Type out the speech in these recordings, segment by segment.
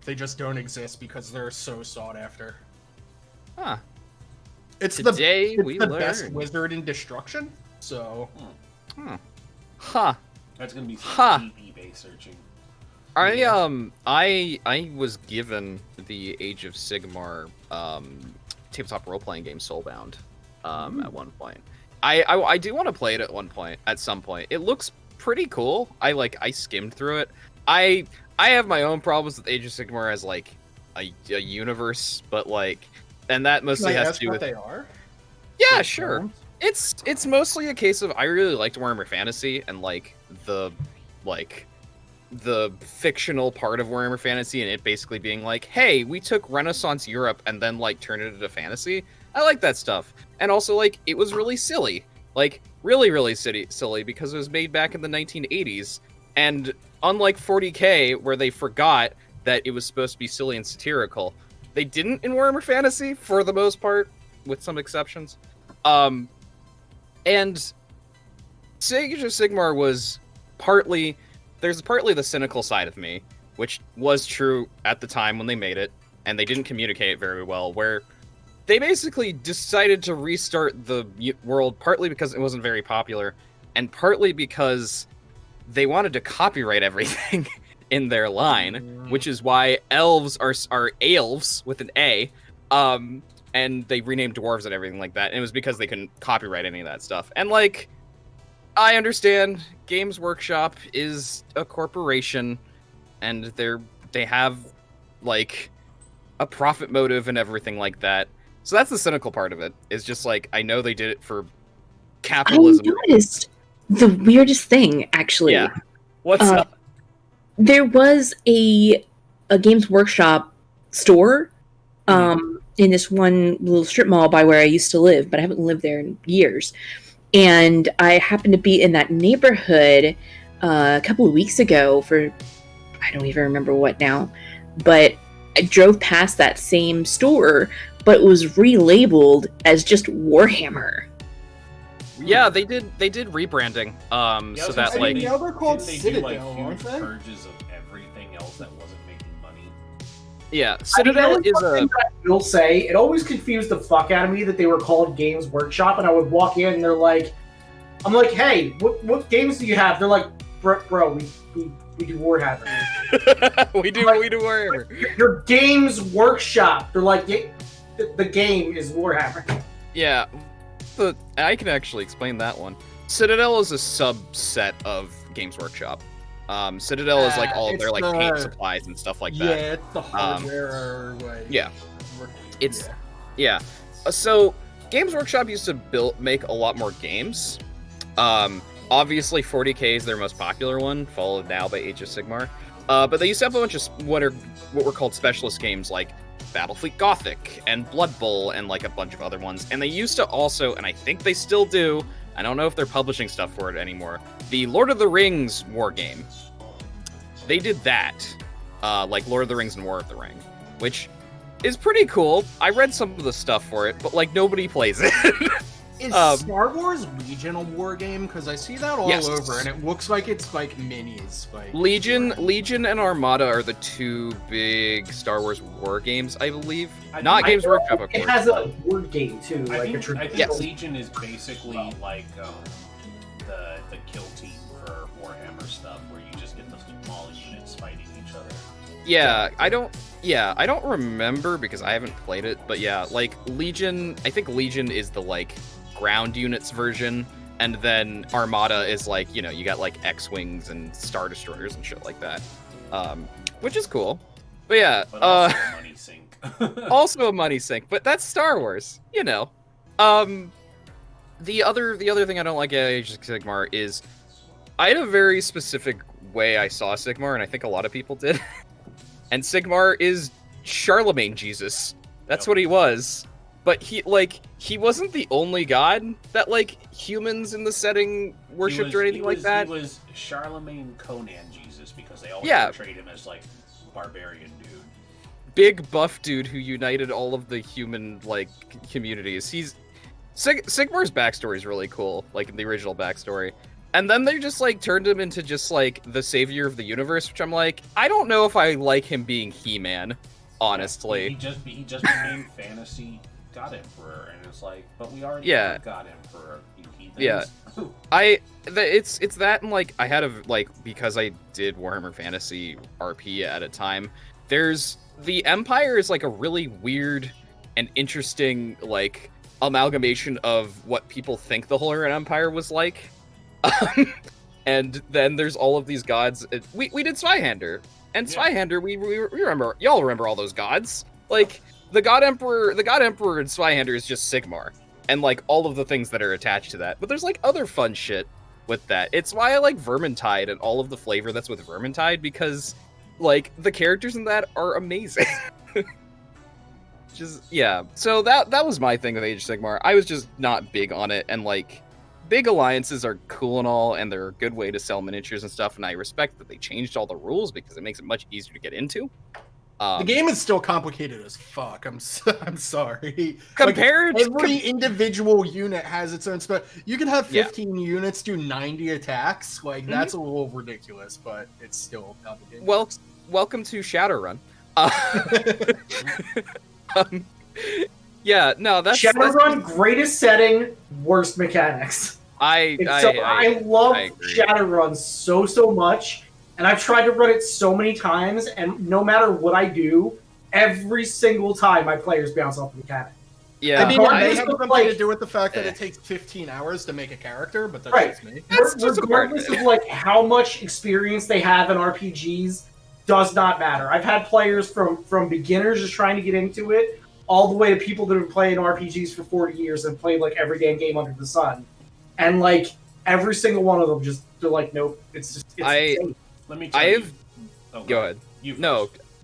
They just don't exist because they're so sought after. Huh. It's Today the we best learned. wizard in destruction. So Huh. That's gonna be Huh. some deep eBay searching. I was given the Age of Sigmar tabletop role playing game Soulbound at one point. I do want to play it at some point. It looks pretty cool. I skimmed through it. I have my own problems with Age of Sigmar as like a universe, but like, and that mostly has to do with they are. Yeah, sure. It's mostly a case of I really liked Warhammer Fantasy and like the fictional part of Warhammer Fantasy and it basically being like, hey, we took Renaissance Europe and then like turned it into fantasy. I like that stuff. And also like it was really silly. Like really silly because it was made back in the 1980s and unlike 40K where they forgot that it was supposed to be silly and satirical, they didn't in Warhammer Fantasy for the most part with some exceptions. And Age of Sigmar was partly the cynical side of me, which was true at the time when they made it, and they didn't communicate it very well, where they basically decided to restart the world partly because it wasn't very popular, and partly because they wanted to copyright everything in their line, which is why elves are elves with an A, and they renamed dwarves and everything like that, and it was because they couldn't copyright any of that stuff. And like, I understand Games Workshop is a corporation and they have like a profit motive and everything like that. So that's the cynical part of it. Is just like I know they did it for capitalism. I noticed the weirdest thing actually. Yeah. What's up? There was a Games Workshop store in this one little strip mall by where I used to live, but I haven't lived there in years. And I happened to be in that neighborhood a couple of weeks ago for, I don't even remember what now, but I drove past that same store, but it was relabeled as just Warhammer. Yeah, they did rebranding. So that like now they're called Didn't they Citadel, do like aren't huge they? purges of everything else that wasn't making money? yeah, Citadel is a You'll say it always confused the fuck out of me that they were called Games Workshop, and I would walk in and they're like, I'm like, hey, what games do you have? They're like, bro, we do Warhammer. we do Warhammer. Your Games Workshop. They're like, the game is Warhammer. Yeah, I can actually explain that one. Citadel is a subset of Games Workshop. Citadel is like all of their like paint supplies and stuff like that. Yeah, it's the hardware. Yeah. Yeah. So Games Workshop used to make a lot more games. Obviously 40K is their most popular one, followed now by Age of Sigmar. But they used to have a bunch of what were called specialist games like Battlefleet Gothic and Blood Bowl and like a bunch of other ones. And they used to also, and I think they still do, I don't know if they're publishing stuff for it anymore, the Lord of the Rings war game. They did that, like Lord of the Rings and War of the Ring, which is pretty cool. I read some of the stuff for it, but like nobody plays it. Is Star Wars Legion a war game? Because I see that all over, and it looks like it's like minis. Like Legion and Armada are the two big Star Wars war games, I believe. Not Games Workshop, of course. It has a word game too, I like think, a I think Legion is basically like the kill team for Warhammer stuff, where you just get the small units fighting each other. Yeah, I don't remember because I haven't played it, but yeah, like Legion, I think Legion is the like ground units version, and then Armada is like, you know, you got like X-Wings and Star Destroyers and shit like that. Which is cool. But yeah, but also a money sink. Also a money sink, but that's Star Wars, you know. The other thing I don't like at Age of Sigmar is I had a very specific way I saw Sigmar, and I think a lot of people did. And Sigmar is Charlemagne Jesus. That's what he was. But he wasn't the only god that like humans in the setting worshipped or anything like that. He was Charlemagne Conan Jesus because they always portrayed him as like barbarian dude. Big buff dude who united all of the human like communities. Sigmar's backstory is really cool, like in the original backstory. And then they just like turned him into just like the savior of the universe, which I'm like, I don't know if I like him being He-Man, honestly. He just became fantasy God Emperor, and it's like, but we already have God Emperor, you heathens. Yeah. It's that, and like I had because I did Warhammer Fantasy RP at a time. There's the Empire is like a really weird and interesting like amalgamation of what people think the Holy Empire was like. And then there's all of these gods. We did Zweihander, and Zweihander we remember, y'all remember all those gods. Like the God Emperor in Zweihander is just Sigmar, and like all of the things that are attached to that. But there's like other fun shit with that. It's why I like Vermintide and all of the flavor that's with Vermintide, because like the characters in that are amazing. So that was my thing with Age of Sigmar. I was just not big on it, and like big alliances are cool and all, and they're a good way to sell miniatures and stuff, and I respect that they changed all the rules because it makes it much easier to get into. The game is still complicated as fuck. I'm sorry. Compared, every individual unit has its own spell. You can have 15 units do 90 attacks. Like that's a little ridiculous, but it's still complicated. Well, welcome to Shadowrun. That's Shadowrun, greatest setting, worst mechanics. I love Shadowrun so much, and I've tried to run it so many times, and no matter what I do, every single time my players bounce off the mechanic. Yeah, I mean, it may have something to do with the fact that it takes 15 hours to make a character, but that's just me. Regardless of like how much experience they have in RPGs, does not matter. I've had players from beginners just trying to get into it, all the way to people that have been playing RPGs for 40 years and played like every damn game under the sun, and like every single one of them they're like, nope, it's insane. Let me tell you. Go ahead.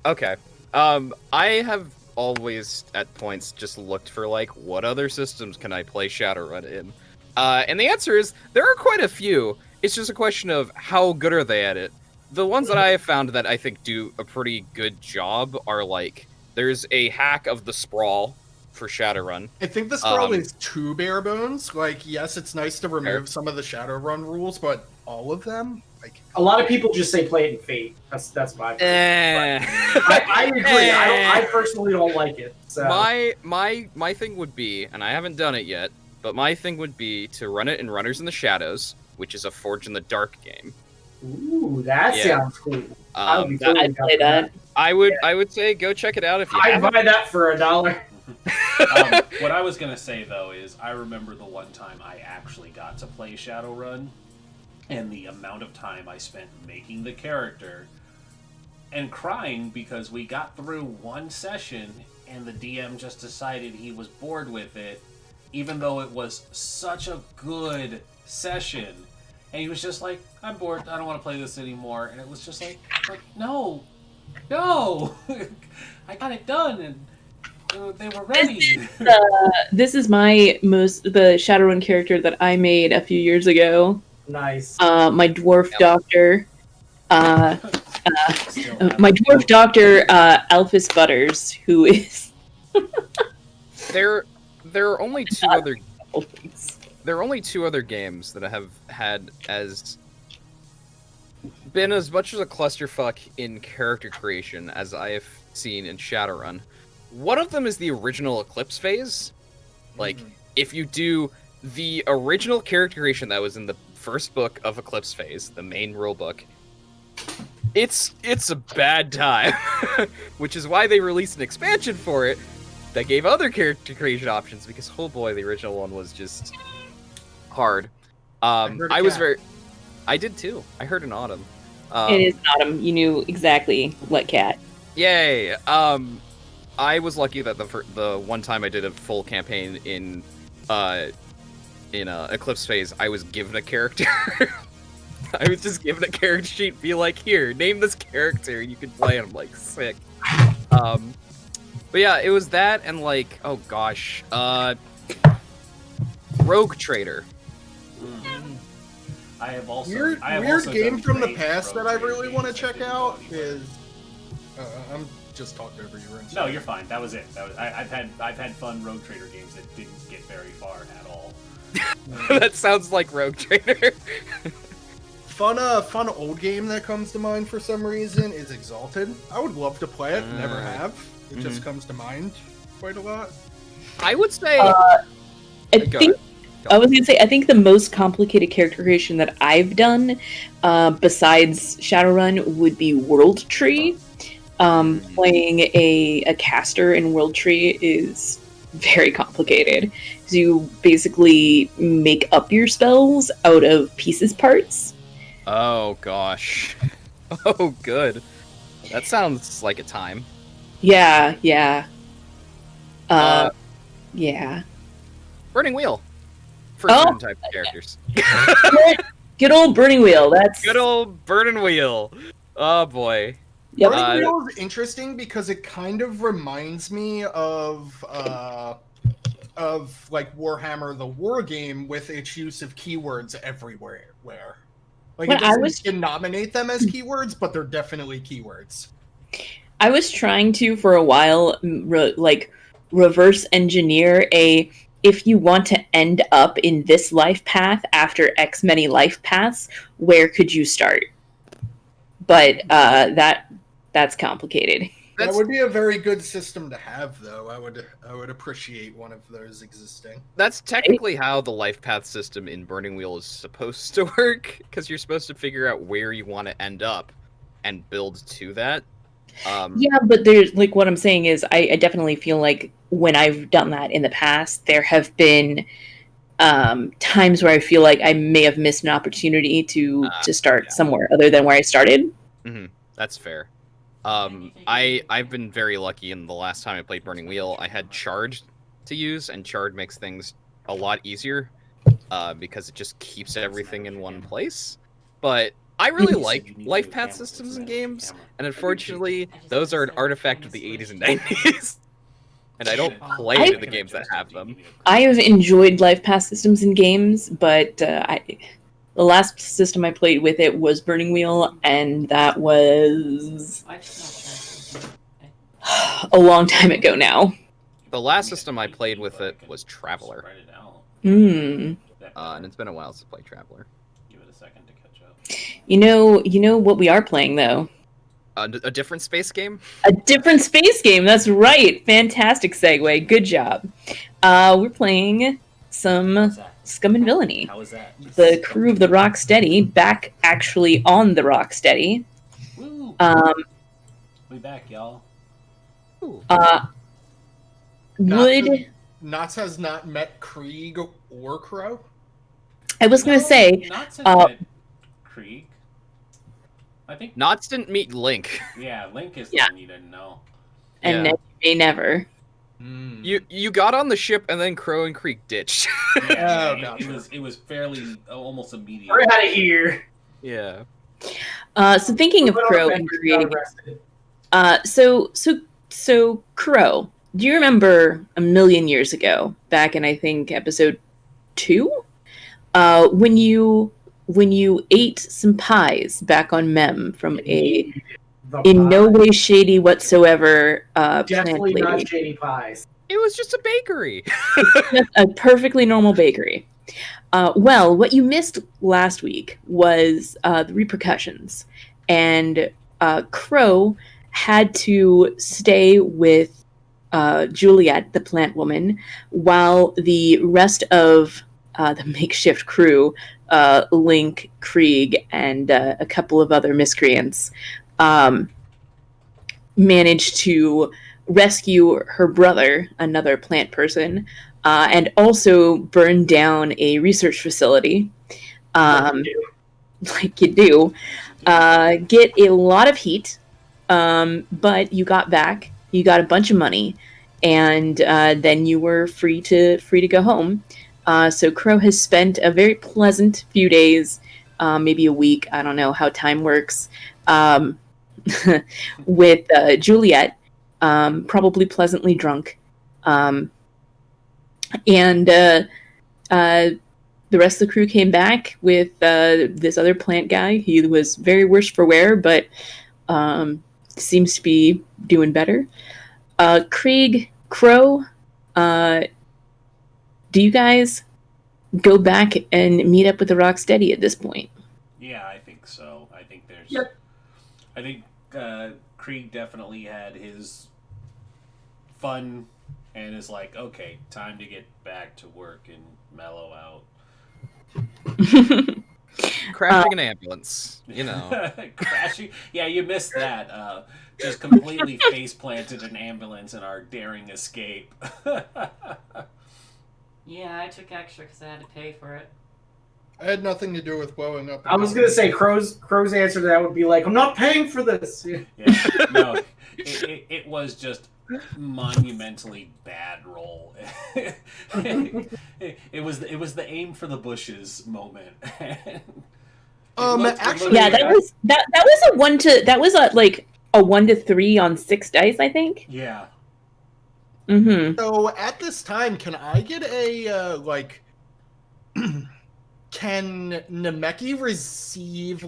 Okay. I have always at points just looked for like what other systems can I play Shadowrun in, and the answer is there are quite a few. It's just a question of how good are they at it. The ones that I have found that I think do a pretty good job are like, there's a hack of the Sprawl for Shadowrun. I think the Sprawl is too bare bones. Like, yes, it's nice to remove some of the Shadowrun rules, but all of them? Like, a lot of people just say play it in Fate. That's my opinion. I agree. I personally don't like it. So. My thing would be, and I haven't done it yet, but my thing would be to run it in Runners in the Shadows, which is a Forge in the Dark game. Ooh, that sounds cool. I'd play that. I would say go check it out if you I'd buy that for $1. What I was gonna say though is I remember the one time I actually got to play Shadowrun, and the amount of time I spent making the character and crying because we got through one session and the DM just decided he was bored with it, even though it was such a good session. And he was just like, I'm bored, I don't want to play this anymore. And it was just like no, I got it done, and they were ready. This is the Shadowrun character that I made a few years ago. Nice. My dwarf doctor. My dwarf doctor, Alphys Butters, who is... There are only two other... There are only two other games that have been as much as a clusterfuck in character creation as I have seen in Shadowrun. One of them is the original Eclipse phase. Like, if you do the original character creation that was in the first book of Eclipse phase, the main rule book, it's a bad time. Which is why they released an expansion for it that gave other character creation options, because oh boy, the original one was just hard. I did too. I heard an autumn. It is autumn. You knew exactly what cat. Yay. I was lucky that the one time I did a full campaign in Eclipse phase, I was given a character. I was just given a character sheet, be like, here, name this character, you can play, and I'm like, sick. But yeah, it was that, and like, oh gosh, Rogue Trader. I have also weird game from the past that I really want to check out is. I'm just talking over you. No, you're fine. That was it. I've had fun Rogue Trader games that didn't get very far at all. That sounds like Rogue Trader. fun old game that comes to mind for some reason is Exalted. I would love to play it, never have. It just comes to mind quite a lot. I would say. I Go think ahead. I was gonna say I think the most complicated character creation that I've done, besides Shadowrun, would be World Tree. Playing a caster in World Tree is very complicated. So you basically make up your spells out of pieces parts. Oh gosh. Oh good. That sounds like a time. Yeah. Yeah. Burning Wheel. For Oh. certain type of characters. Good old Burning Wheel. That's Good old Burning Wheel. Oh boy. Yep. Burning Wheel is interesting because it kind of reminds me of like Warhammer the War game with its use of keywords everywhere. Like When it doesn't denominate them as keywords, but they're definitely keywords. I was trying to for a while, reverse engineer if you want to end up in this life path after X many life paths, where could you start? But that's complicated. That would be a very good system to have, though. I would appreciate one of those existing. That's technically how the life path system in Burning Wheel is supposed to work, because you're supposed to figure out where you want to end up and build to that. Yeah, but there's like what I'm saying is I definitely feel like when I've done that in the past, there have been times where I feel like I may have missed an opportunity to start somewhere other than where I started. Mm-hmm. That's fair. I've been very lucky in the last time I played Burning Wheel. I had Charge to use, and Charge makes things a lot easier because it just keeps everything in one place. But I really like life path systems in games, and unfortunately, those are an artifact of the 80s and 90s. And I don't play any of the games that have them. I have enjoyed life path systems in games, but the last system I played with it was Burning Wheel, and that was a long time ago now. The last system I played with it was Traveler. Hmm. And it's been a while since I played Traveler. Give it a second to catch up. You know what we are playing though? A different space game? A different space game. That's right. Fantastic segue. Good job. We're playing some Scum and Villainy. How was that? The crew of the Rocksteady back actually on the Rocksteady. Woo! We back, y'all. Knots has not met Krieg or Crow. I was gonna say Not since Krieg. I think. Knots didn't meet Link. Yeah, Link is Yeah. the one you didn't know. and Yeah. may never. You got on the ship and then Crow and Krieg ditched. Yeah, Oh, gotcha. it was fairly almost immediate. We're out of here. Yeah. So thinking of Crow and Krieg, so Crow, do you remember a million years ago, back in I think episode 2, when you ate some pies back on Mem from a in no way shady whatsoever plant Definitely lady? not shady pies. It was just a bakery. Just a perfectly normal bakery. Well, what you missed last week was the repercussions, and Crow had to stay with Juliet, the plant woman, while the rest of the makeshift crew, Link, Krieg, and a couple of other miscreants, managed to rescue her brother, another plant person, and also burn down a research facility, like you do. Get a lot of heat, but you got back. You got a bunch of money, and then you were free to go home. So Crow has spent a very pleasant few days, maybe a week. I don't know how time works. With Juliet, probably pleasantly drunk, and the rest of the crew came back with this other plant guy. He was very worse for wear, but seems to be doing better. Krieg, Crow, do you guys go back and meet up with the Rocksteady at this point? Yeah, I think I think Krieg definitely had his fun and is like, okay, time to get back to work and mellow out. Crashing an ambulance, you know. Crashing? Yeah, you missed that. Just completely face planted an ambulance in our daring escape. Yeah, I took extra because I had to pay for it. I had nothing to do with blowing up. I was gonna say Crow's answer to that would be like, I'm not paying for this. Yeah, no, it was just monumentally bad roll. it was the aim for the bushes moment. Actually, Yeah, that was a 1 to that was a 1 to 3 on 6 dice, I think. Yeah. Mm-hmm. So at this time, can I get a can Nemeki receive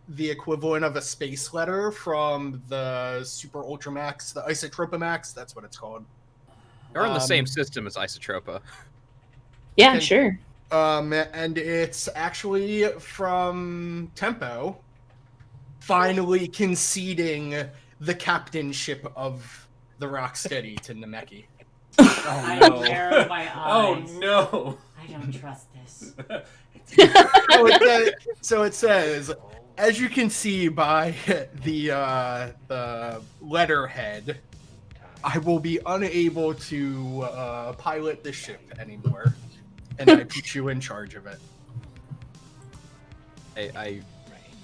the equivalent of a space letter from the Super Ultramax, the Isotropamax? That's what it's called. They're in the same system as Isotropa. Yeah, Okay. sure. And it's actually from Tempo finally conceding the captainship of the Rocksteady to Nemeki. I narrow my Oh eyes. no! I don't trust this. So it says, as you can see by the letterhead, I will be unable to pilot the ship anymore, and I put you in charge of it.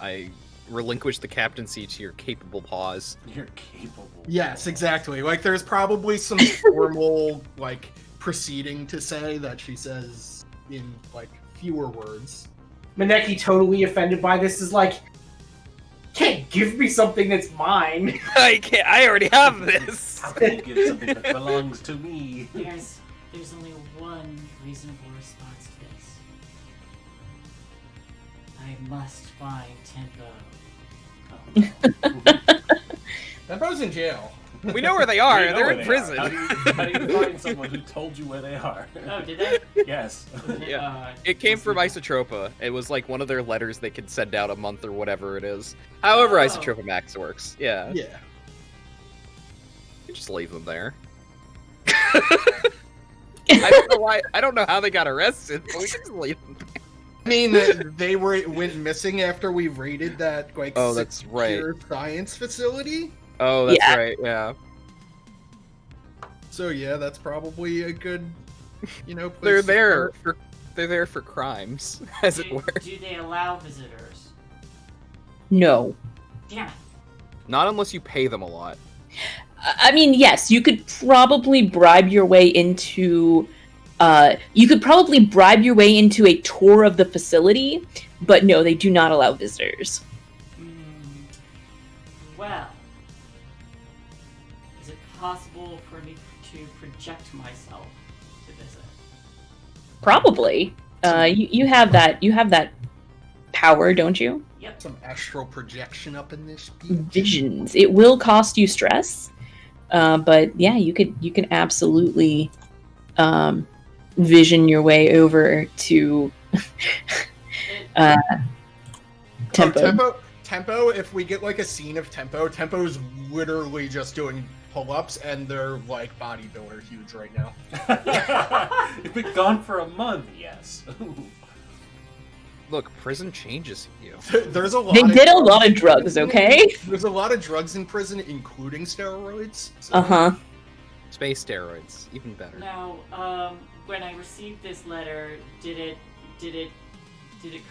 I relinquish the captaincy to your capable paws. You're capable. Yes, exactly. There's probably some formal proceeding to say that she says in fewer words. Maneki, totally offended by this, is like, can't give me something that's mine. I can't. I already have this. How can you give something that belongs to me? There's only one reasonable response to this. I must find Tempo. Tempo's in jail. We know where they are. We know They're where in they prison. are. How do you find someone who told you where they are? Oh, did they? Yes. Yeah. It came from Isotropa. It was one of their letters they could send out a month or whatever it is. However, Oh. Isotropa Max works. Yeah. Yeah. You just leave them there. I don't know why. I don't know how they got arrested, but we can just leave them there. I mean, they went missing after we raided that Oh, that's right. secure science facility. Oh, that's Yeah. right. Yeah. So yeah, that's probably a good, place They're to there start. they're there for crimes, as it were. Do they allow visitors? No. Damn it. Not unless you pay them a lot. I mean, yes, you could probably bribe your way into a tour of the facility, but no, they do not allow visitors. Well, is it possible for me to project myself to visit? Probably. You have that power, don't you? Yep. Some astral projection up in this beach. Visions. It will cost you stress, but yeah, you can absolutely vision your way over to Tempo. Tempo, if we get a scene of Tempo's literally just doing pull-ups, and they're bodybuilder huge right now. You've been gone for a month, yes. Look, prison changes you. There's a lot. They did a lot of drugs, okay? There's a lot of drugs in prison, including steroids. So. Space steroids, even better. Now, when I received this letter, did it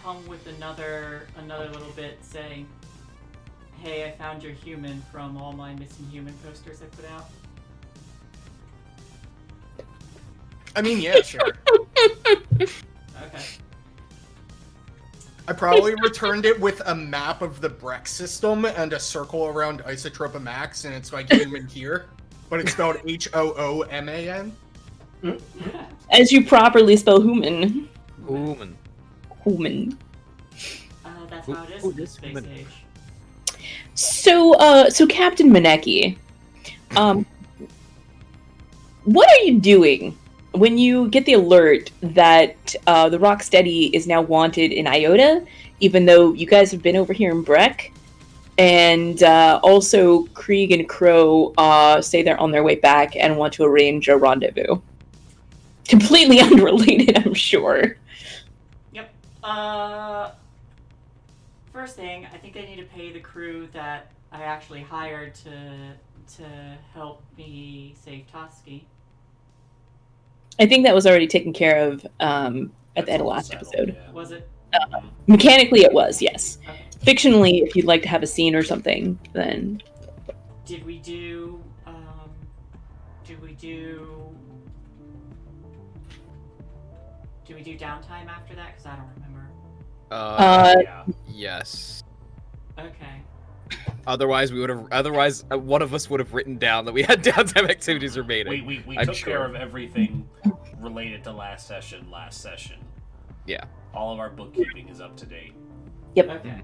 come with another little bit saying, "Hey, I found your human from all my missing human posters I put out"? I mean, yeah, sure. Okay. I probably returned it with a map of the Breck system and a circle around Isotropa Max, and it's human here, but it's spelled Hooman. As you properly spell human. Human. Human. That's how it is Who in this is space human? age. So Captain Maneki, what are you doing when you get the alert that the Rocksteady is now wanted in Iota, even though you guys have been over here in Breck? And also, Krieg and Crow say they're on their way back and want to arrange a rendezvous. Completely unrelated, I'm sure. Yep. First thing, I think I need to pay the crew that I actually hired to help me save Toski. I think that was already taken care of at That's the end of all last settled, episode. yeah. Was it? Mechanically, it was, yes. Okay. Fictionally, if you'd like to have a scene or something, then Did we do? Do we do downtime after that? Because I don't remember. Yeah. Yes. Okay. Otherwise, one of us would have written down that we had downtime activities remaining. We I'm took sure. care of everything related to last session. Yeah. All of our bookkeeping is up to date. Okay.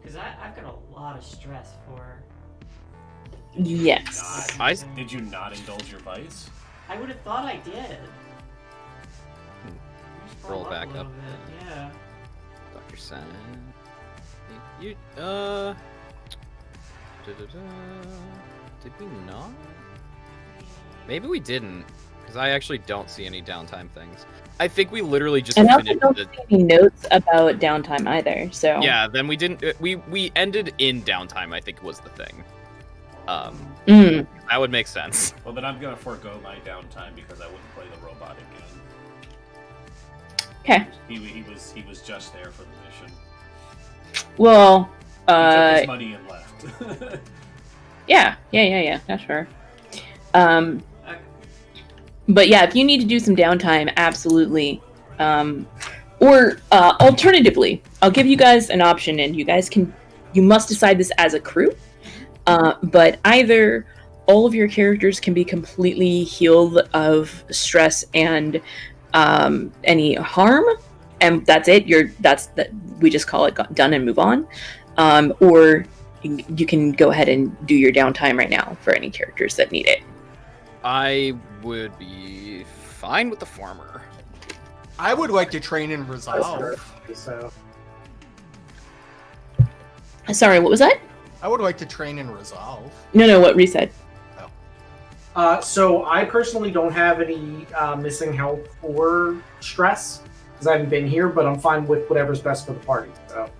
Because I've got a lot of stress for. yes. Did you not indulge your vice? I would have thought I did. Roll back a little up. bit, yeah. Dr. San. You, da-da-da. Did we not? Maybe we didn't, because I actually don't see any downtime things. I think we literally just And I also finished don't the... see any notes about downtime either, so... Yeah, then we didn't... We ended in downtime, I think was the thing. Mm. That would make sense. Well, then I'm gonna forego my downtime because I wouldn't play the robot again. Okay. He was just there for the mission. Well, He took his money and left. yeah, that's fair. Okay. But yeah, if you need to do some downtime, absolutely. Or alternatively, I'll give you guys an option, and you must decide this as a crew. But either all of your characters can be completely healed of stress and any harm, and that's it. We just call it done and move on. Or you can go ahead and do your downtime right now for any characters that need it. I would be fine with the former. I would like to train in resolve. So Sorry, what was that? I would like to train in resolve. No, what Rhys said. So I personally don't have any missing health or stress because I haven't been here, but I'm fine with whatever's best for the party. So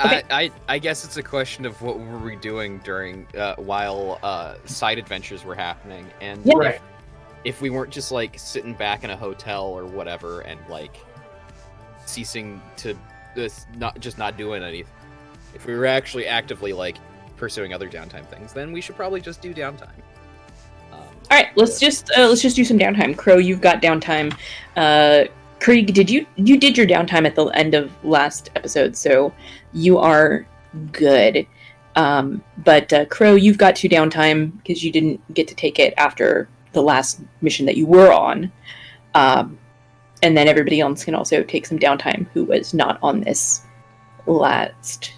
Okay. I guess it's a question of what were we doing during while side adventures were happening, and Yeah. Right. if we weren't just like sitting back in a hotel or whatever and like ceasing to not doing anything. If we were actually actively like pursuing other downtime things, then we should probably just do downtime. All right, let's just do some downtime. Crow, you've got downtime. Krieg, you did your downtime at the end of last episode, so you are good. But Crow, you've got 2 downtime because you didn't get to take it after the last mission that you were on. And then everybody else can also take some downtime who was not on this last.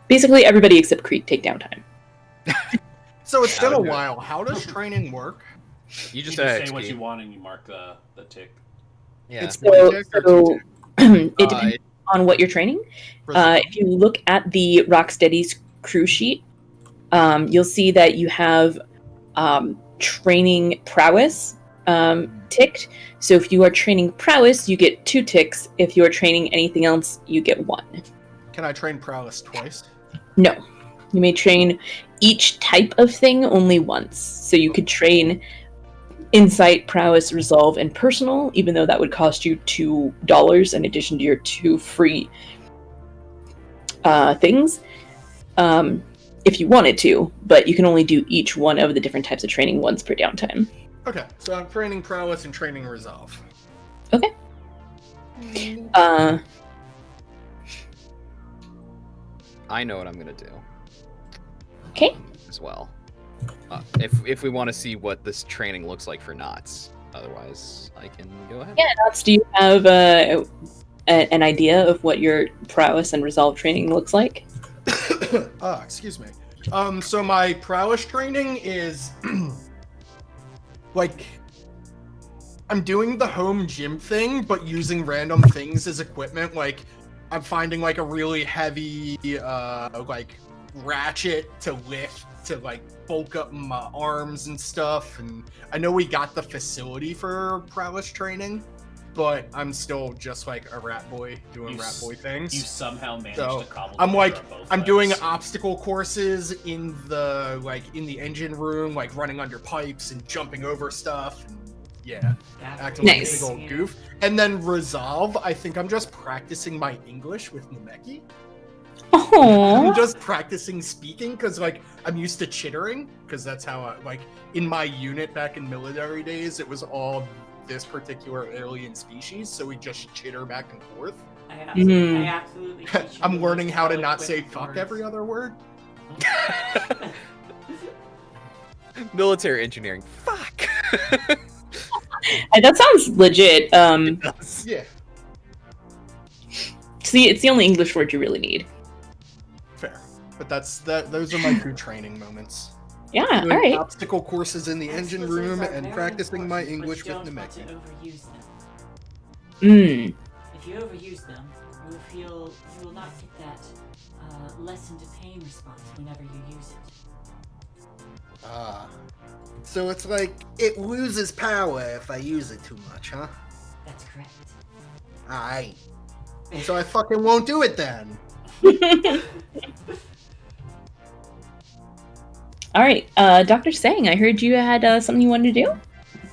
Basically, everybody except Krieg take downtime. So it's been I a would do it. while. How does training work? You just say XP. what you want and you mark the tick. Yeah. It's one tick or 2 tick? It depends on what you're training. Resolve. If you look at the Rocksteady's crew sheet, you'll see that you have training prowess ticked. So if you are training prowess, you get 2 ticks. If you are training anything else, you get 1. Can I train prowess twice? No. You may train each type of thing only once. So you could train insight, prowess, resolve, and personal, even though that would cost you $2 in addition to your 2 free things. If you wanted to, but you can only do each one of the different types of training once per downtime. Okay, so I'm training prowess and training resolve. Okay. I know what I'm gonna do. Okay. As well. If we want to see what this training looks like for knots, otherwise I can go ahead. Yeah, Knots, do you have an idea of what your prowess and resolve training looks like? Excuse me. So my prowess training is like I'm doing the home gym thing, but using random things as equipment. Like I'm finding like a really heavy like ratchet to lift to like bulk up my arms and stuff. And I know we got the facility for prowess training, but I'm still just like a rat boy doing rat boy things. You somehow managed So, to cobble I'm like, together both I'm doing legs. obstacle courses in the engine room, like running under pipes and jumping over stuff. And yeah, acting like a Nice. big old goof. And then resolve, I think I'm just practicing my English with Nemeki. I'm Oh, just practicing speaking because like I'm used to chittering because that's how I like in my unit back in military days. It was all this particular alien species, so we just chitter back and forth. I absolutely teach you I'm the learning most how to not say eloquent fuck words. every other word. Military engineering. Fuck. that sounds legit. Yeah, See, it's the only English word you really need. fair. But those are my two training moments. Yeah, all Doing right. obstacle courses in the engine Expletives room are and very practicing my important, English but with you don't want to Nemeki. overuse them. Mm. If you overuse them, you will not get that lessen to pain response whenever you use it. Ah. So it's like it loses power if I use it too much, huh? That's correct. Alright. So I fucking won't do it then. All right, Dr. Sang, I heard you had something you wanted to do.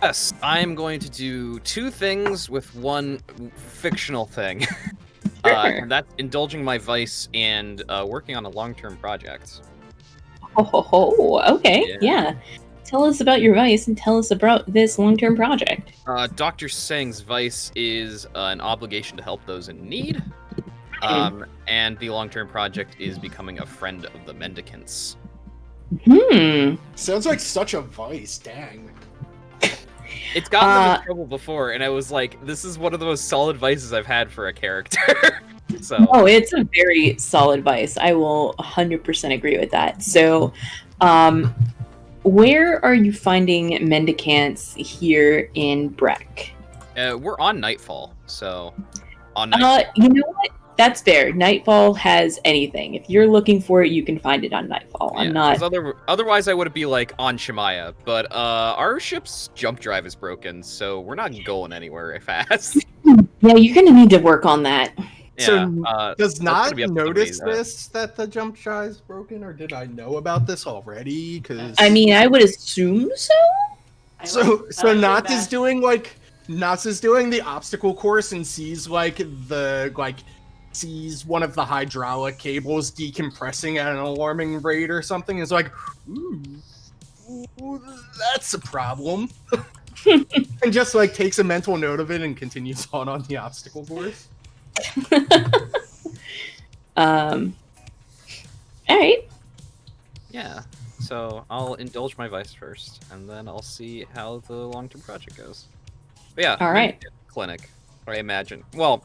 Yes, I'm going to do two things with one fictional thing. Sure. And that's indulging my vice and working on a long-term project. Okay, yeah. Tell us about your vice and tell us about this long-term project. Dr. Sang's vice is an obligation to help those in need. And the long-term project is becoming a friend of the mendicants. Sounds like such a vice, dang. It's gotten them in trouble before, and I was like, this is one of the most solid vices I've had for a character. So Oh, it's a very solid vice. I will 100% agree with that. So, where are you finding mendicants here in Breck? we're on Nightfall, so on Nightfall. You know what? That's fair. Nightfall has anything. If you're looking for it, you can find it on Nightfall. I'm not. 'Cause otherwise, I would be like on Shemaya, but our ship's jump drive is broken, so we're not going anywhere fast. Yeah, you're gonna need to work on that. So, yeah, does that's not gonna be up to notice somebody, this that the jump drive's broken, or did I know about this already? Because I mean, I would assume so. so I like Knots is that. doing the obstacle course and sees sees one of the hydraulic cables decompressing at an alarming rate or something. Is like, ooh, that's a problem. And just like takes a mental note of it and continues on the obstacle course. All right. Yeah, so I'll indulge my vice first, and then I'll see how the long-term project goes. But yeah, All right. clinic, I imagine. Well,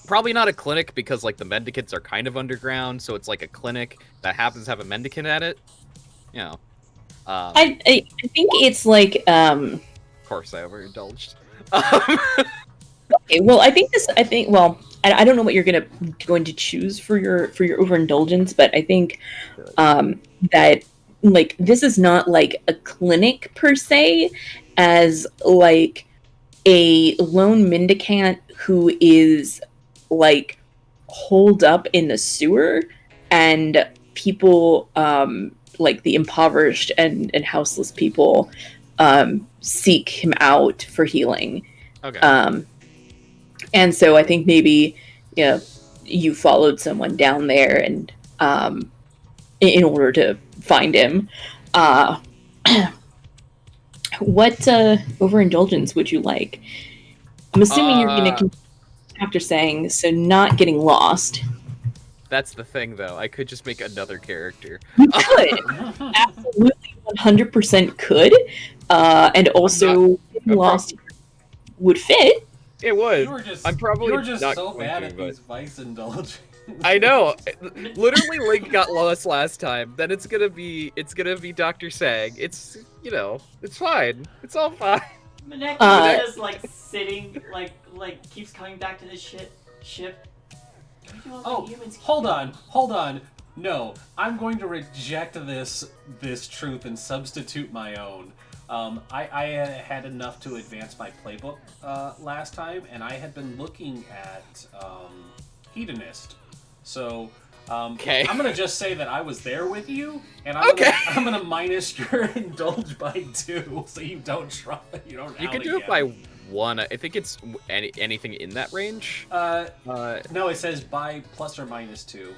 probably not a clinic because like the mendicants are kind of underground, so it's like a clinic that happens to have a mendicant at it. You know. I think it's like Of course, I overindulged. okay, well, I don't know what you're going to choose for your overindulgence, but I think that like this is not like a clinic per se, as like a lone mendicant who is like holed up in the sewer, and people like the impoverished and houseless people seek him out for healing. Okay. And so I think maybe you followed someone down there and in order to find him. What overindulgence would you like? I'm assuming you're going to after saying so, not getting lost. That's the thing, though. I could just make another character. You could absolutely 100% could, and also getting lost would fit. It would. You were just, I'm probably you were just not so going bad to, at but- these vice indulgences. I know. Literally, Link got lost last time. Then it's gonna be Dr. Sang. It's it's fine. It's all fine. Maneki is just like sitting, like keeps coming back to the ship. Oh, hold on. No, I'm going to reject this truth and substitute my own. I had enough to advance my playbook last time, and I had been looking at Hedonist. So Okay. I'm gonna just say that I was there with you, and Okay. I'm gonna minus your indulge by 2, so you don't try. You don't. You out can do it again. by 1. I think it's anything in that range. No, it says by plus or minus 2.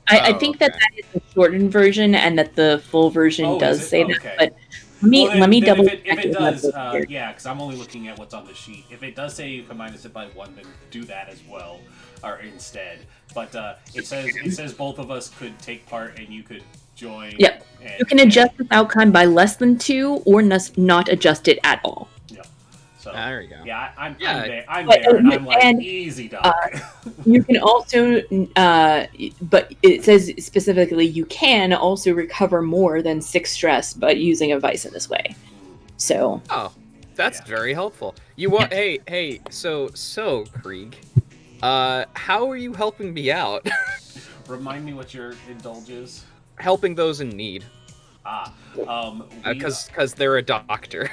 I Oh, think okay. that is the shortened version, and that the full version Oh, does is it? say Okay. that. But let me double check If it it does, here. yeah, because I'm only looking at what's on the sheet. If it does say you can minus it by 1, then do that as well, or instead. But it says both of us could take part and you could join. Yep. And, You can adjust this outcome by less than 2, or not adjust it at all. Yeah. So There you go. yeah, I'm Yeah. there. I'm But- there, and I'm like and, easy dog. You can also, but it says specifically you can also recover more than 6 stress by using a vice in this way. So Oh, that's Yeah. very helpful. You want? Hey. So, Krieg. How are you helping me out? Remind me what your indulge is. Helping those in need, because they're a doctor.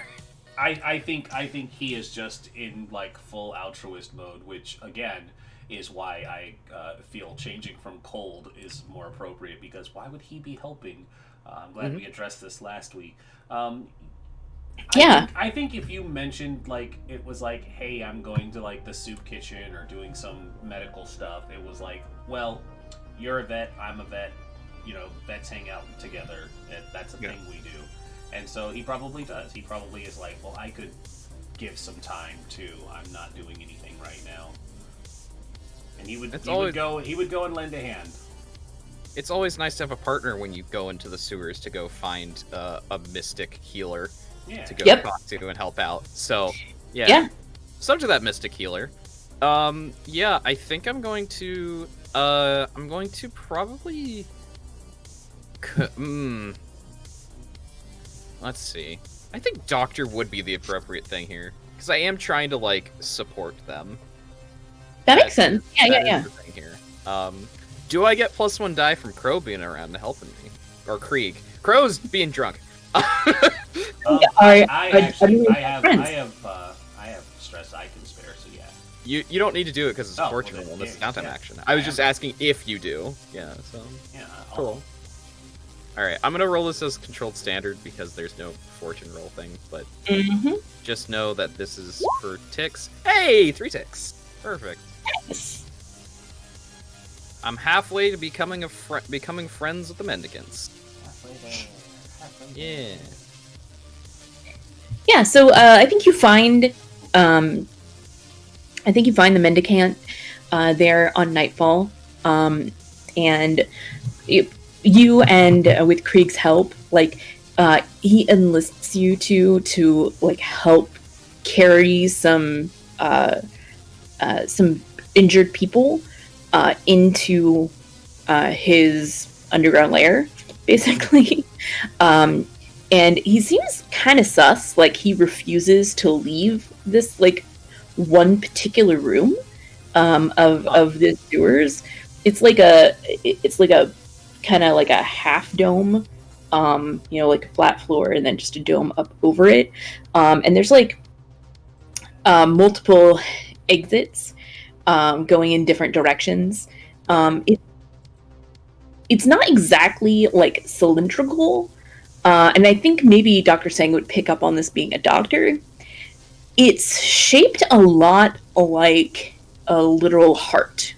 I think he is just in like full altruist mode, which again is why I feel changing from cold is more appropriate, because why would he be helping? I'm glad we addressed this last week. Yeah. I think if you mentioned like it was like, hey, I'm going to like the soup kitchen or doing some medical stuff, it was like, well, you're a vet, I'm a vet, you know, vets hang out together. That's a thing we do. And so he probably does. He probably is like, well, I could give some time too. I'm not doing anything right now. And he would go and lend a hand. It's always nice to have a partner when you go into the sewers to go find a mystic healer Yeah. to go Yep. talk to and help out. So, yeah. Yeah. So to that mystic healer. Yeah, I think I'm going to probably let's see. I think doctor would be the appropriate thing here, because I am trying to like support them. that makes sense. That Yeah. is the thing here. Do I get +1 die from Crow being around and helping me? Or Krieg? Crow's being drunk. I I have stress I can spare, so yeah. You don't need to do it because it's a Oh, fortune well, roll. then, This is yeah, downtime yeah. action. I was I just am. asking if you do. Yeah, so Yeah. cool. Alright, I'm gonna roll this as controlled standard because there's no fortune roll thing, but Mm-hmm. just know that this is for ticks. Hey, 3 ticks. Perfect. I'm halfway to becoming friends with the mendicants. Yeah. Yeah, so I think you find the mendicant there on Nightfall, and you and with Krieg's help, like he enlists you to like help carry some injured people into his underground lair, basically. And he seems kind of sus, like he refuses to leave this like one particular room of the sewers. It's like a kind of like a half dome, like a flat floor and then just a dome up over it. And there's like multiple exits going in different directions. It's not exactly like cylindrical. And I think maybe Dr. Sang would pick up on this being a doctor. It's shaped a lot like a literal heart.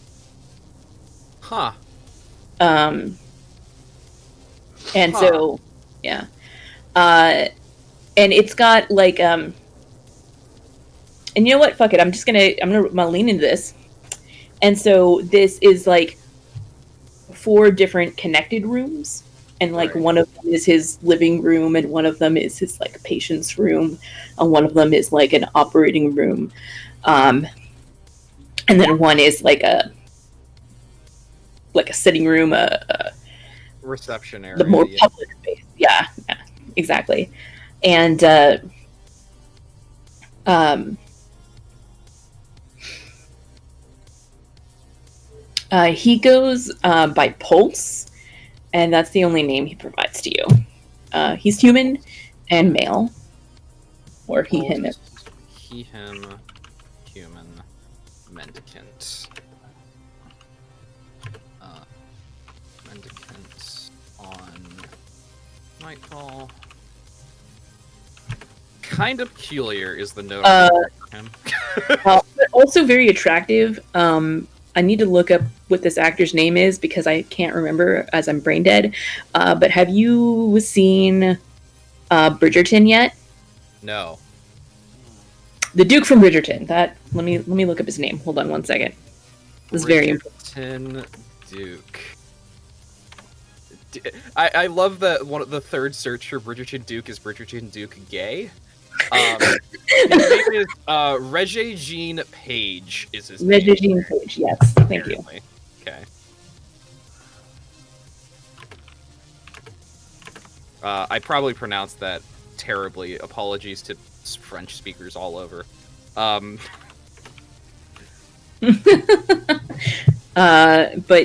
Huh. And Huh. so, yeah. And it's got like, and you know what? Fuck it. I'm gonna lean into this. And so this is like 4 different connected rooms. And like Right. one of them is his living room, and one of them is his like patient's room, and one of them is like an operating room, and then one is like a sitting room, Reception area. the more yeah. public space. Yeah, exactly. And He goes by Pulse, and that's the only name he provides to you. He's human and male. Or he, him. He, him, human, mendicant. Mendicant on Nightfall. Kind of peculiar is the note for him. But also very attractive. I need to look up what this actor's name is because I can't remember as I'm brain dead. But have you seen Bridgerton yet? No. The Duke from Bridgerton. That let me look up his name. Hold on one second. This is very important. Duke. I love that one of the third search for Bridgerton Duke is Bridgerton Duke gay. His name is Regé-Jean Page is his name. Regé-Jean Page, yes. Thank you. Okay. I probably pronounced that terribly. Apologies to French speakers all over. But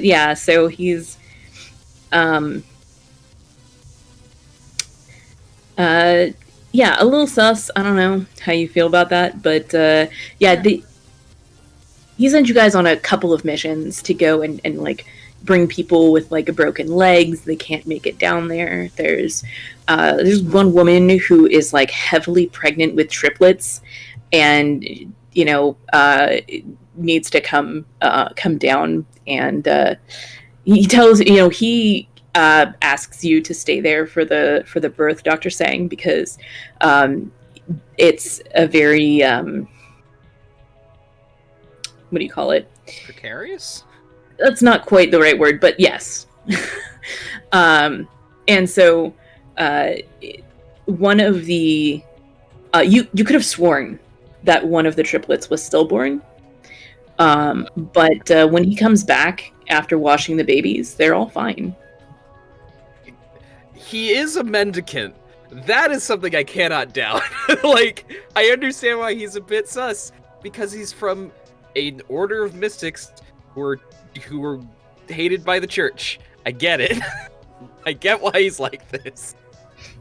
yeah, so he's yeah, a little sus. I don't know how you feel about that, but yeah, he sent you guys on a couple of missions to go and like bring people with like broken legs. They can't make it down there. There's one woman who is like heavily pregnant with triplets, and you know needs to come down. And he tells he asks you to stay there for the birth, Dr. Sang, because it's a very what do you call it? Precarious? That's not quite the right word, but yes. And so one of the you could have sworn that one of the triplets was stillborn, but when he comes back after washing the babies, they're all fine. He is a mendicant. That is something I cannot doubt. Like, I understand why he's a bit sus, because he's from an order of mystics who were hated by the church. I get it. I get why he's like this.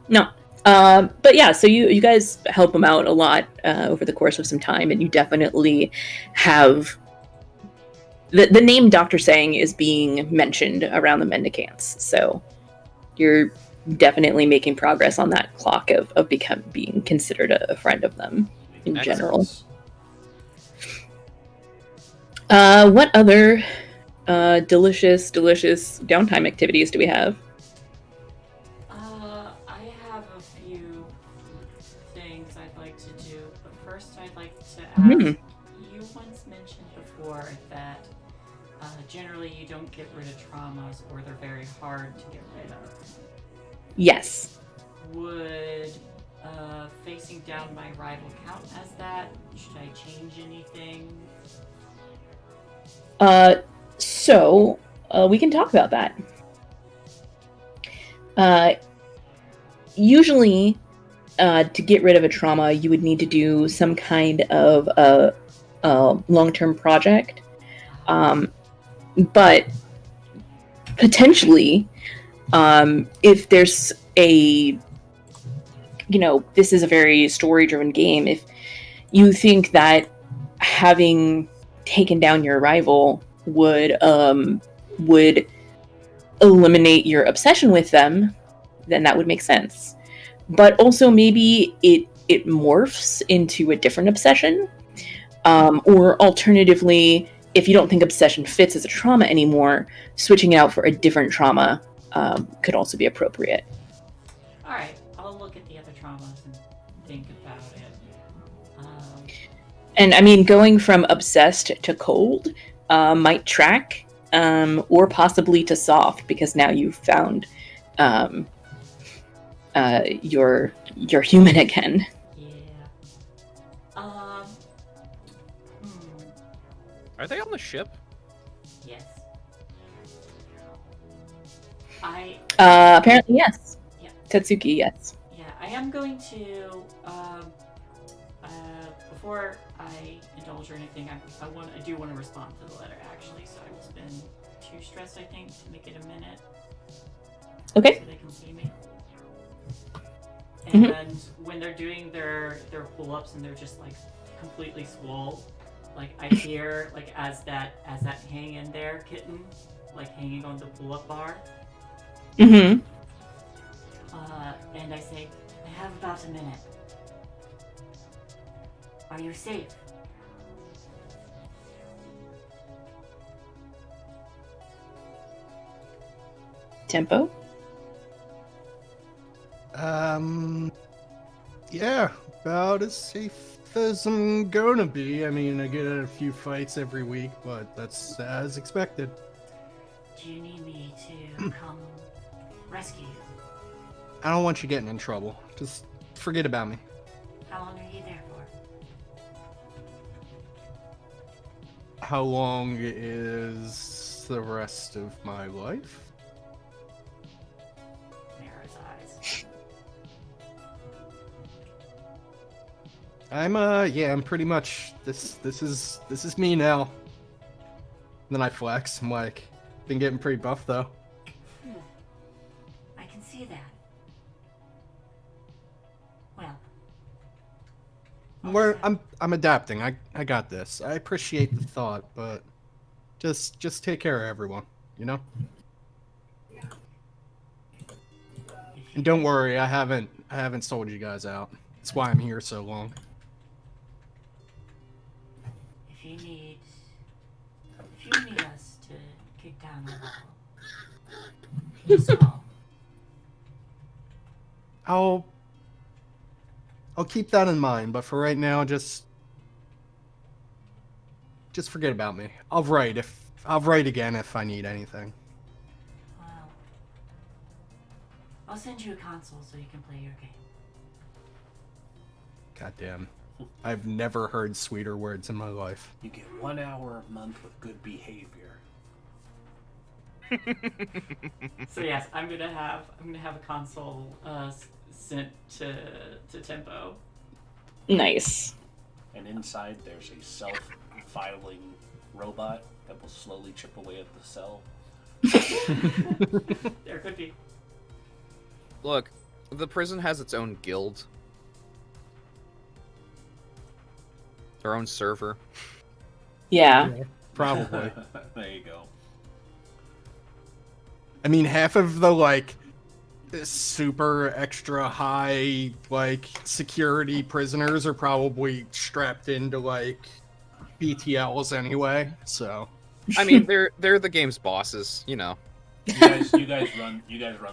No. But yeah, so you guys help him out a lot over the course of some time, and you definitely have the name Dr. Sang is being mentioned around the mendicants. So you're definitely making progress on that clock of being considered a friend of them in general. What other delicious downtime activities do we have? I have a few things I'd like to do, but first I'd like to ask, you once mentioned before that generally you don't get rid of traumas, or they're very hard to get rid of. Yes. Would facing down my rival count as that? Should I change anything? So we can talk about that. Usually, to get rid of a trauma, you would need to do some kind of a long-term project. But potentially, if there's a, this is a very story-driven game, if you think that having taken down your rival would eliminate your obsession with them, then that would make sense. But also maybe it morphs into a different obsession, or alternatively, if you don't think obsession fits as a trauma anymore, switching it out for a different trauma could also be appropriate. All right, I'll look at the other traumas and think about it. And I mean, going from obsessed to cold might track, or possibly to soft, because now you've found you're human again. Yeah. Are they on the ship? Yes. Apparently, yes. Yeah. Tetsuki, yes. Yeah, I am going to before I indulge or anything, I do want to respond to the letter actually, so I will spend too stressed, I think, to make it a minute. Okay. So they can see me. Mhm. And when they're doing their pull-ups and they're just like completely swole, like I hear like as that hang in there kitten, like hanging on the pull-up bar, Mm-hmm. and I say, I have about a minute. Are you safe? Tempo. Yeah, about as safe as I'm gonna be. I mean, I get in a few fights every week, but that's as expected. Do you need me to come rescue you? I don't want you getting in trouble. Just forget about me. How long are you there for? How long is the rest of my life? Mara's eyes. I'm pretty much this is me now. Then I flex. I'm like, been getting pretty buff though. I can see that. Well. I'm adapting. I got this. I appreciate the thought, but just take care of everyone, you know? And don't worry, I haven't sold you guys out. That's why I'm here so long. If you need us to kick down the wall, just call. I'll keep that in mind, but for right now, just forget about me. I'll write again if I need anything. Well, I'll send you a console so you can play your game. Goddamn. I've never heard sweeter words in my life. You get 1 hour a month with good behavior. So yes, I'm gonna have a console sent to Tempo. Nice. And inside there's a self-filing robot that will slowly chip away at the cell. There could be. Look, the prison has its own guild. Their own server. Yeah. Probably. There you go. I mean, half of the, like, super extra high, like, security prisoners are probably strapped into, like, BTLs anyway, so. I mean, they're the game's bosses, you know. You guys run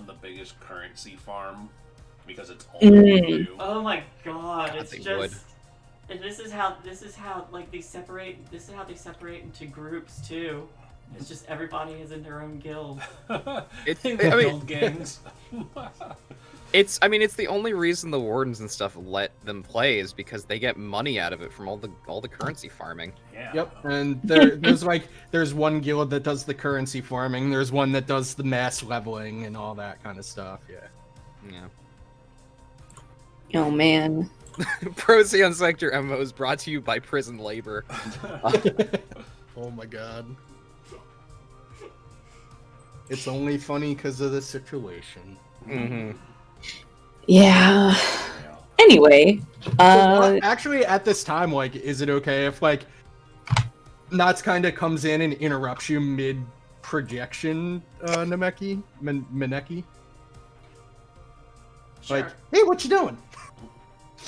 the biggest currency farm because it's all you do. Oh my god, God, it's they just. would. And this is how like they separate. This is how they separate into groups too. It's just everybody is in their own guild. It's Guild gangs. it's the only reason the wardens and stuff let them play is because they get money out of it from all the currency farming. Yeah. Yep, and there's one guild that does the currency farming, there's one that does the mass leveling and all that kind of stuff, yeah. Yeah. Oh man. Procyon Sector MMO is brought to you by prison labor. Oh my god. It's only funny because of the situation. Mm-hmm. Yeah. Anyway, Actually, at this time, like, is it okay if, like, Knots kind of comes in and interrupts you mid-projection, Mineki? Sure. Like, hey, what you doing?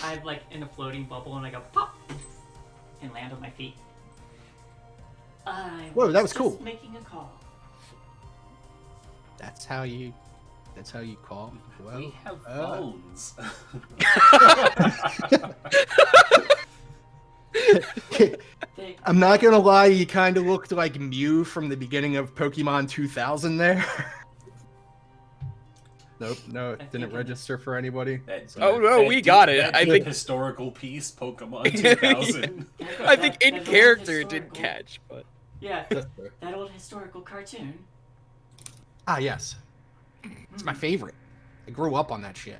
I'm like in a floating bubble and I go pop and land on my feet. Whoa, that was just cool. Making a call. That's how you call? Well, We have phones. I'm not gonna lie, you kind of looked like Mew from the beginning of Pokemon 2000 there. Nope, no, it didn't register for anybody. Oh, no, we got it. I think- historical piece Pokemon 2000. I think in That character it old did catch, but Yeah, That's fair. that old historical cartoon. Ah, yes. It's my favorite. I grew up on that shit.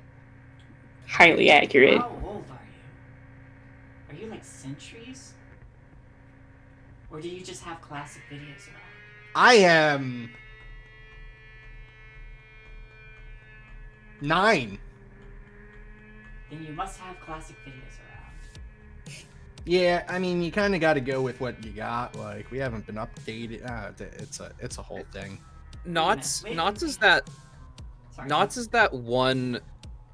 highly accurate. How old are you? Are you like centuries? Or do you just have classic videos of I am 9. Then you must have classic videos around. Yeah, I mean, you kind of got to go with what you got. Like, we haven't been updated. It's a whole thing. Knots Wait. is that Sorry. Knots is that one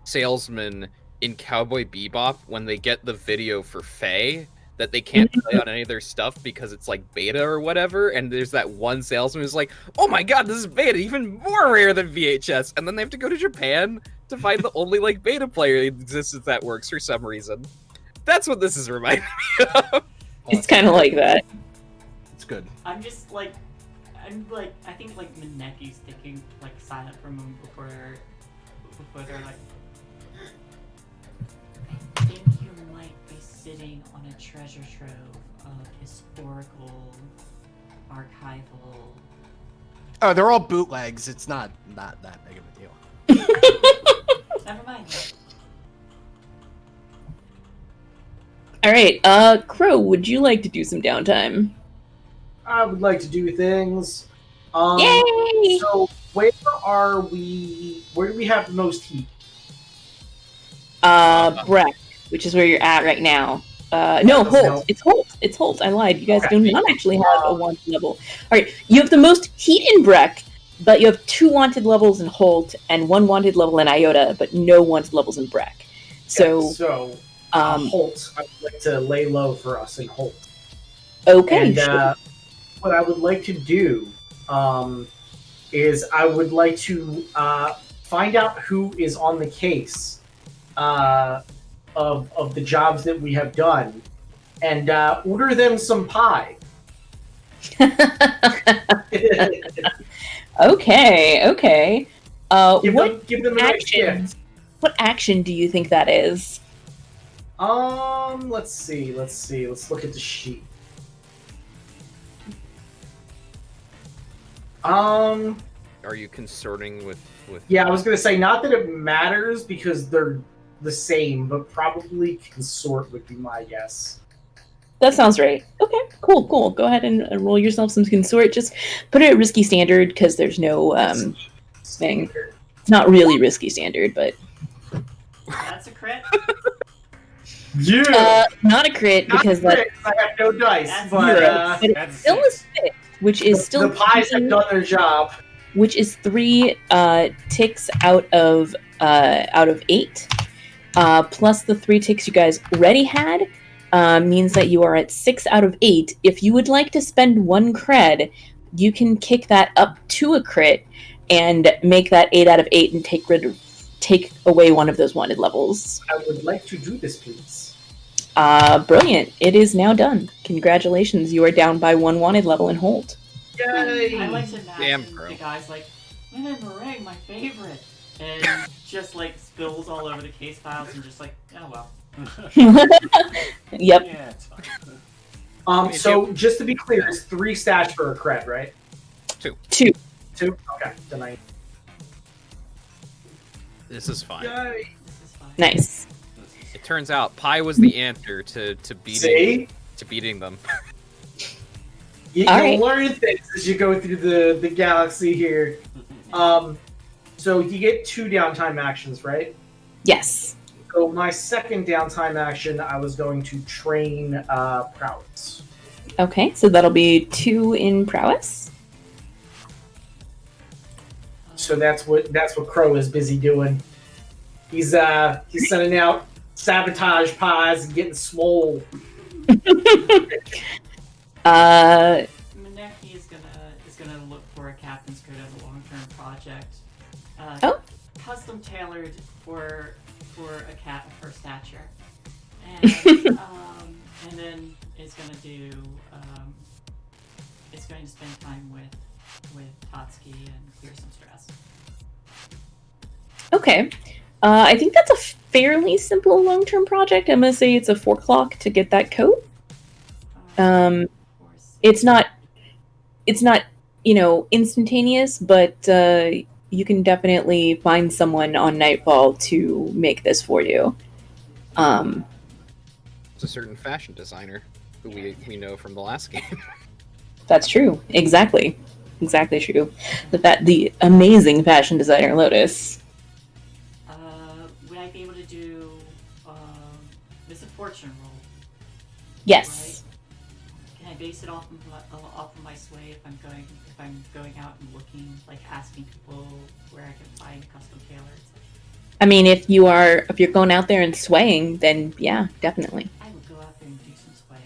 salesman in Cowboy Bebop when they get the video for Faye that they can't play on any of their stuff because it's like beta or whatever, and there's that one salesman who's like, oh my god, this is beta, even more rare than VHS, and then they have to go to Japan to find the only like beta player in existence that works for some reason. That's what this is reminding me of. It's kind of like that. It's good. I think like Mineki's thinking like silent for a moment before they're like, I think you might be sitting on a treasure trove of historical, archival. Oh, they're all bootlegs. It's not that big of a deal. Never mind. All right, Crow, would you like to do some downtime? I would like to do things. Yay! So where are we? Where do we have the most heat? Breck, which is where you're at right now. No, doesn't Holt. help. It's Holt. It's Holt. I lied. You guys Okay. do not actually have a wanted level. All right, you have the most heat in Breck, but you have 2 wanted levels in Holt and 1 wanted level in Iota, but no wanted levels in Breck. So, Holt. I would like to lay low for us in Holt. okay. And sure. what I would like to do is I would like to find out who is on the case of the jobs that we have done, and order them some pie. Okay. Give them a nice action? gift. What action do you think that is? Let's see. Let's look at the sheet. Are you consorting with Yeah, I was gonna say not that it matters because they're the same, but probably consort would be my guess. That sounds right. Okay, cool. Go ahead and roll yourself some consort. Just put it at risky standard because there's no thing. It's not really risky standard, but That's a crit. Yeah. not a crit because that I have no dice, That's but but it's That's still a 6. 6, which is still the pies have done their job. which is 3 ticks out of 8, plus the 3 ticks you guys already had, means that you are at 6 out of 8. If you would like to spend 1 cred, you can kick that up to a crit and make that 8 out of 8 and take away one of those wanted levels. I would like to do this, please. Brilliant. It is now done. Congratulations. You are down by 1 wanted level in Holt. Yay! I like to Damn, imagine bro. the guy's like, lemon meringue, my favorite, and just like spills all over the case files and just like, oh well. Yep. Yeah, it's fine. So just to be clear, it's 3 stats for a cred, right? 2. 2? Okay, then I. This is fine. Yay! This is fine. Nice. It turns out pie was the answer to See? beating them. You All right. learn things as you go through the galaxy here. So you get 2 downtime actions, right? Yes. So my second downtime action, I was going to train prowess. Okay, so that'll be 2 in prowess. So that's what Crow is busy doing. He's sending out sabotage pies and getting swole. Maneki is gonna look for a captain's code of a long-term project. Oh. Custom tailored for a cat of her stature, and then it's going to spend time with Tatsuki and clear some stress. Okay. I think that's a fairly simple long-term project. I'm gonna say it's a 4 clock to get that coat. Of course. It's not, instantaneous, but you can definitely find someone on Nightfall to make this for you. It's a certain fashion designer who we know from the last game. That's true. Exactly. exactly true. The amazing fashion designer Lotus. Would I be able to do Miss Fortune roll? Yes. Right? Can I base it off of my sway if I'm going out and looking, like asking people where I can find custom tailors? I mean, if you're going out there and swaying, then yeah, definitely. I would go out there and do some swaying.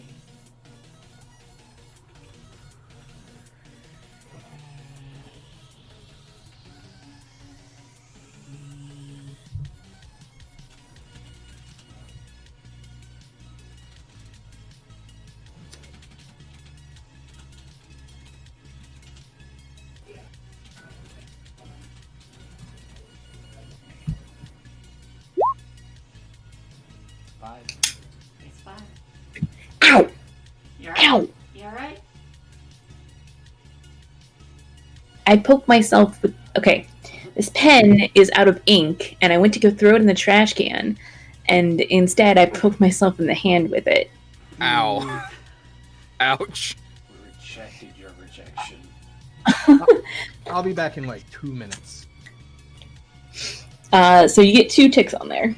It's 5. Ow! You alright? Ow! You alright? I poked myself with. Okay, this pen is out of ink, and I went to go throw it in the trash can, and instead I poked myself in the hand with it. Ow. Ouch. We rejected your rejection. I'll be back in like 2 minutes. So you get 2 ticks on there. 2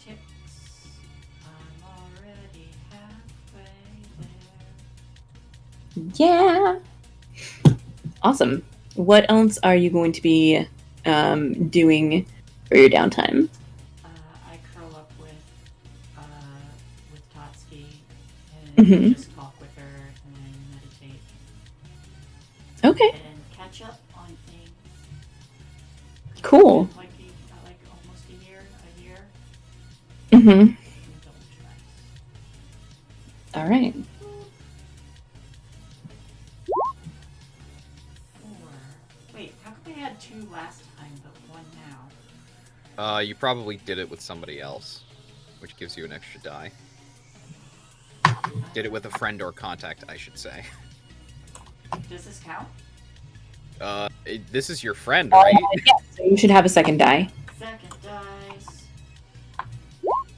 ticks. I'm already halfway there. Yeah. Awesome. What else are you going to be doing for your downtime? I curl up with Totski and Mhm. just talk with her and meditate Okay. and catch up on things. Cool. It might be like almost a year. Mm-hmm. Let me double check. All right. 4. Wait, how come I had 2 last time but 1 now? You probably did it with somebody else, which gives you an extra die. Did it with a friend or contact, I should say. Does this count? This is your friend, right? Yes. So you should have a second die. Second dice.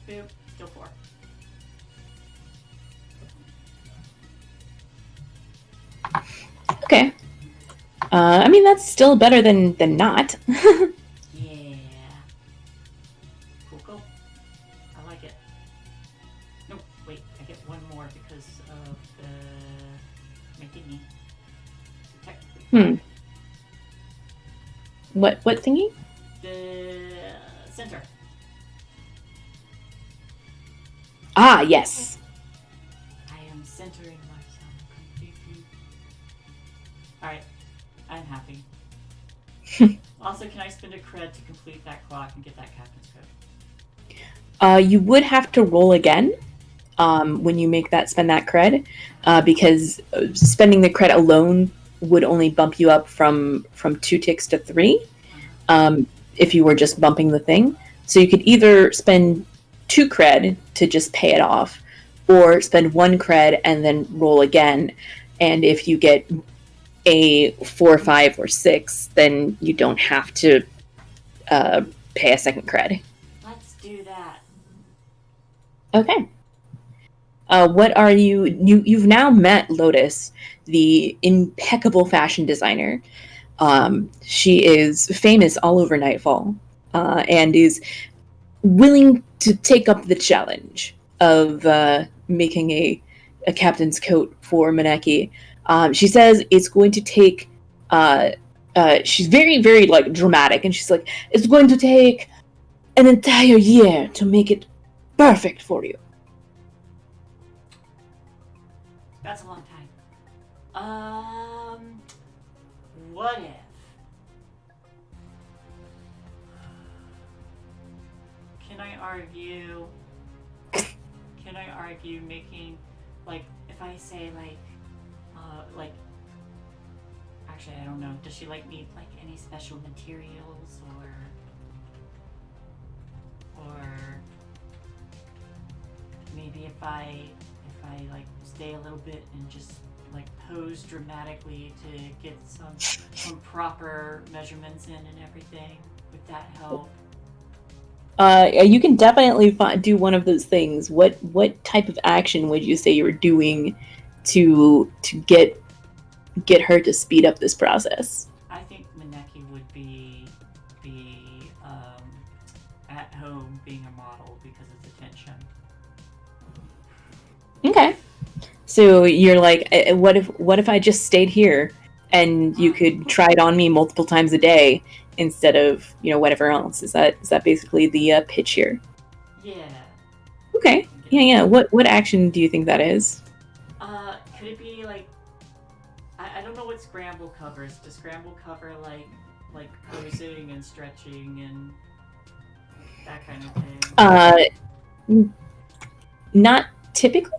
Boop. Still 4. Okay. I mean, that's still better than not. Yeah. Cool. I like it. No, wait. I get 1 more because of the McKinney. Technically. What thingy? The center. Ah, yes. I am centering myself completely. Alright. I'm happy. Also, can I spend a cred to complete that clock and get that captain's code? You would have to roll again when you spend that cred, because spending the cred alone would only bump you up from 2 ticks to 3 if you were just bumping the thing. So you could either spend 2 cred to just pay it off, or spend 1 cred and then roll again. And if you get a 4, 5, or 6, then you don't have to pay a second cred. Let's do that. Okay. What are you've now met Lotus, the impeccable fashion designer. She is famous all over Nightfall, and is willing to take up the challenge of making a captain's coat for Maneki. She says it's going to take she's very, very like dramatic, and she's like, it's going to take an entire year to make it perfect for you. That's a long time. What if? Can I argue making, like, if I say like, actually I don't know, does she like need like any special materials or maybe if I like stay a little bit and just like pose dramatically to get some proper measurements in and everything, would that help? You can definitely do one of those things. What type of action would you say you were doing to get get her to speed up this process. I think Maneki would be at home being a model because it's attention. Okay. So you're like, what if I just stayed here and you could try it on me multiple times a day instead of, whatever else? Is that basically the pitch here? Yeah. Okay. Yeah. What action do you think that is? Could it be like I don't know what scramble covers. Does scramble cover like posing and stretching and that kind of thing? Not typically.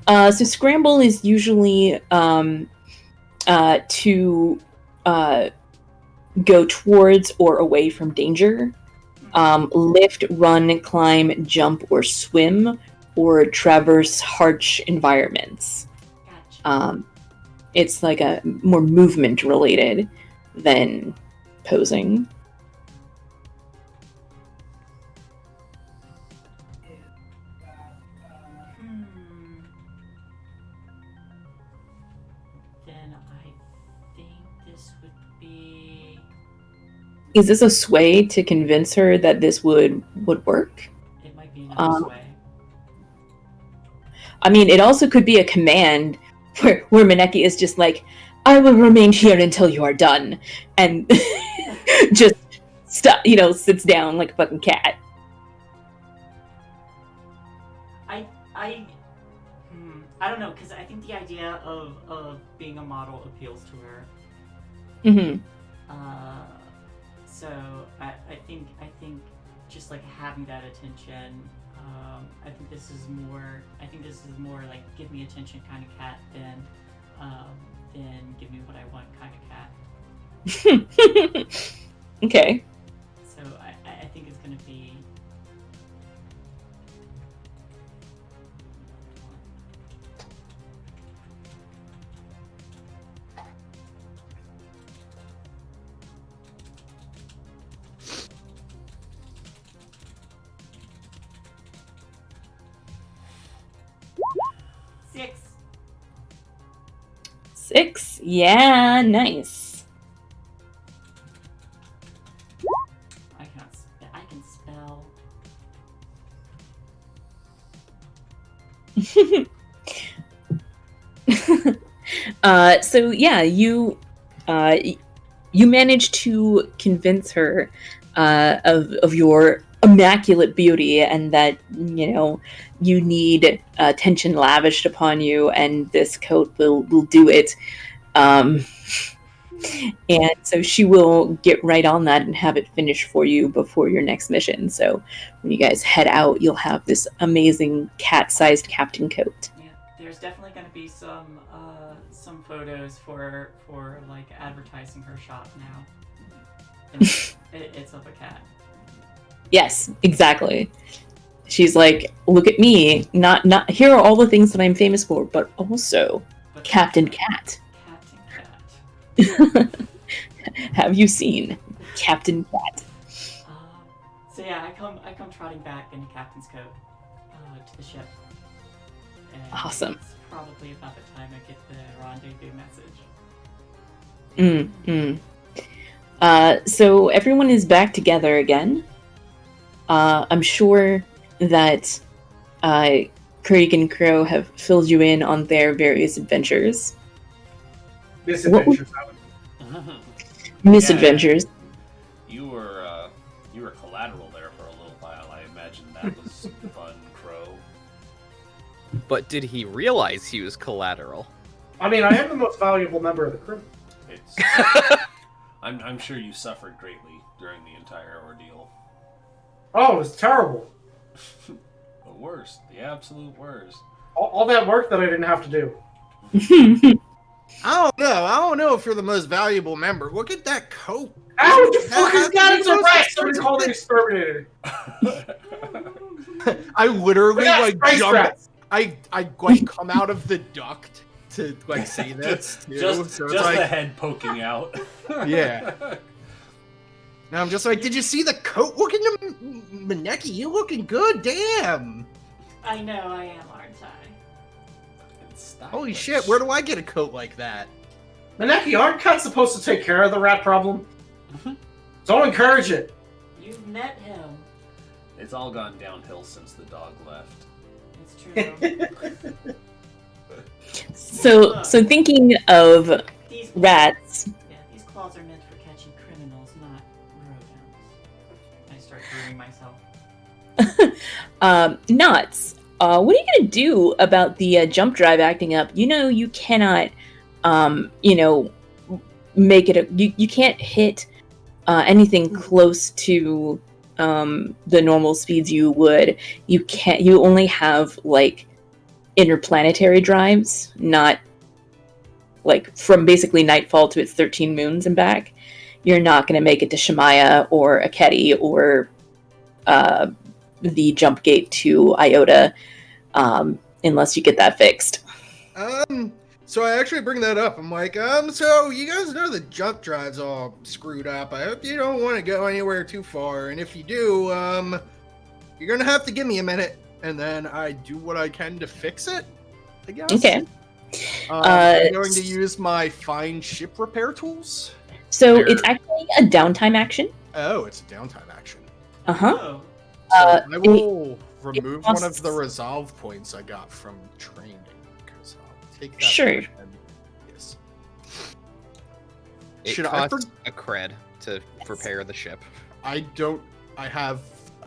So scramble is usually to go towards or away from danger. Lift, run, climb, jump, or swim, or traverse harsh environments. Gotcha. It's like a more movement related than posing. Then I think this would be. Is this a sway to convince her that this would work? It might be another sway. I mean, it also could be a command where Maneki is just like, I will remain here until you are done. And just, sits down like a fucking cat. I don't know, because I think the idea of being a model appeals to her. Mm-hmm. So I think just like having that attention, I think this is more like give me attention kind of cat than give me what I want kind of cat. Okay. So I think it's gonna be. Six? Yeah, nice. I can spell. So yeah, you managed to convince her of your immaculate beauty and that you need attention lavished upon you, and this coat will do it. And so she will get right on that and have it finished for you before your next mission. So when you guys head out, you'll have this amazing cat-sized captain coat. Yeah, there's definitely going to be some photos for like advertising her shop now. It's of a cat. Yes, exactly. She's like, look at me. Not here are all the things that I'm famous for, but also Captain Cat. Captain Cat. Have you seen Captain Cat? So yeah, I come trotting back in the captain's coat to the ship. And Awesome. It's probably about the time I get the rendezvous message. So everyone is back together again. I'm sure that Krieg and Crow have filled you in on their various adventures. Misadventures. Misadventures. You were collateral there for a little while. I imagine that was fun, Crow. But did he realize he was collateral? I mean, I am the most valuable member of the crew. I'm sure you suffered greatly during the entire ordeal. Oh, it was terrible. The worst. The absolute worst. All that work that I didn't have to do. I don't know if you're the most valuable member. Look at that coat. Ow, the fuck is that? It's a rat! Somebody called it exterminator. I literally jump. Rats. I like come out of the duct to like say this too. Just so it's the like, head poking out. Yeah. And I'm just like, did you see the coat? Look at Maneki, you looking good, damn. I know I am, aren't I? Holy shit, where do I get a coat like that? Maneki, aren't cats supposed to take care of the rat problem? Don't encourage it. You've met him. It's all gone downhill since the dog left. It's true. So thinking of These rats, Yeah, these claws are meant for catching criminals, not rodents. I start grooming myself. Knots. What are you gonna do about the jump drive acting up? You know you cannot, make it. You can't hit anything close to the normal speeds you would. You can't. You only have like interplanetary drives, not like from basically nightfall to its 13 moons and back. You're not going to make it to Shemaya or Aketi or the jump gate to Iota unless you get that fixed. So I actually bring that up. I'm like, so you guys know the jump drive's all screwed up. I hope you don't want to go anywhere too far. And if you do, you're going to have to give me a minute. And then I do what I can to fix it, I guess. Okay. I'm going to use my fine ship repair tools. So it's actually a downtime action. Oh, it's a downtime action. Uh-huh. Oh, So I will remove one of costs- the resolve points I got from training. So I'll take that. Sure. and- Yes. It Should I costs a cred to repair the ship. I have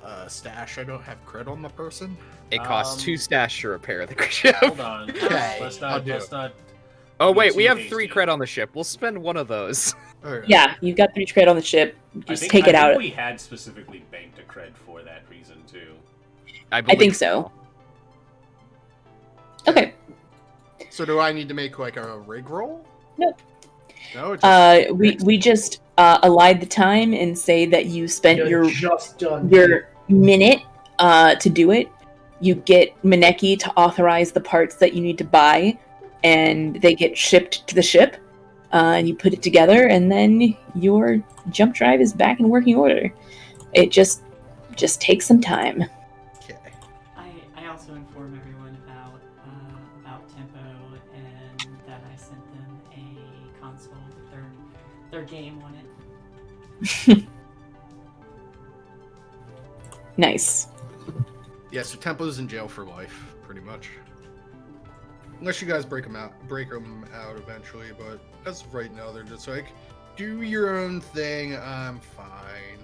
a stash. I don't have cred on my person. It costs 2 Um, stash to repair the ship. Hold on. Okay, Let's I'll not. do Let's it. not. Oh be wait, we too have hasty. 3 cred on the ship. We'll spend one of those. Okay. Yeah, you've got 3 cred on the ship. Just I take it out. think we had specifically banked a cred for that reason too. I think so. Okay. So do I need to make like a rig roll? Nope. No. It just We just allied the time and say that you spent You're your just done. minute to do it. You get Maneki to authorize the parts that you need to buy, and they get shipped to the ship. And you put it together, and then your jump drive is back in working order. It just takes some time. okay. I also inform everyone about Tempo and that I sent them a console with their game on it. Nice. Yeah. So Tempo's in jail for life, pretty much. Unless you guys break them out eventually, but as of right now, they're just like, do your own thing. I'm fine.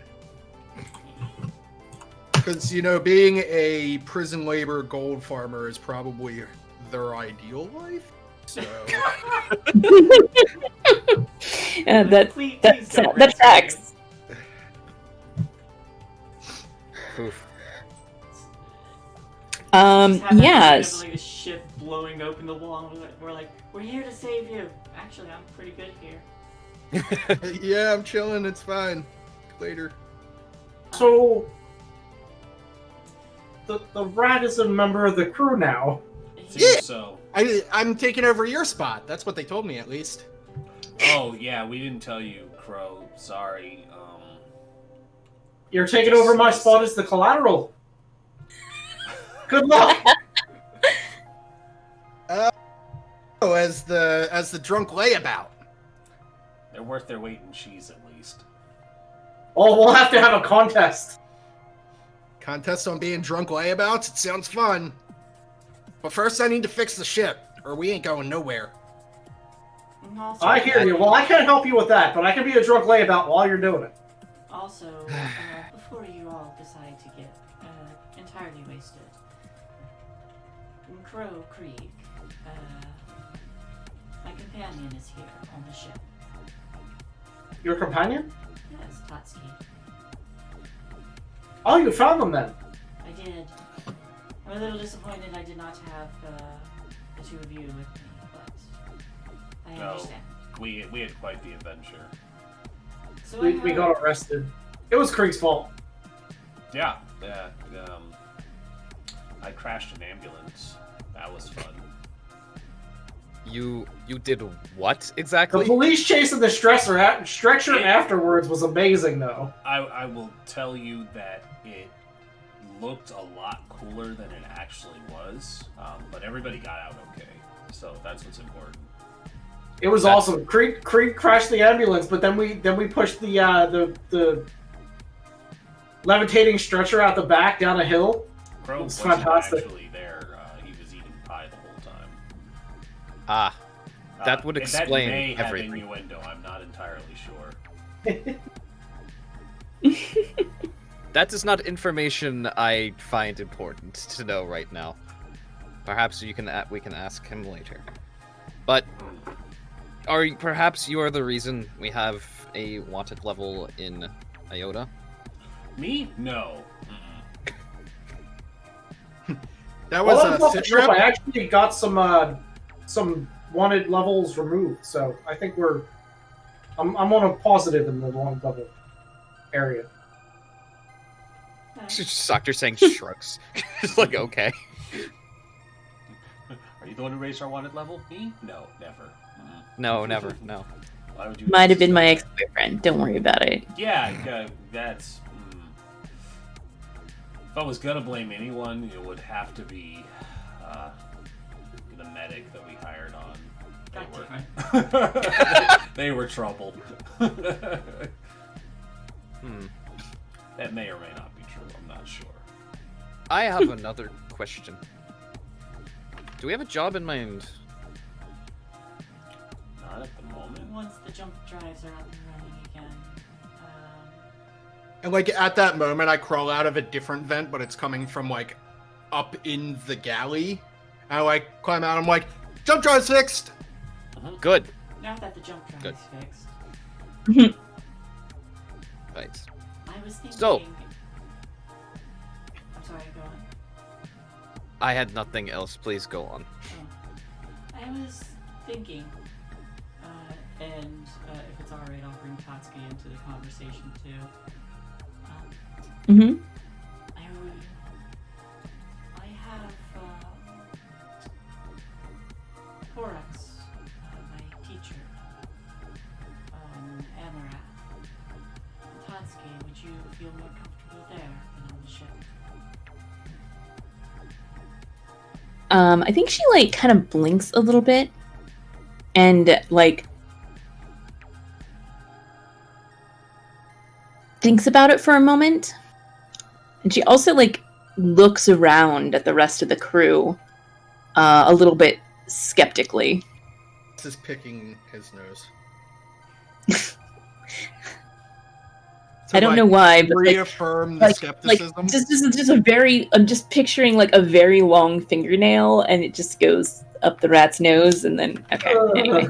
Because being a prison labor gold farmer is probably their ideal life. So Please don't that tracks. Oof. Just have that Yes. scene of, like a ship blowing open the wall. And we're like, we're here to save you. Actually, I'm pretty good here. yeah, I'm chilling. It's fine. Later. So the rat is a member of the crew now. Seems so. I'm taking over your spot. That's what they told me, at least. Oh yeah, we didn't tell you, Crow. Sorry. You're taking over my spot as the collateral. Good luck. Oh, as the drunk layabout. They're worth their weight in cheese, at least. Oh, we'll have to have a contest. Contest on being drunk layabouts? It sounds fun. But first I need to fix the ship, or we ain't going nowhere. And also, I hear you. Well, I can't help you with that, but I can be a drunk layabout while you're doing it. Also, before you all decide to get entirely wasted, in Crow Creek, my companion is here on the ship. Your companion? Yes, Tatsuki. Oh, you found them then. I did. I'm a little disappointed I did not have the two of you with me, but I No. understand. We had quite the adventure. So We got arrested. It was Krieg's fault. Yeah. I crashed an ambulance. That was fun. You did what The exactly? police chasing the stretcher afterwards was amazing, though. I will tell you that it looked a lot cooler than it actually was, but everybody got out okay. So that's what's important. It was That's- awesome. Creek crashed the ambulance, but then we pushed the levitating stretcher out the back down a hill. Crow It's wasn't fantastic. actually there. He was eating pie the whole time. Ah, that would That explain may have everything. innuendo. I'm not entirely sure. That is not information I find important to know right now. Perhaps we can ask him later. But perhaps you are the reason we have a wanted level in Iota? Me? No. That was While I was a off the sit trip, rep. I actually got some wanted levels removed, so I think I'm on a positive in the wanted level area. Just Doctor saying shrugs. Just like, okay. Are you the one who raised our wanted level? Me? No, never. No, never, no. Why would you? Might have been my suspect ex-boyfriend. Don't worry about it. that? Yeah, that's. If I was gonna blame anyone, it would have to be the medic that we hired on. They were troubled. That may or may not be true. I'm not sure. I have another question. Do we have a job in mind? Not at the moment. Once the jump drives are up and running again. And like at that moment, I crawl out of a different vent, but it's coming from like up in the galley. I like climb out. I'm like, jump drive's fixed. Good. Now that the jump drive Good. is fixed, Right. I was thinking. So- I'm sorry, go on. I had nothing else. Please go on. I was thinking, and if it's alright, I'll bring Tatsuki into the conversation too. Mm-hmm. I have Korax, my teacher, Amaranth. Tatsuki, would you feel more comfortable there than on the ship? I think she like kind of blinks a little bit and like thinks about it for a moment. And she also like looks around at the rest of the crew a little bit skeptically. This is picking his nose. I don't know why, but like, reaffirm the like skepticism. just a very I'm just picturing like a very long fingernail and it just goes up the rat's nose and then okay, anyway.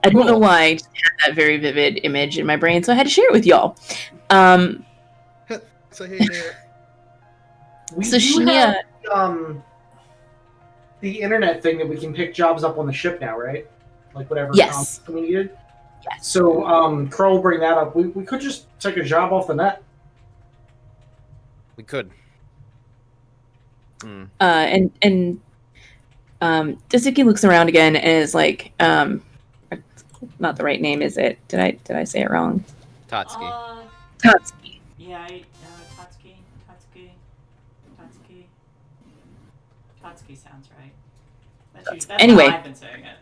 I don't know why I just had that very vivid image in my brain, so I had to share it with y'all. So hey there. We So do she, have the internet thing that we can pick jobs up on the ship now, right? Like whatever Yes. we needed. Yes. So Crow will bring that up. We could just take a job off the net. We could. And Daisuke looks around again and is like, not the right name, is it? Did I say it wrong? Tatsuki. Tatsuki. Yeah, Tatsuki sounds right. That's Anyway. how I've been saying it.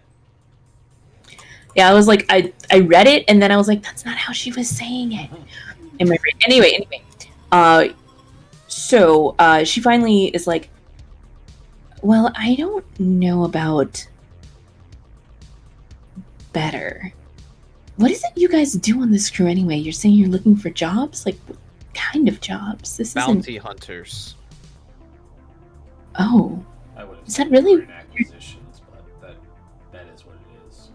Yeah, I was like, I read it and then I was like, that's not how she was saying it. In my brain. Anyway. So she finally is like, well, I don't know about better. What is it you guys do on this crew anyway? You're saying you're looking for jobs? Like, what kind of jobs? This isn't... Bounty hunters. Oh. I would have Is that really- acquisitions, but that is what it is.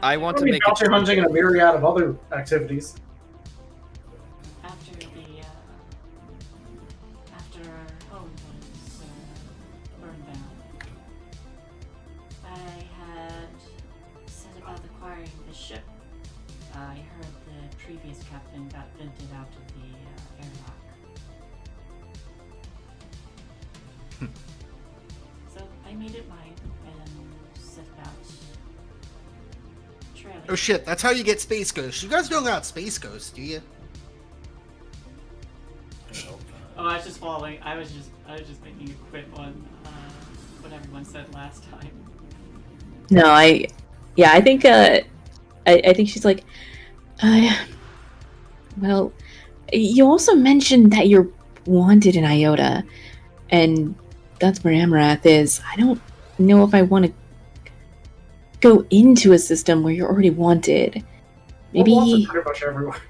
I want to I mean, make bounty it hunting and a myriad of other activities. After our home was burned down, I had set about acquiring the ship. I heard the previous captain got vented out of the airlock. So I made it mine and set about trailing. Oh shit, that's how you get Space Ghost. You guys don't got Space Ghost, do you? Oh, I was just following. I was just making a quip on what everyone said last time. No, I think I think she's like, well, you also mentioned that you're wanted in Iota, and that's where Amarath is. I don't know if I want to go into a system where you're already wanted. Maybe. Well, wanted pretty much everywhere.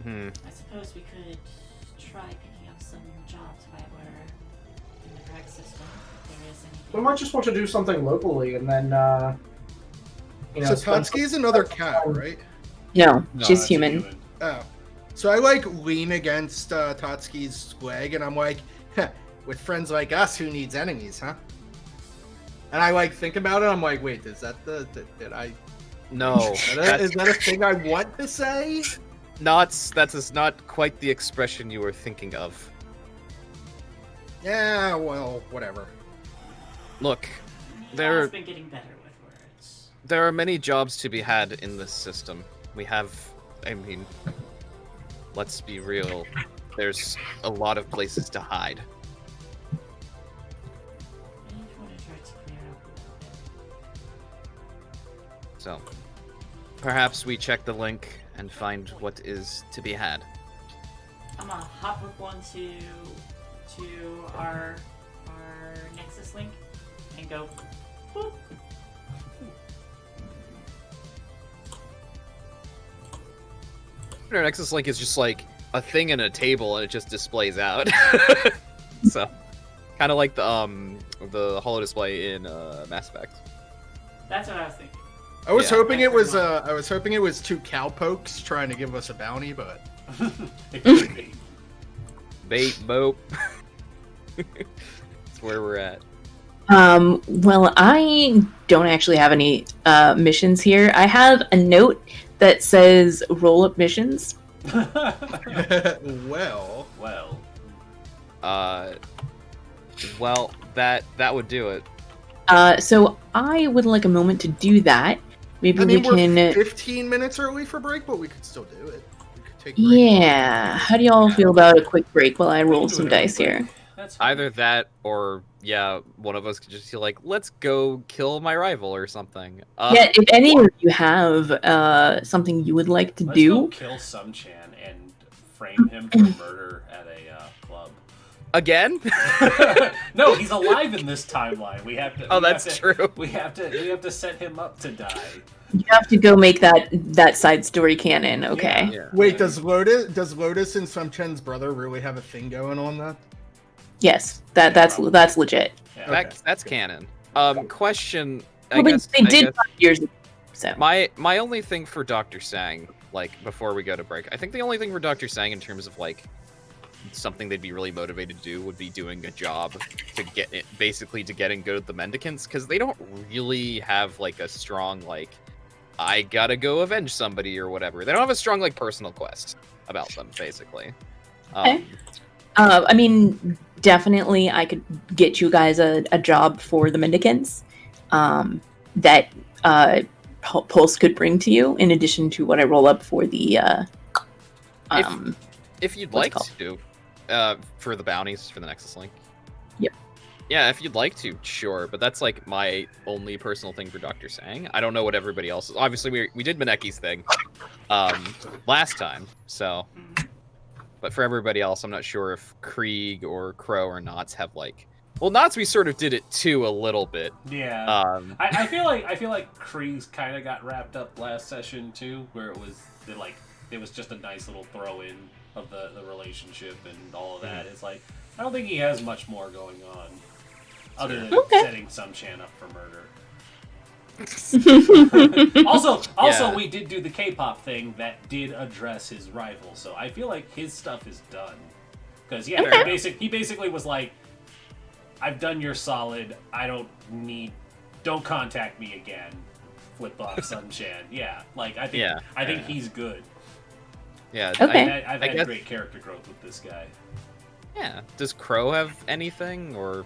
Hmm. I suppose we could try picking up some jobs while we're in the Greg system. If there is anything. We might just want to do something locally, and then So Tatsuki's another cat, right? No, No, she's that's human. Oh. So I like lean against Tatsuki's leg, and I'm like, with friends like us, who needs enemies, huh? And I like think about it. I'm like, wait, is that did I? No, Is that a thing I want to say? that is not quite the expression you were thinking of. Yeah, well, whatever. Look, He there- has been getting better with words. there are many jobs to be had in this system. We have, I mean, let's be real. There's a lot of places to hide. I just want to try to clear up a little bit. So, perhaps we check the link and find what is to be had. I'm gonna hop with one to our Nexus link and go. Boop. Our Nexus Link is just like a thing in a table, and it just displays out. So, kind of like the holo display in Mass Effect. That's what I was thinking. I was Yeah. hoping it was two cowpokes trying to give us a bounty, but It could be. Bait, bope. That's where we're at. Well, I don't actually have any missions here. I have a note that says roll up missions. well, Well, Well, that would do it. So I would like a moment to do that. Maybe I mean, we we're can. 15 minutes early for break, but we could still do it. We could take break. Yeah. How do y'all feel about a quick break while I roll do some it real dice quick. here? That's fine. Either that, or yeah, one of us could just be like, "Let's go kill my rival" or something. Yeah, if any of you have something you would like to Let's go do, kill Sumchan and frame him for murder at a club. Again? No, he's alive in this timeline. We have to. Oh, we have that's to- true. We have to set him up to die. you have to go make that side story canon. Okay. Yeah. Wait, does Lotus and Sumchen's brother really have a thing going on that? Yes, that's legit. Yeah. Okay. That's canon. Question. I Well, guess, they did 5 years ago. So. My only thing for Dr. Sang, like before we go to break, I think the only thing for Dr. Sang in terms of like something they'd be really motivated to do would be doing a job to get it, basically to getting good at the Mendicants, because they don't really have like a strong like I gotta go avenge somebody or whatever. They don't have a strong like personal quest about them, basically. Okay. I mean, definitely, I could get you guys a job for the Mendicants that Pulse could bring to you, in addition to what I roll up for the. If you'd What's like it to, for the bounties for the Nexus Link. Yep. Yeah, if you'd like to, sure. But that's like my only personal thing for Dr. Sang. I don't know what everybody else is. Obviously, we did Mineki's thing last time, so. But for everybody else, I'm not sure if Krieg or Crow or Knots have like. Well, Knots we sort of did it too a little bit. Yeah. I feel like Kreese kind of got wrapped up last session too, where it was just a nice little throw in of the relationship and all of that. It's like I don't think he has much more going on other than Okay. setting Sumchan up for murder. Also, Yeah. we did do the K-pop thing that did address his rival, so I feel like his stuff is done. Because he basically was like, "I've done your solid. Don't contact me again." Flip off Sumchan. Yeah, like I think he's good. Yeah. Okay. I've I had guess- great character growth with this guy. Yeah. Does Crow have anything or?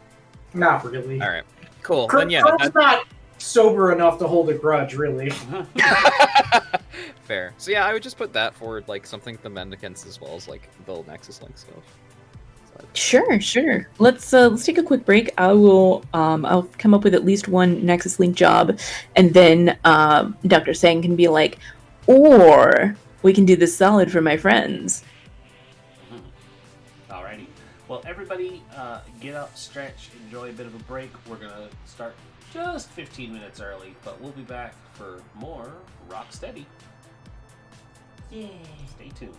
Not really. All right. Cool. Crow's Then yeah. not sober enough to hold a grudge, really. Fair. So yeah, I would just put that forward, like something with the Mendicants as well as like the Nexus Link stuff. Sure. Let's take a quick break. I'll come up with at least one Nexus Link job, and then Dr. Sang can be like, or we can do this solid for my friends. Alrighty. Well, everybody, get up, stretch, enjoy a bit of a break. We're gonna start just 15 minutes early, but we'll be back for more Rocksteady. Yeah. Stay tuned.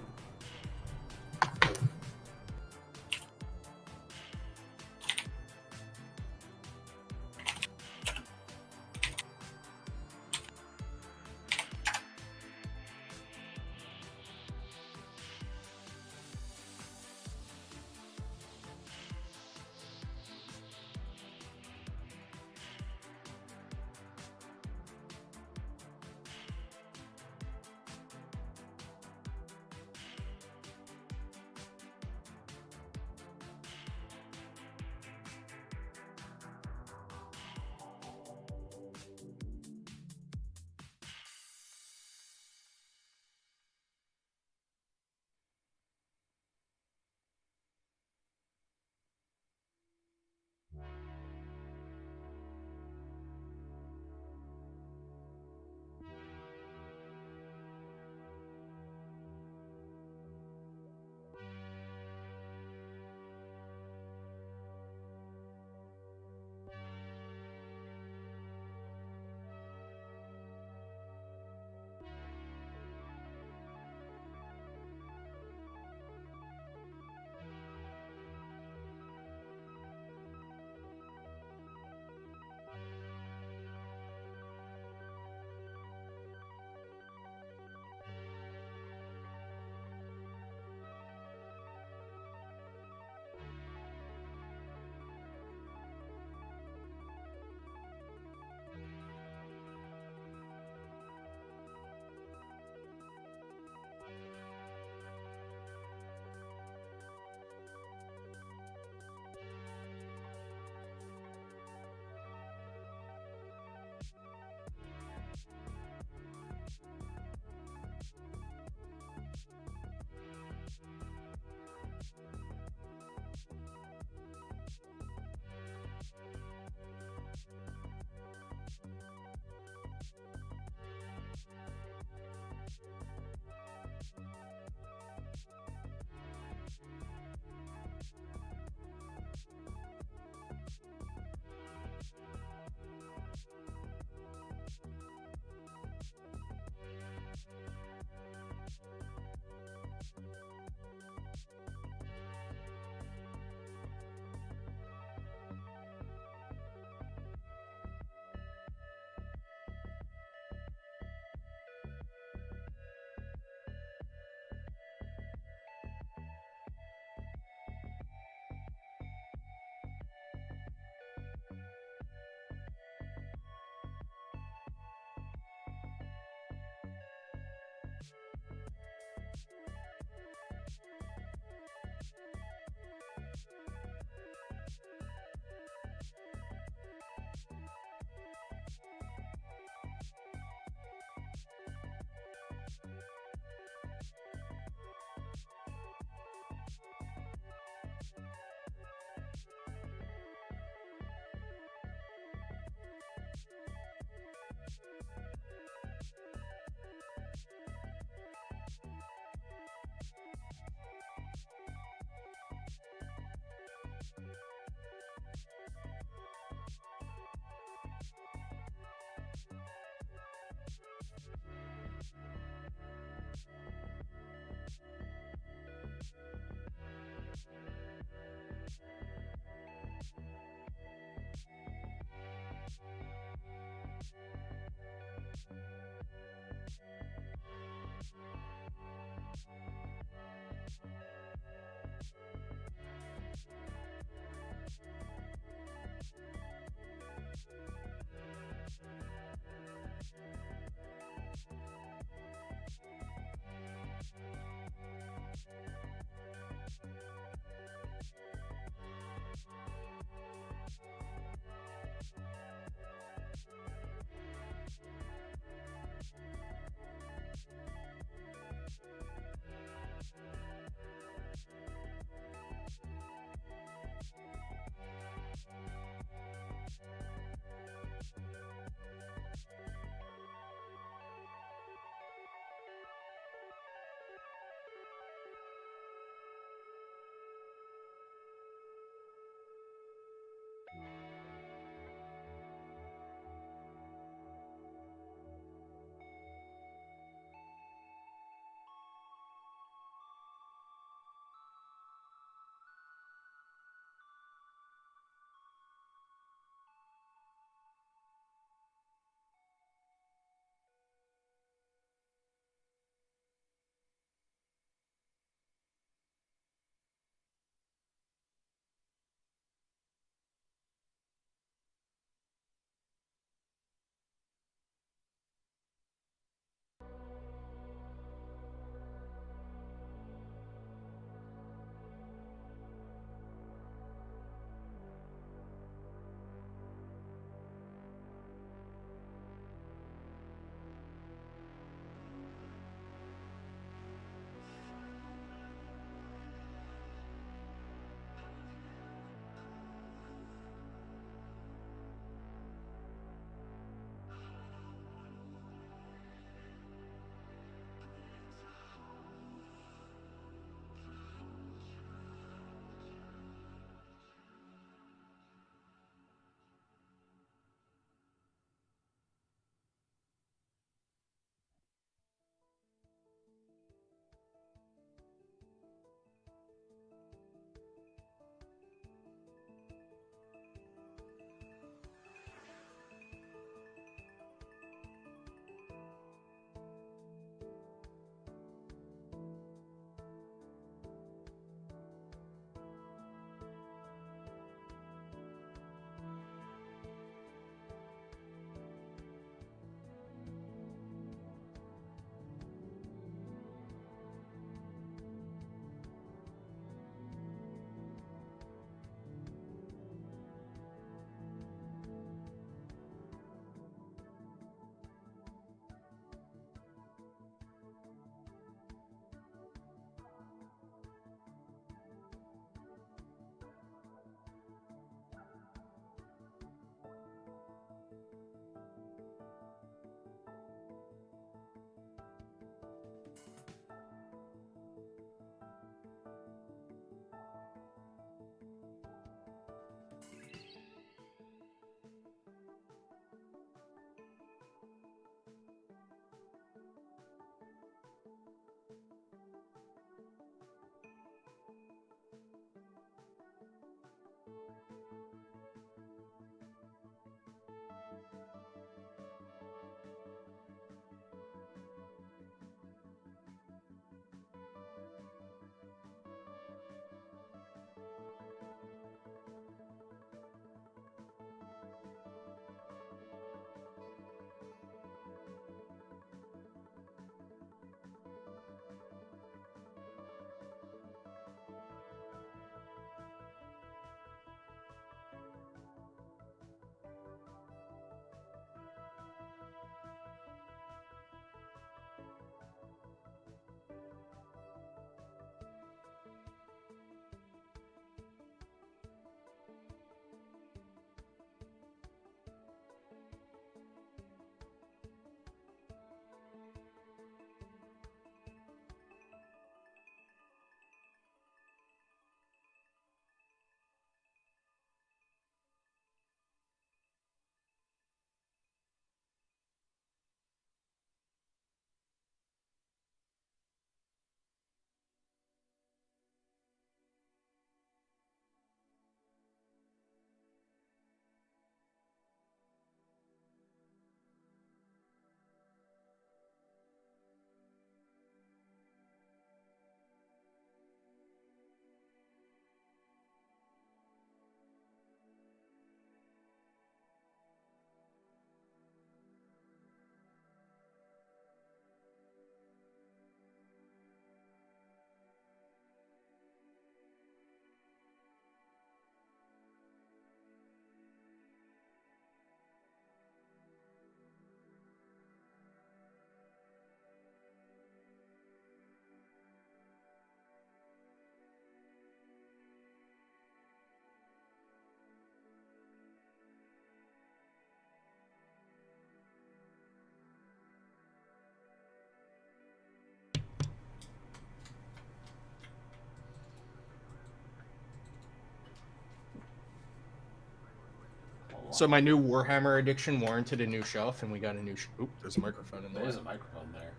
So my new Warhammer addiction warranted a new shelf, and we got a new. Oop, there's a microphone in there. There's a microphone there.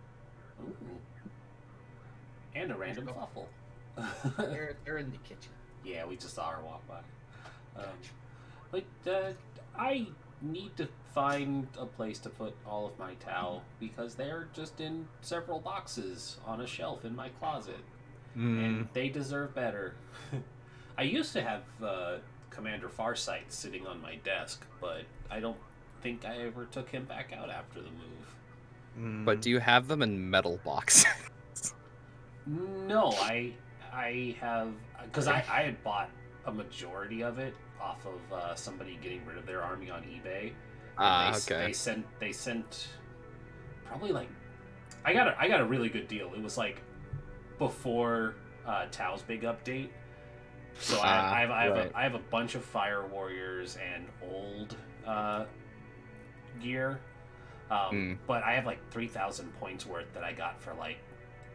Ooh. And a random fluffle. They're in the kitchen. Yeah, we just saw her walk by. I need to find a place to put all of my Tau because they're just in several boxes on a shelf in my closet. And they deserve better. I used to have Commander Farsight sitting on my desk, but I don't think I ever took him back out after the move. But do you have them in metal boxes? No, I have, because I had bought a majority of it off of somebody getting rid of their army on eBay. Okay. They sent probably like I got a really good deal. It was like before Tau's big update. So I have a bunch of Fire Warriors and old gear. But I have like 3,000 points worth that I got for like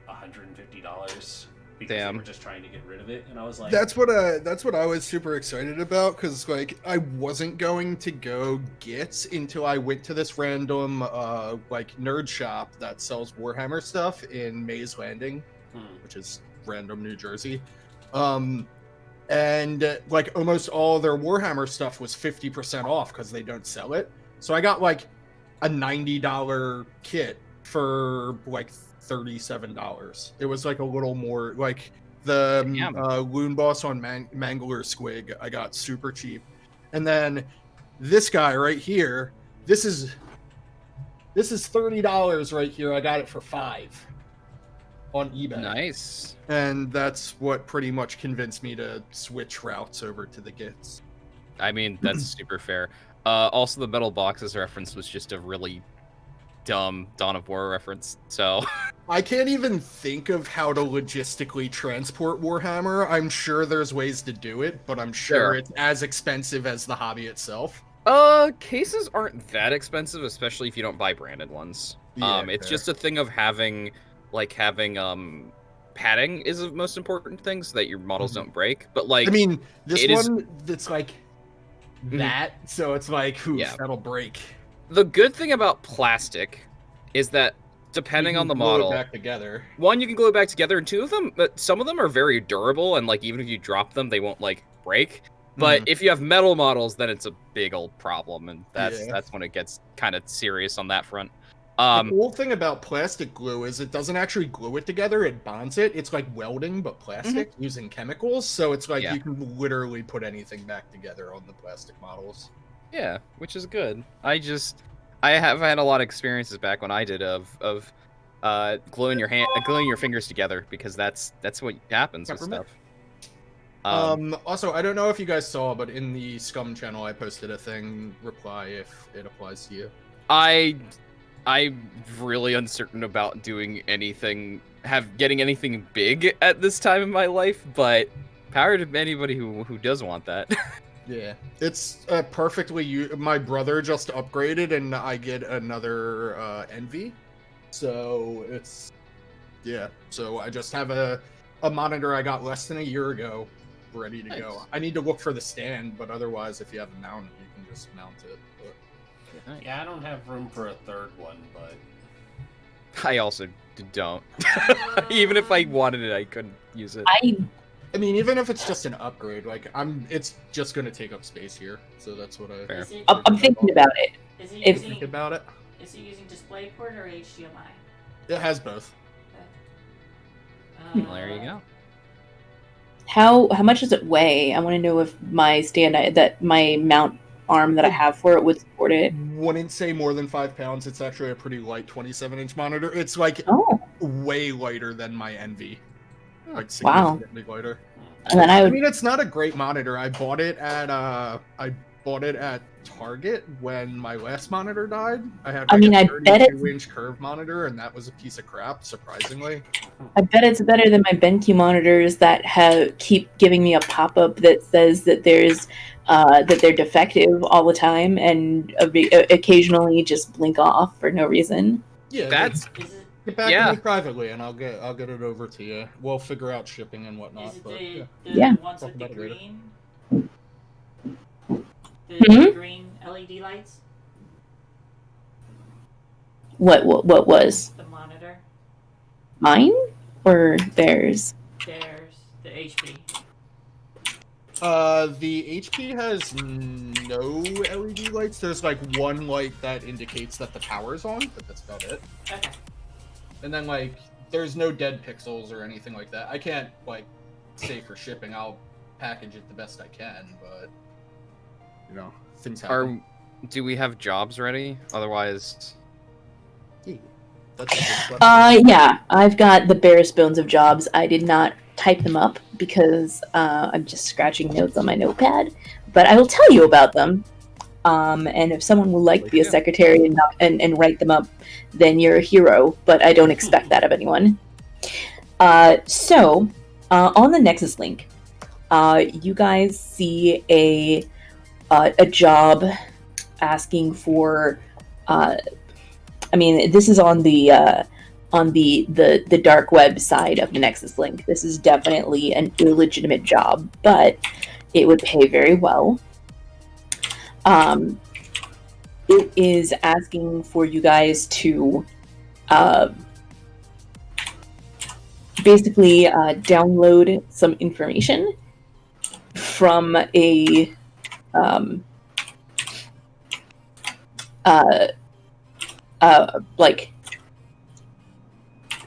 $150 because they were just trying to get rid of it, and I was like, that's what I was super excited about, because like I wasn't going to go get until I went to this random like nerd shop that sells Warhammer stuff in Mays Landing, which is random New Jersey, and like almost all their Warhammer stuff was 50% off because they don't sell it. So I got like a $90 kit for like $37. It was like a little more, like the Loon Boss on Mangler Squig I got super cheap. And then this guy right here, this is $30 right here. I got it for $5 on eBay. Nice. And that's what pretty much convinced me to switch routes over to the Gits. I mean, that's super fair. Also, the metal boxes reference was just a really dumb Dawn of War reference, so I can't even think of how to logistically transport Warhammer. I'm sure there's ways to do it, but I'm sure it's as expensive as the hobby itself. Cases aren't that expensive, especially if you don't buy branded ones. It's just a thing of having padding is the most important thing so that your models don't break. But like, I mean, this one that's like that, so it's like, that'll break. The good thing about plastic is that depending on the model, glue it back together. One, you can glue it back together, and two of them, some of them are very durable, and like even if you drop them, they won't like break. But if you have metal models, then it's a big old problem, and that's when it gets kind of serious on that front. The cool thing about plastic glue is it doesn't actually glue it together; it bonds it. It's like welding, but plastic using chemicals. So it's like you can literally put anything back together on the plastic models. Yeah, which is good. I have had a lot of experiences back when I did of gluing your fingers together, because that's what happens with stuff. Also, I don't know if you guys saw, but in the Scum channel, I posted a thing. Reply if it applies to you. I'm really uncertain about doing getting anything big at this time in my life, but power to anybody who does want that. Yeah, it's perfectly. My brother just upgraded, and I get another Envy, so it's So I just have a monitor I got less than a year ago, ready to go. I need to look for the stand, but otherwise, if you have a mount, you can just mount it. But... Yeah, I don't have room for a third one, but I also don't. Even if I wanted it, I couldn't use it. I mean, even if it's just an upgrade, like it's just gonna take up space here. So that's what I'm thinking about it. Is he think about it? Is he using DisplayPort or HDMI? It has both. Well, there you go. How much does it weigh? I want to know if my my mount arm that I have for it would support it. Wouldn't say more than 5 pounds. It's actually a pretty light 27-inch monitor. It's like way lighter than my Envy. Like significantly lighter. And then I mean, it's not a great monitor. I bought it at Target when my last monitor died. I had a 32-inch curved monitor, and that was a piece of crap, surprisingly. I bet it's better than my BenQ monitors that keep giving me a pop-up that says that that they're defective all the time, and occasionally just blink off for no reason. Yeah, get back to me privately, and I'll get it over to you. We'll figure out shipping and whatnot. Is it but, the ones with the green? The green LED lights? What was The monitor? mine or theirs? There's the HP. The HP has no LED lights. There's like one light that indicates that the power's on, but that's about it. Okay. And then like there's no dead pixels or anything like that. I can't like say for shipping. I'll package it the best I can, but you know, things happen. Do we have jobs ready? Otherwise, That's a good question. Yeah, I've got the barest bones of jobs. I did not type them up because I'm just scratching notes on my notepad, but I will tell you about them. And if someone would like to be a secretary and write them up, then you're a hero, but I don't expect that of anyone. So, on the Nexus link, you guys see a job asking for, I mean, this is on the dark web side of the Nexus link. This is definitely an illegitimate job, but it would pay very well. It is asking for you guys to basically download some information from a like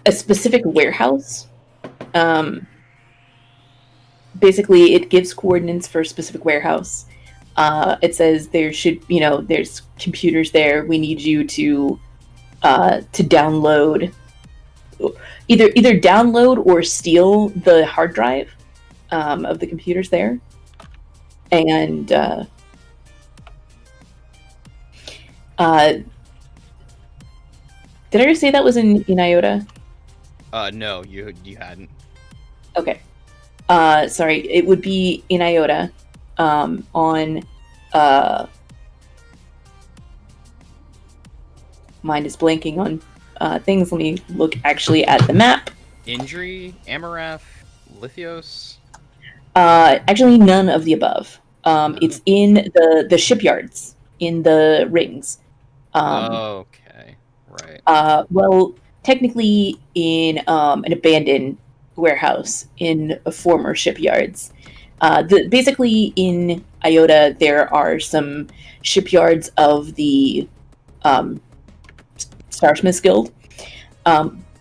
a specific warehouse. Basically, it gives coordinates for a specific warehouse. It says there should, there's computers there. We need you to download, either download or steal the hard drive of the computers there, and did I just say that was in Iota? No, you hadn't. Okay. Sorry, it would be in Iota. On mind is blanking on things. Let me look actually at the map. Injury, Amarath, Lithios. Actually, none of the above. It's in the shipyards in the rings. Okay, right. Well, technically in an abandoned warehouse in former shipyards. Basically in Iota, there are some shipyards of the Starsmiths Guild.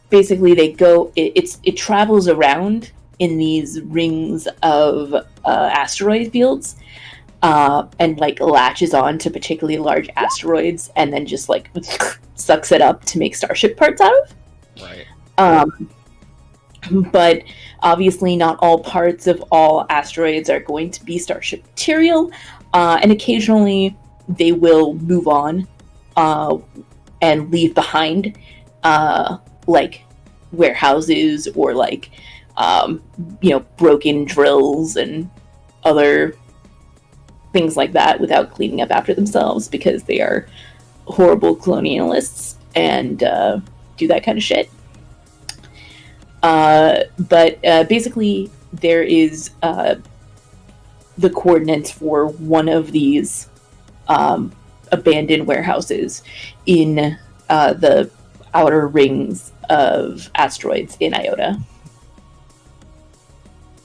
Basically, they go. It travels around in these rings of asteroid fields, and like latches on to particularly large asteroids, and then just like sucks it up to make starship parts out of. Right. But obviously not all parts of all asteroids are going to be starship material, and occasionally they will move on and leave behind like warehouses or like broken drills and other things like that without cleaning up after themselves because they are horrible colonialists and do that kind of shit. But basically, there is the coordinates for one of these abandoned warehouses in the outer rings of asteroids in Iota.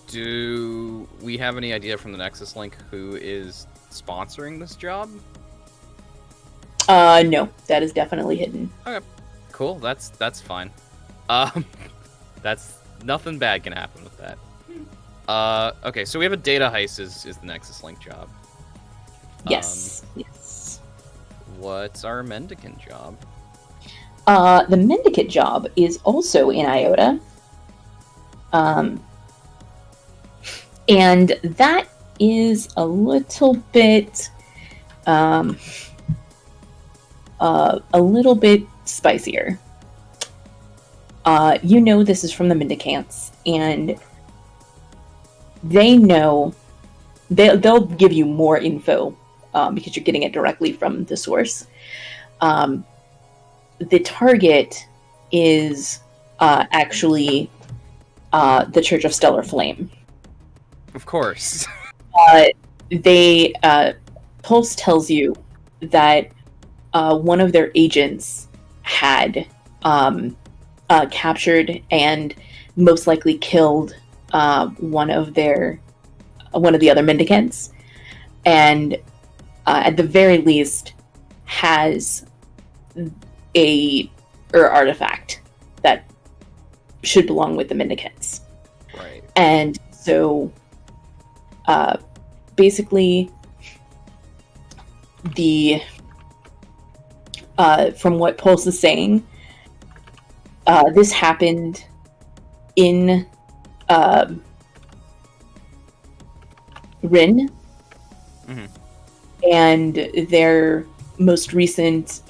Do we have any idea from the Nexus link who is sponsoring this job? No, that is definitely hidden. Okay, cool. That's fine. That's nothing bad can happen with that. Okay, so we have a data heist is the Nexus link job. Yes. Yes. What's our mendicant job? The mendicant job is also in Iota. And that is a little bit spicier. This is from the Mendicants, and they know they'll give you more info because you're getting it directly from the source. The target is actually the Church of Stellar Flame. Of course. Pulse tells you that one of their agents had captured and most likely killed one of the other mendicants, and at the very least has artifact that should belong with the mendicants. Right. And so basically from what Pulse is saying, this happened in Rin, Mhm. and their most recent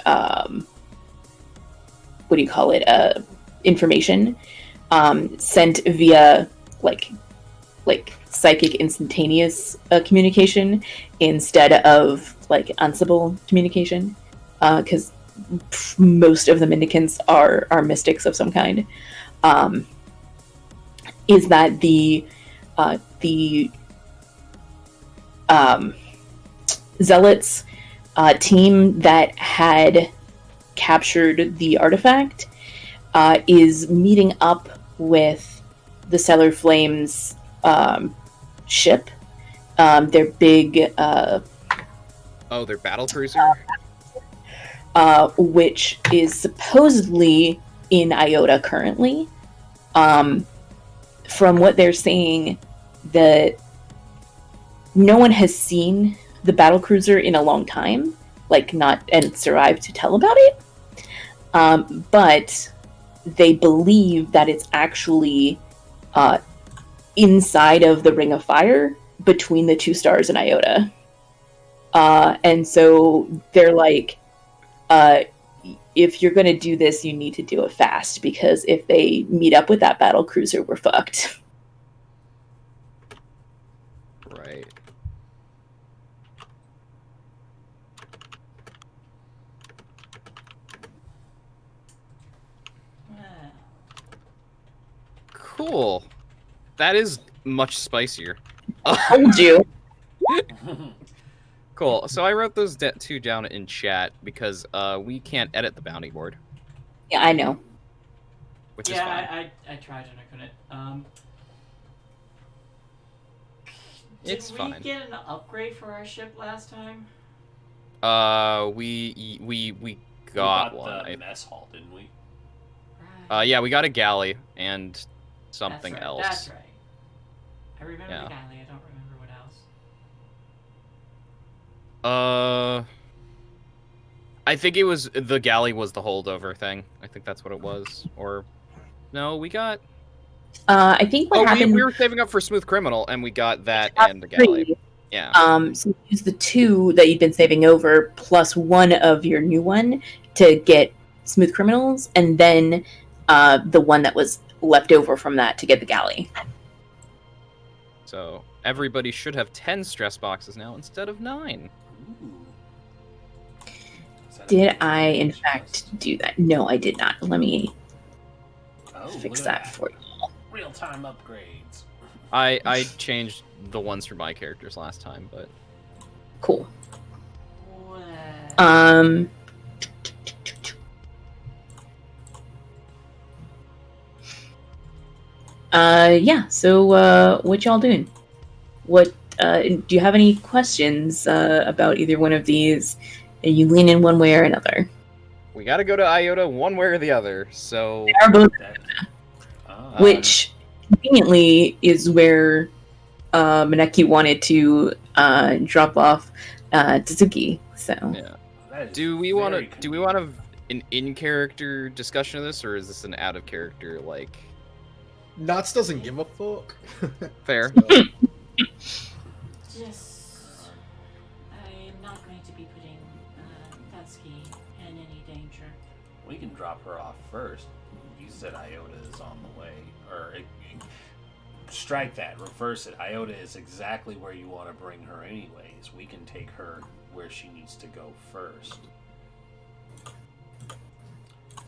information sent via like psychic instantaneous communication instead of like Ansible communication, because most of the mendicants are mystics of some kind. Is that the Zealots team that had captured the artifact is meeting up with the Stellar Flames ship, their big their battle cruiser, which is supposedly in Iota currently. From what they're saying, that no one has seen the battle cruiser in a long time, and survived to tell about it. But they believe that it's actually inside of the Ring of Fire between the two stars in Iota. And so they're like, if you're going to do this, you need to do it fast, because if they meet up with that battle cruiser, we're fucked. Right. Cool. That is much spicier. Told you. Cool. So I wrote those two down in chat because we can't edit the bounty board. Yeah, I know. Which is fine. I tried and I couldn't. It's did fine. we get an upgrade for our ship last time? We got got one. the mess hall, didn't we? Right. Yeah, we got a galley and something That's right, else. That's right. I remember Yeah. the galley. I don't remember what else. I think it was the galley was the holdover thing. I think that's what it was. Or no, we got. I think what happened. We were saving up for Smooth Criminal, and we got that and the galley. Three. Yeah. So you use the 2 that you've been saving over plus 1 of your new one to get Smooth Criminals, and then the one that was left over from that to get the galley. So everybody should have 10 stress boxes now instead of 9. Ooh. Did I, in fact, do that? No, I did not. Let me fix look at that for you. Real-time upgrades. I changed the ones for my characters last time, but Cool. What? Yeah, so what y'all doing? What do you have any questions about either one of these? Are you leaning one way or another? we got to go to Iota one way or the other. So They are both, Ah. which conveniently is where Maneki wanted to drop off Tsuki. So yeah. That is Do we want very to an in-character discussion of this, or is this an out-of-character like? Nuts doesn't give a fuck. Fair. Just, I am not going to be putting Tatsuki in any danger. We can drop her off first. You said Iota is on the way. Or strike that, reverse it. Iota is exactly where you want to bring her anyways. We can take her where she needs to go first.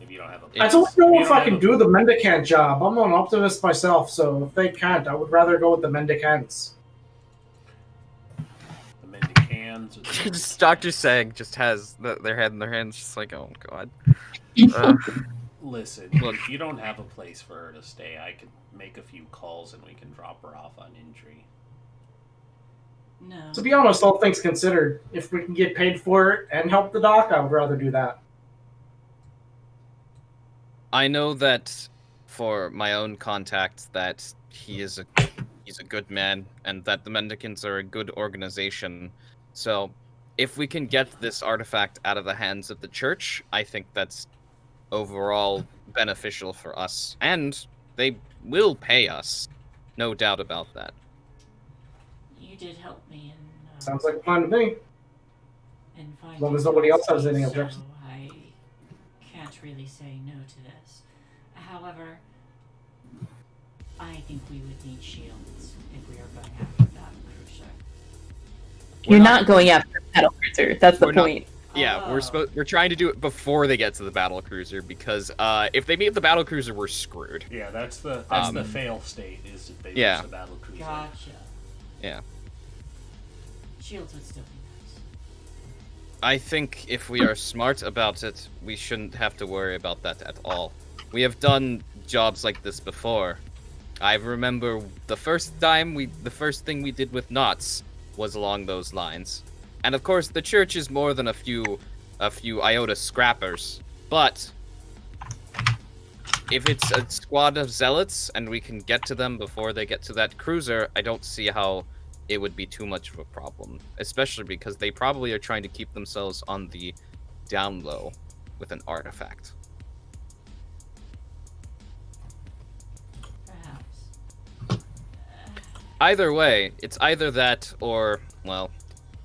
If you don't have a I don't know you if don't I have can a- do the mendicant job. I'm an optimist myself, so if they can't, I would rather go with the mendicants. the Mendicant. hands? Or the Just Dr. Sang just has their head in their hands, just like, oh god. Listen, Look. if you don't have a place for her to stay, I could make a few calls and we can drop her off on injury. No. To be honest, all things considered, if we can get paid for it and help the doc, I would rather do that. I know that for my own contact that he's a good man and that the Mendicants are a good organization. So if we can get this artifact out of the hands of the church, I think that's overall beneficial for us. And they will pay us. No doubt about that. You did help me in. Sounds like a plan to me. In finding As long as nobody else has any so objections. I can't really say no to this. However, I think we would need shields if we are going after that cruiser. You're not going after a battle cruiser. That's the We're not- point. Yeah, Oh. we're trying to do it before they get to the battle cruiser because if they meet the battle cruiser, we're screwed. Yeah, that's the fail state is if they Yeah. use the battle cruiser. Gotcha. Yeah. Shields would still be nice. I think if we are smart about it, we shouldn't have to worry about that at all. We have done jobs like this before. I remember the first thing we did with knots was along those lines. And of course, the church is more than a few iota scrappers. But if it's a squad of zealots and we can get to them before they get to that cruiser, I don't see how it would be too much of a problem. Especially because they probably are trying to keep themselves on the down low with an artifact. Perhaps. Either way, it's either that or, well,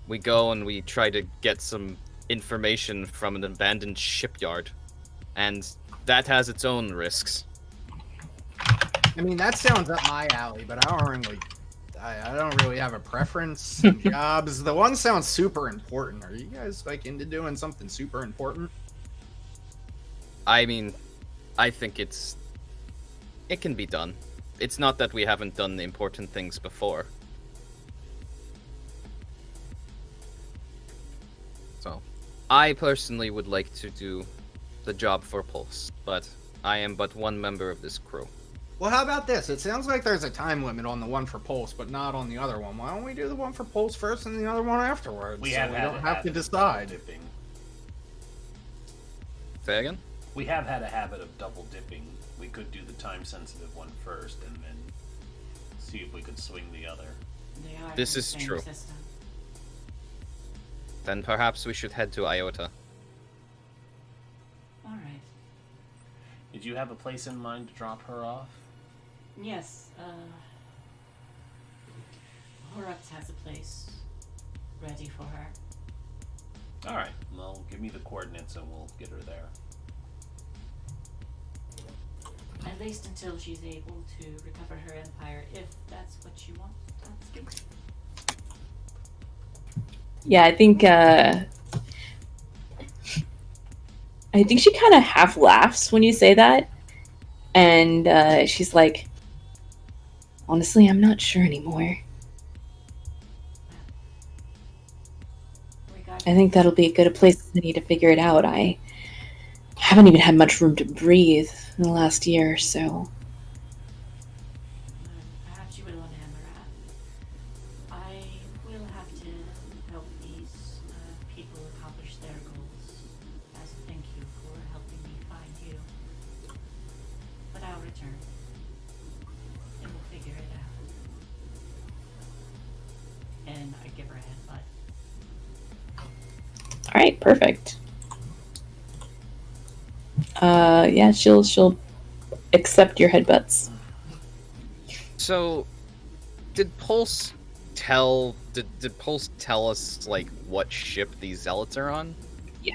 we go and we try to get some information from an abandoned shipyard. And that has its own risks. I mean, that sounds up my alley, but I don't really have a preference. Jobs. The one sounds super important. Are you guys like into doing something super important? I mean, I think it can be done. It's not that we haven't done the important things before. So, I personally would like to do the job for Pulse, but I am but one member of this crew. Well, how about this? It sounds like there's a time limit on the one for Pulse, but not on the other one. Why don't we do the one for Pulse first and the other one afterwards? We so have we had don't a have habit to of decide. double dipping. Say again? We have had a habit of double dipping. We could do the time sensitive one first and then see if we could swing the other. They are This in the is same true. system. Then perhaps we should head to Iota. All right. Did you have a place in mind to drop her off? Yes. Horux has a place ready for her. Alright, well, give me the coordinates and we'll get her there. At least until she's able to recover her empire, if that's what you want. That's good. Yeah, I think she kind of half laughs when you say that, and she's like, "Honestly, I'm not sure anymore. I think that'll be as good a place as any to figure it out. I haven't even had much room to breathe in the last year or so." Perhaps you will on Amarat. I will have to help these people accomplish their goals as a thank you for helping me find you. But I'll return. And we'll figure it out. And I give her a headbutt. All right, perfect. Yeah, she'll accept your headbutts. So, did Pulse tell us like what ship these zealots are on? Yeah.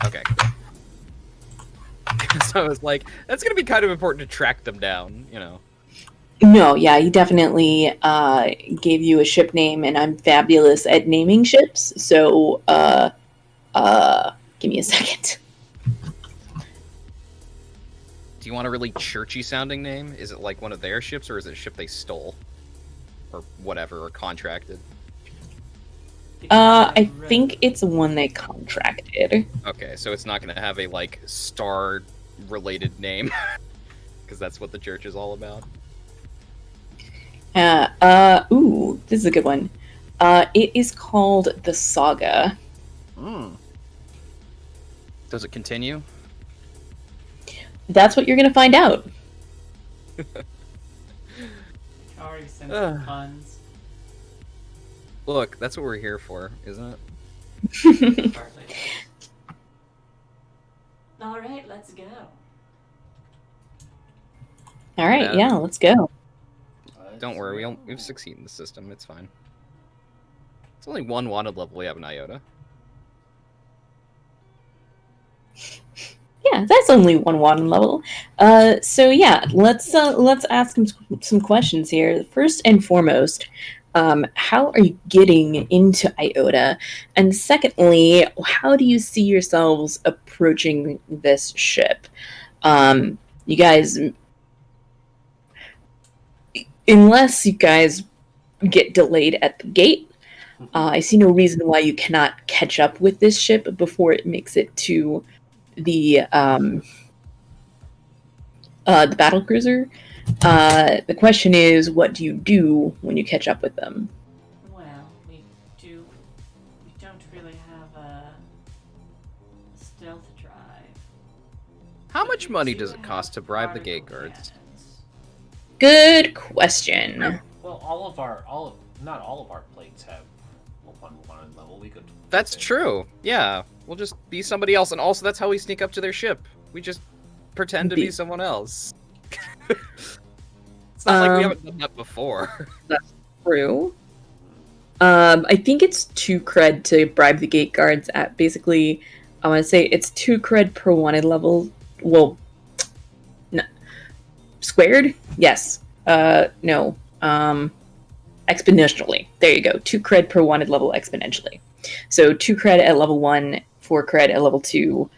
Okay. So it's like that's gonna be kind of important to track them down, you know. No, yeah, he definitely gave you a ship name, and I'm fabulous at naming ships. So, give me a second. Do you want a really churchy sounding name? Is it like one of their ships, or is it a ship they stole, or whatever, or contracted? I think it's one they contracted. Okay, so it's not going to have a like star-related name, because that's what the church is all about. Ooh, this is a good one. It is called the Saga. Does it continue? That's what you're gonna find out. Already sent some puns. Look, that's what we're here for, isn't it? Partly. All right, let's go. All right, yeah, let's go. Don't worry, we've succeeded in the system. It's fine. It's only one wanted level we have in Iota. Yeah, that's only one wanted level. So yeah, let's ask him some questions here. First and foremost, how are you getting into Iota? And secondly, how do you see yourselves approaching this ship? You guys, unless you guys get delayed at the gate, I see no reason why you cannot catch up with this ship before it makes it to the battle cruiser. The question is, what do you do when you catch up with them? Well, we don't really have a stealth drive. How But much we money do does it have cost to bribe the particle gate guards? cannons. Good question. Well, not all of our plates have one level. We could. That's true. Yeah, we'll just be somebody else, and also that's how we sneak up to their ship. We just pretend to be someone else. It's not like we haven't done that before. That's true. I think it's 2 cred to bribe the gate guards at basically, I want to say it's 2 cred per wanted level. Well, no. Squared? Yes. No. Exponentially. There you go. 2 cred per wanted level exponentially. So 2 cred at level 1, 4 cred at level 2,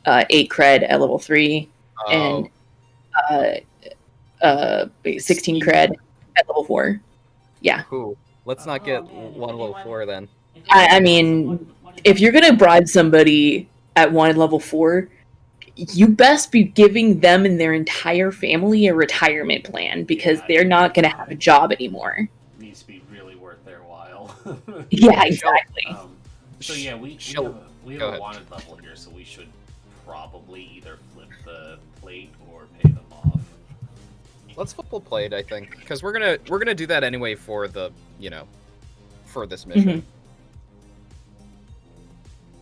8 cred at level 3, and 16 cred at level 4. Yeah. Cool. Let's not get man, one level 4 then. I mean, if you're gonna bribe somebody at wanted level 4, you best be giving them and their entire family a retirement plan, because they're not gonna have a job anymore. Needs to be really worth their while. Yeah, exactly. So yeah, we Go have ahead. a wanted level here, so we should probably either flip the plate or pay them off. Let's flip a plate, I think, because we're gonna do that anyway for the for this mission.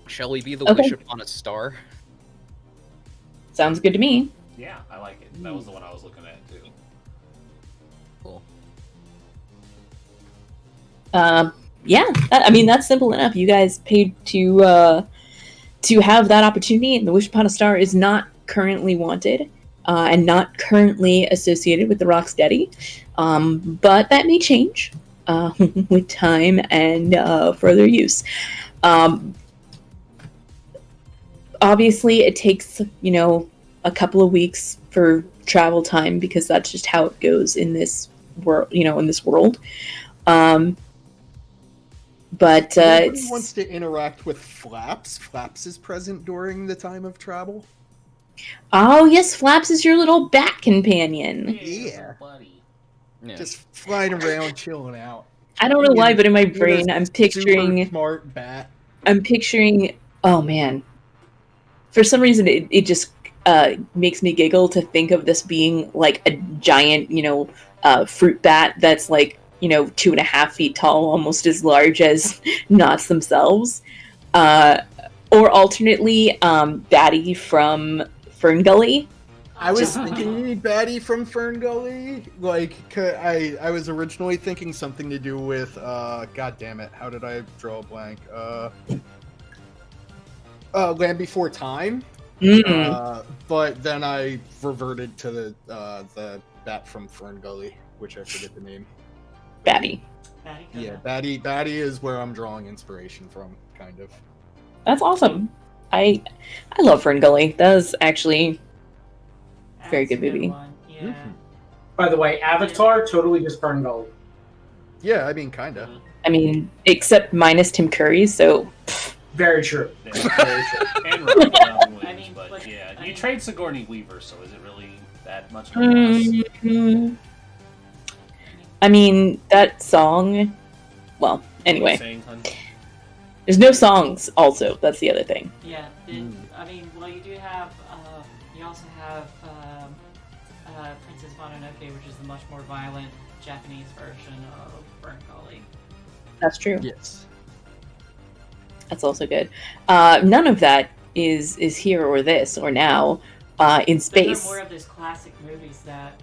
Shall we be the Okay. wish upon a star? Sounds good to me. Yeah, I like it. That was the one I was looking at too. Cool. Yeah, I mean, that's simple enough. You guys paid to have that opportunity, and the Wish Upon a Star is not currently wanted and not currently associated with the Rocksteady, but that may change with time and further use. Obviously, it takes, a couple of weeks for travel time, because that's just how it goes in this world, But Anybody it's... wants to interact with Flaps? Flaps is present during the time of travel. Oh, yes, Flaps is your little bat companion. Yeah. buddy. Yeah. Just flying around, chilling out. I don't know why, but in my Being a brain, I'm picturing... super smart bat. Oh, man. For some reason, it just makes me giggle to think of this being like a giant, fruit bat that's like, 2.5 feet tall, almost as large as knots themselves. Or alternately, Batty from Fern Gully. I was thinking Batty from Fern Gully. I was originally thinking something to do with, God damn it, how did I draw a blank? Land Before Time. But then I reverted to the bat from Fern Gully, which I forget the name. Batty. Yeah, Batty is where I'm drawing inspiration from, kind of. That's awesome. I love Fern Gully. That is actually very good movie. Yeah. By the way, Avatar totally just Fern Gully. Yeah, I mean, kinda. I mean, except minus Tim Curry, so Very true. Yeah. Very true. And Robert Downey Williams, I mean, but but- yeah, I you mean- trade Sigourney Weaver, so is it really that much of a loss? I mean, that song. Well, What are you anyway, saying, hun? there's no songs. Also, that's the other thing. Yeah, I mean, well, you do have, you also have Princess Mononoke, which is the much more violent Japanese version of Ferngully. That's true. Yes. That's also good. None of that is here or this or now in There space. are more of those classic movies that.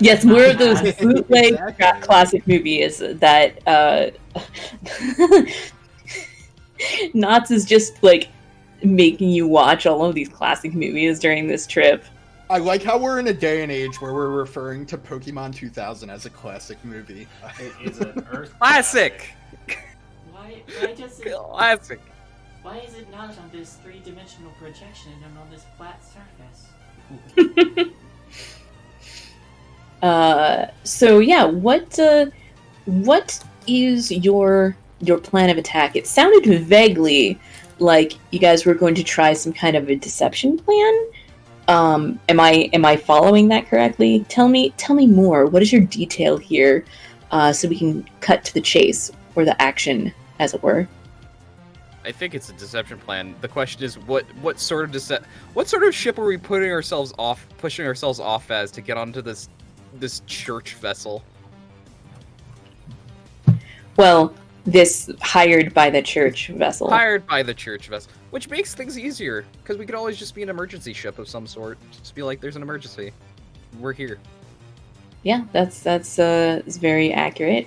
Yes, more of those Yes. bootleg Exactly. classic movies that Knots is just like making you watch all of these classic movies during this trip. I like how we're in a day and age where we're referring to Pokemon 2000 as a classic movie. It is an Earth Classic. Why does it? Classic. Why is it not on this three-dimensional projection and on this flat surface? So yeah, what is your plan of attack? It sounded vaguely like you guys were going to try some kind of a deception plan. Am I following that correctly? Tell me more. What is your detail here, so we can cut to the chase or the action, as it were. I think it's a deception plan. The question is, what sort of ship are we pushing ourselves off as to get onto this church vessel? Well, this hired by the church vessel. Hired by the church vessel, which makes things easier because we could always just be an emergency ship of some sort. Just be like, there's an emergency, we're here. Yeah, that's is very accurate.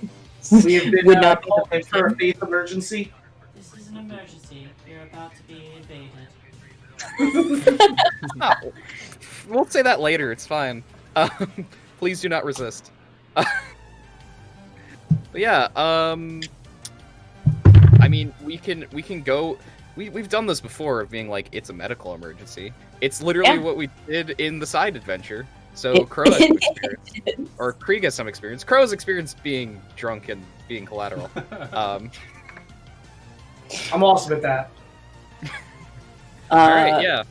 We have been Would not be the called in first for a time. faith emergency. This is an emergency. You're about to be invaded. No, we'll say that later. It's fine. Please do not resist. But yeah, I mean, we can go. We've done this before of being like, it's a medical emergency. It's literally Yeah. what we did in the side adventure. So It- Crow has some experience, or Krieg has some experience. Crow's experience being drunk and being collateral. I'm awesome at that. All right, yeah.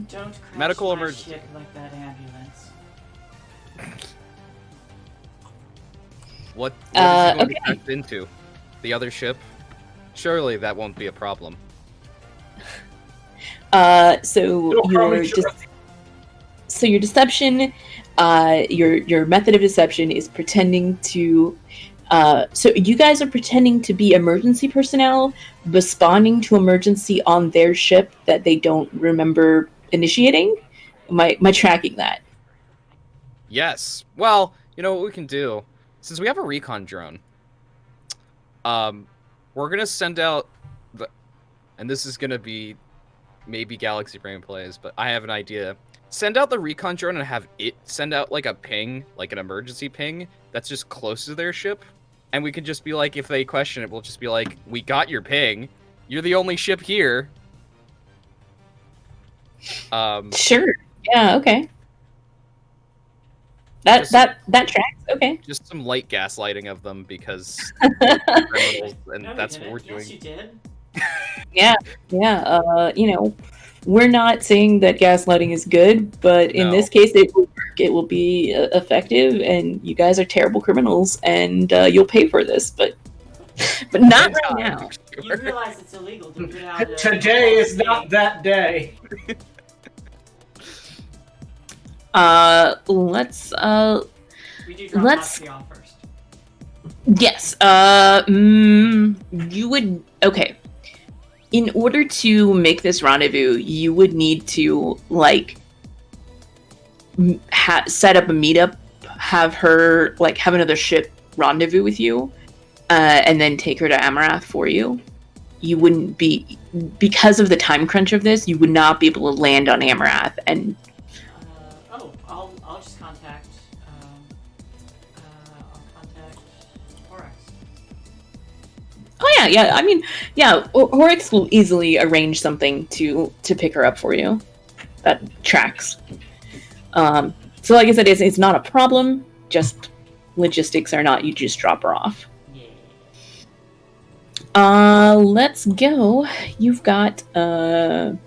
Don't crash Medical my emergency. ship like that ambulance. What is it going to okay. crash into? The other ship? Surely that won't be a problem. So No, your probably sure. your deception, your method of deception is pretending to. So you guys are pretending to be emergency personnel, responding to emergency on their ship that they don't remember initiating. Am I tracking that? Yes. Well, you know what we can do? Since we have a recon drone, we're gonna send out the, and this is gonna be maybe Galaxy Brain plays, but I have an idea. Send out the recon drone and have it send out like a ping, like an emergency ping that's just close to their ship, and we could just be like, if they question it, we'll just be like, "We got your ping. You're the only ship here." Sure. Yeah. Okay. That Just- that tracks. Okay. Just some light gaslighting of them because they're criminals, and No, you that's what didn't. we're Yes, doing. you did. Yeah. You know, we're not saying that gaslighting is good, but in No. this case, it will work. It will be effective, and you guys are terrible criminals, and you'll pay for this. But not right now. You realize it's illegal to put out a Today is not that day. Let's We do drop let's- Moxie off first. yes. You would okay. In order to make this rendezvous, you would need to like set up a meetup, have her like have another ship rendezvous with you, and then take her to Amarath for you. You wouldn't be, because of the time crunch of this, you would not be able to land on Amarath. And I'll just contact. I'll contact Horax. oh yeah, I mean, yeah, Horix will easily arrange something to pick her up for you. That tracks. So like I said, it's not a problem. Just logistics are not you just drop her off. Yeah. Let's go. You've got 2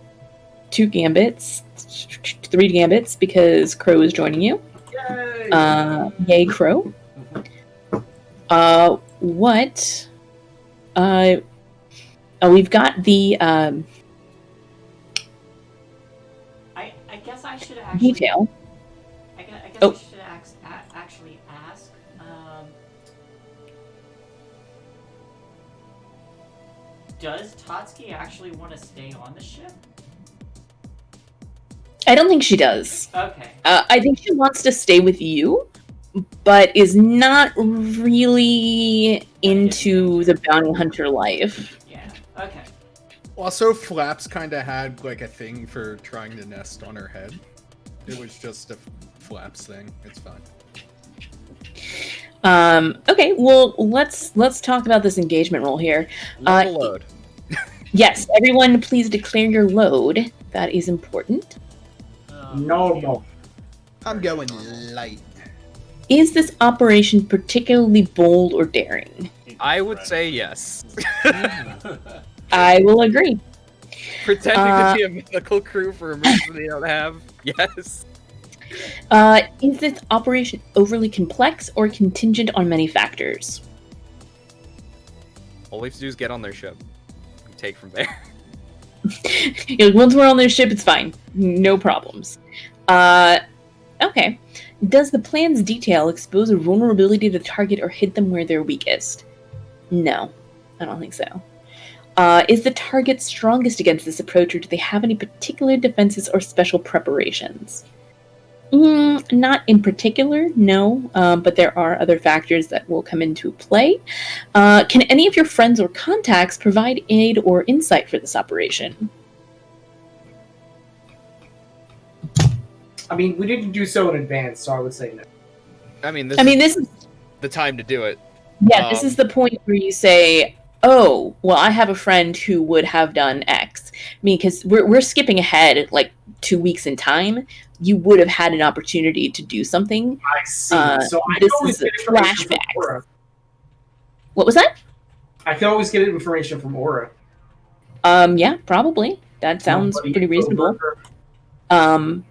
gambits, 3 gambits because Crow is joining you. Yay! Yay, Crow. What? We've got the I guess I should actually. detail. I guess Oh. I should actually ask. Does Tatsuki actually want to stay on the ship? I don't think she does. Okay. I think she wants to stay with you, but is not really into the bounty hunter life. Yeah. Okay. Also, Flaps kind of had like a thing for trying to nest on her head. It was just a Flaps thing. It's fine. Okay, well, let's talk about this engagement roll here. Level load. Yes, everyone, please declare your load. That is important. Normal. I'm going light. Is this operation particularly bold or daring? I would say yes. I will agree. Pretending to be a medical crew for a mission they don't have. Yes. Is this operation overly complex or contingent on many factors? All we have to do is get on their ship. We take from there. Once we're on their ship, it's fine. No problems. Okay. Does the plan's detail expose a vulnerability to the target or hit them where they're weakest? No, I don't think so. Is the target strongest against this approach, or do they have any particular defenses or special preparations? Not in particular, no, but there are other factors that will come into play. Can any of your friends or contacts provide aid or insight for this operation? I mean, we didn't do so in advance, so I would say no. I mean, this This is the time to do it. this is the point where you say, "Oh, well, I have a friend who would have done X." I mean, because we're skipping ahead like 2 weeks in time. You would have had an opportunity to do something. I see. So I this can always is get information from flashbacks. Aura. What was that? I can always get information from Aura. Yeah, probably. That sounds Somebody pretty reasonable. over.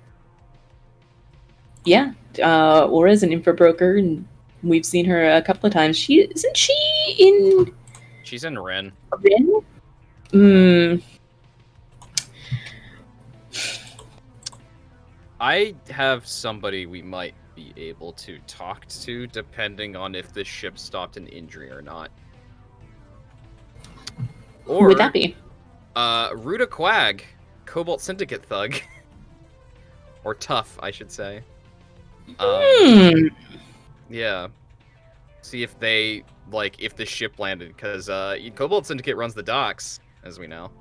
Yeah, Aura's an info broker, and we've seen her a couple of times. Isn't she in She's in Ren. Rin? I have somebody we might be able to talk to, depending on if this ship stopped an injury or not. Who Or would that be? Ruta Quag, Cobalt Syndicate thug, or tough, I should say. Yeah. See if they if the ship landed, because Cobalt Syndicate runs the docks, as we know.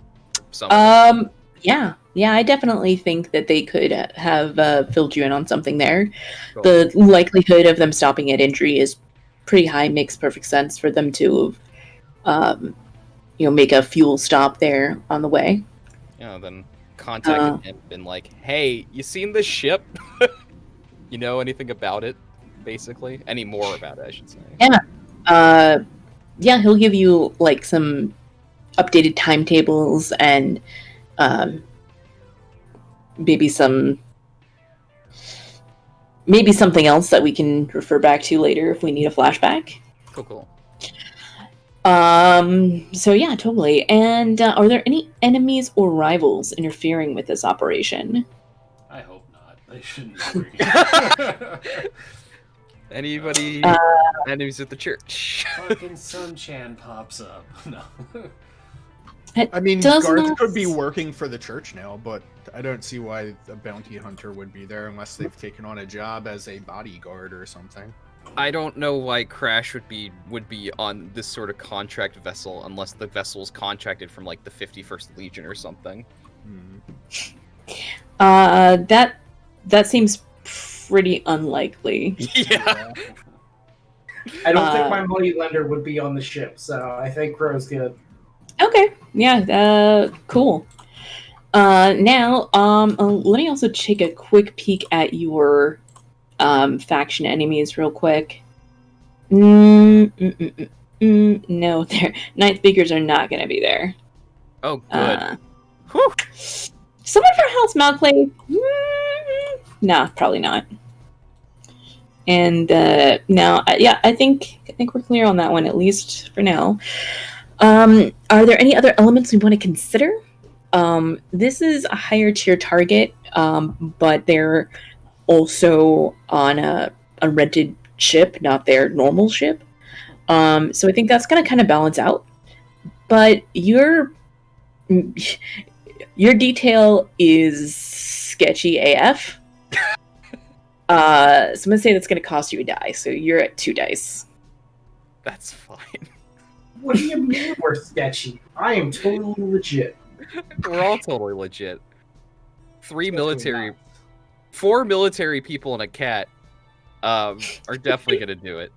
Yeah, I definitely think that they could have filled you in on something there. Cool. The likelihood of them stopping at injury is pretty high. Makes perfect sense for them to, make a fuel stop there on the way. Yeah, then contacted him, been like, "Hey, you seen this ship? You know anything about it? Basically, any more about it, I should say." Yeah, he'll give you like some updated timetables and maybe something else that we can refer back to later if we need a flashback. Cool. So yeah, totally. And are there any enemies or rivals interfering with this operation? I hope not. They shouldn't be. Anybody enemies at the church? Fucking Sun-chan pops up. No. I mean, Does Garth not- could be working for the church now, but I don't see why a bounty hunter would be there unless they've taken on a job as a bodyguard or something. I don't know why Crash would be on this sort of contract vessel unless the vessel's contracted from like the 51st Legion or something. That seems pretty unlikely. Yeah. I don't think my money lender would be on the ship, so I think Crow's good. Okay. Yeah. Cool. Now, let me also take a quick peek at your faction enemies real quick. No, ninth speakers are not going to be there. Oh, good. Someone for House Malclay? Nah, probably not. And no, I think we're clear on that one, at least for now. Are there any other elements we want to consider? This is a higher tier target, but they're also on a rented ship, not their normal ship. So I think that's going to kind of balance out. But your detail is sketchy AF. So I'm gonna say that's gonna cost you a die. So you're at 2 dice. That's fine. What do you mean we're sketchy? I am totally legit. We're all totally legit. 4 military people and a cat are definitely gonna do it.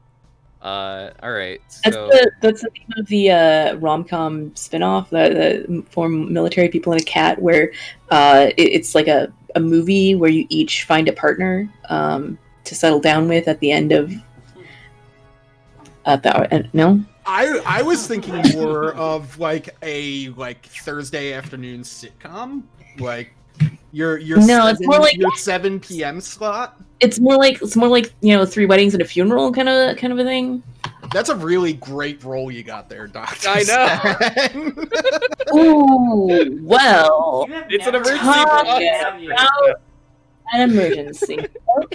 All right. So That's the name of the rom-com spin-off, the 4 military people and a cat, where it's like a movie where you each find a partner to settle down with at the end of. No. I was thinking more of like a Thursday afternoon sitcom, like your No, it's more like your 7 p.m. slot. It's more like 3 weddings and a funeral kind of a thing. That's a really great role you got there, Doctor. I know. Ooh, well, it's an emergency. An emergency. Okay.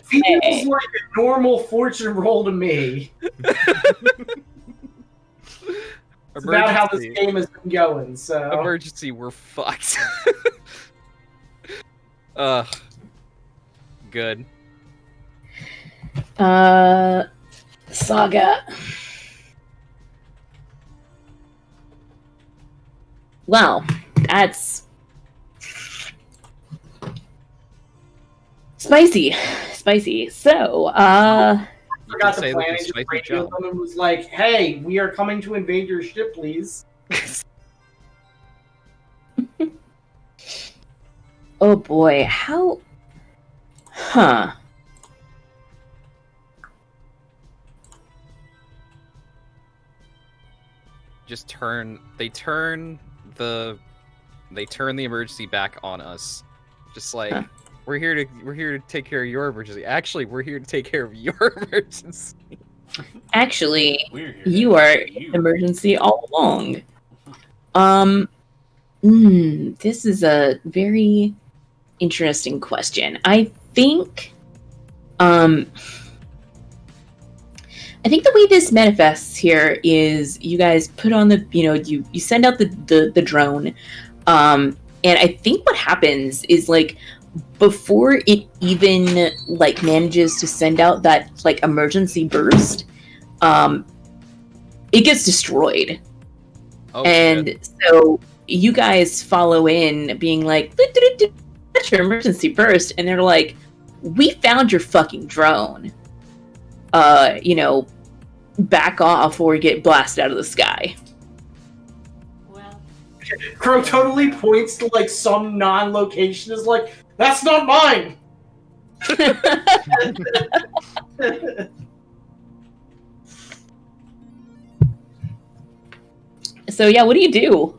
Feels like a normal fortune roll to me. It's about how this game has been going. So emergency, we're fucked. Good. Saga. Well, that's spicy. So, I forgot the say plan. that Just spicy radioed job. them and was like, "Hey, we are coming to invade your ship, please." Oh boy, how? Huh. Just they turn the emergency back on us. Just like we're here to take care of your emergency. Actually, we're here to take care of your emergency. Actually, We're here you to are help you. emergency all along. This is a very interesting question. I think the way this manifests here is you guys put on the, you send out the drone, and I think what happens is like before it even like manages to send out that like emergency burst, it gets destroyed. Oh, and shit. So you guys follow in being like, that's your emergency burst, and they're like, we found your fucking drone. Back off or get blasted out of the sky. Well, Crow totally points to like some non-location. Is like, that's not mine. So yeah, what do you do?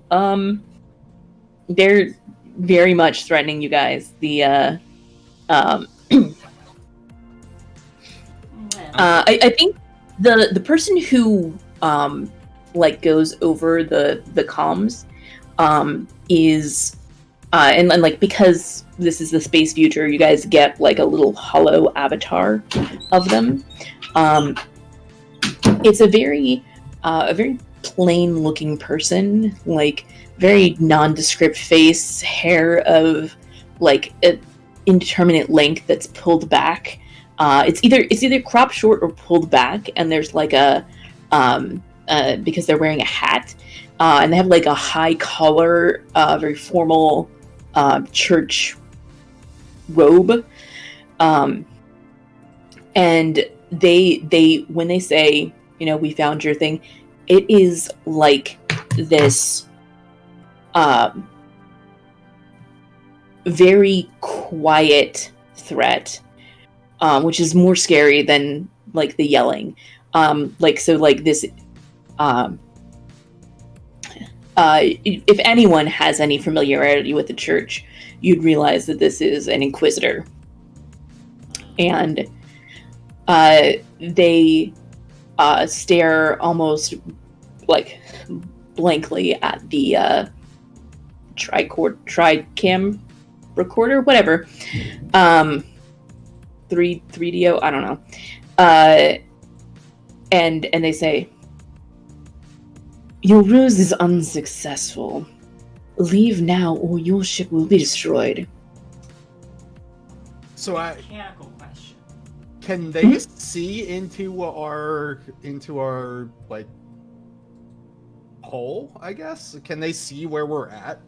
They're very much threatening you guys. I think the person who goes over the comms is and like, because this is the space future, you guys get like a little hollow avatar of them. It's a very plain looking person, like very nondescript face, hair of like an indeterminate length that's pulled back. It's either cropped short or pulled back, and there's like a because they're wearing a hat, and they have like a high collar, very formal church robe, and they when they say, we found your thing, it is like this very quiet threat, which is more scary than like the yelling. This if anyone has any familiarity with the church, you'd realize that this is an inquisitor. And they stare almost like blankly at the tricam recorder, whatever. 3DO, I don't know. And they say, "Your ruse is unsuccessful. Leave now or your ship will be destroyed." So Mechanical question. can they see into our like hole, I guess? Can they see where we're at?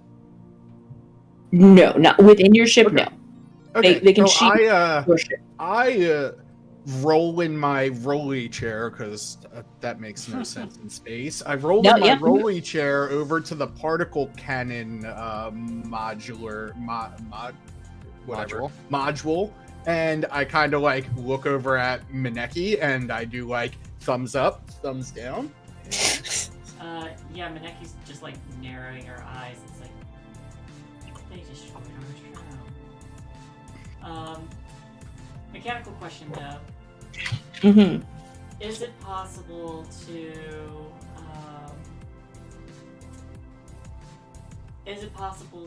No, not within your ship, Okay. no. Okay, They can so see your ship. I roll in my rolly chair because that makes no sense in space. I roll No, in my yeah. rolly chair over to the particle cannon module, and I kind of like look over at Mineki and I do like thumbs up, thumbs down. Yeah, Mineki's just like narrowing her eyes. It's like they destroyed our town. Mechanical question though. Mm-hmm. Is it possible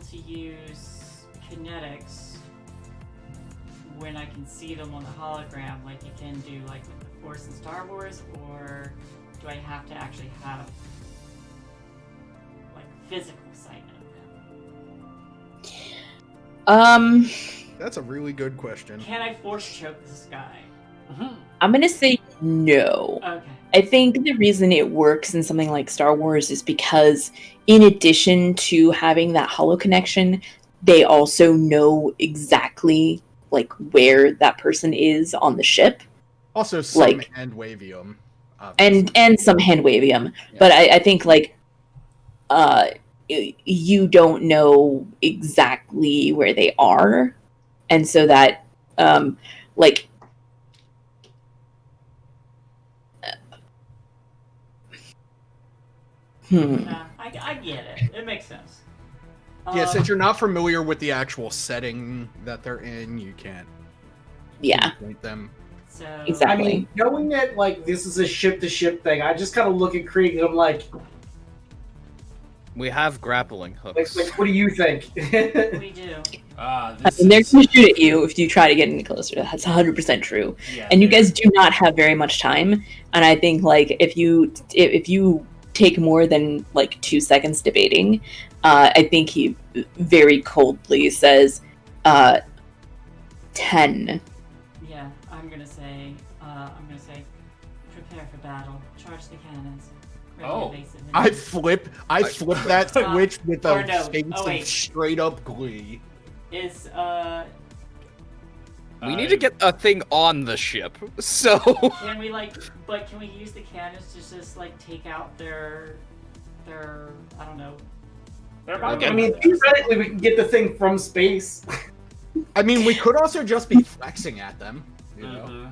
to use kinetics when I can see them on the hologram, like you can do like with the Force in Star Wars, or do I have to actually have like physical sight of them? That's a really good question. Can I force choke this guy? I'm gonna say no. Okay. I think the reason it works in something like Star Wars is because, in addition to having that holo connection, they also know exactly like where that person is on the ship. Also, some Like- hand wavium. And some hand wavium. Yeah. But I think like you don't know exactly where they are, and so that like Yeah, I get it. It makes sense. Yeah, since you're not familiar with the actual setting that they're in, you can't yeah, point them. So exactly. I mean, knowing that like this is a ship-to-ship thing, I just kind of look at Krieg and I'm like, We have grappling hooks. what do you think? we do. This And they're is, going to shoot at you if you try to get any closer. That's 100% true. yeah, And you they're- guys do not have very much time. And I think like if you take more than like 2 seconds debating, I think he very coldly says 10. Yeah, I'm gonna say, prepare for battle. Charge the cannons. Greatly Oh. evasive I and- flip that switch with or a no. face Oh, of wait. straight up glee. Is We need to get a thing on the ship. So can we can we use the cannons to just like take out their I don't know. They're We'll about get- I mean, theoretically, we can get the thing from space. I mean, we could also just be flexing at them. You know? Mhm.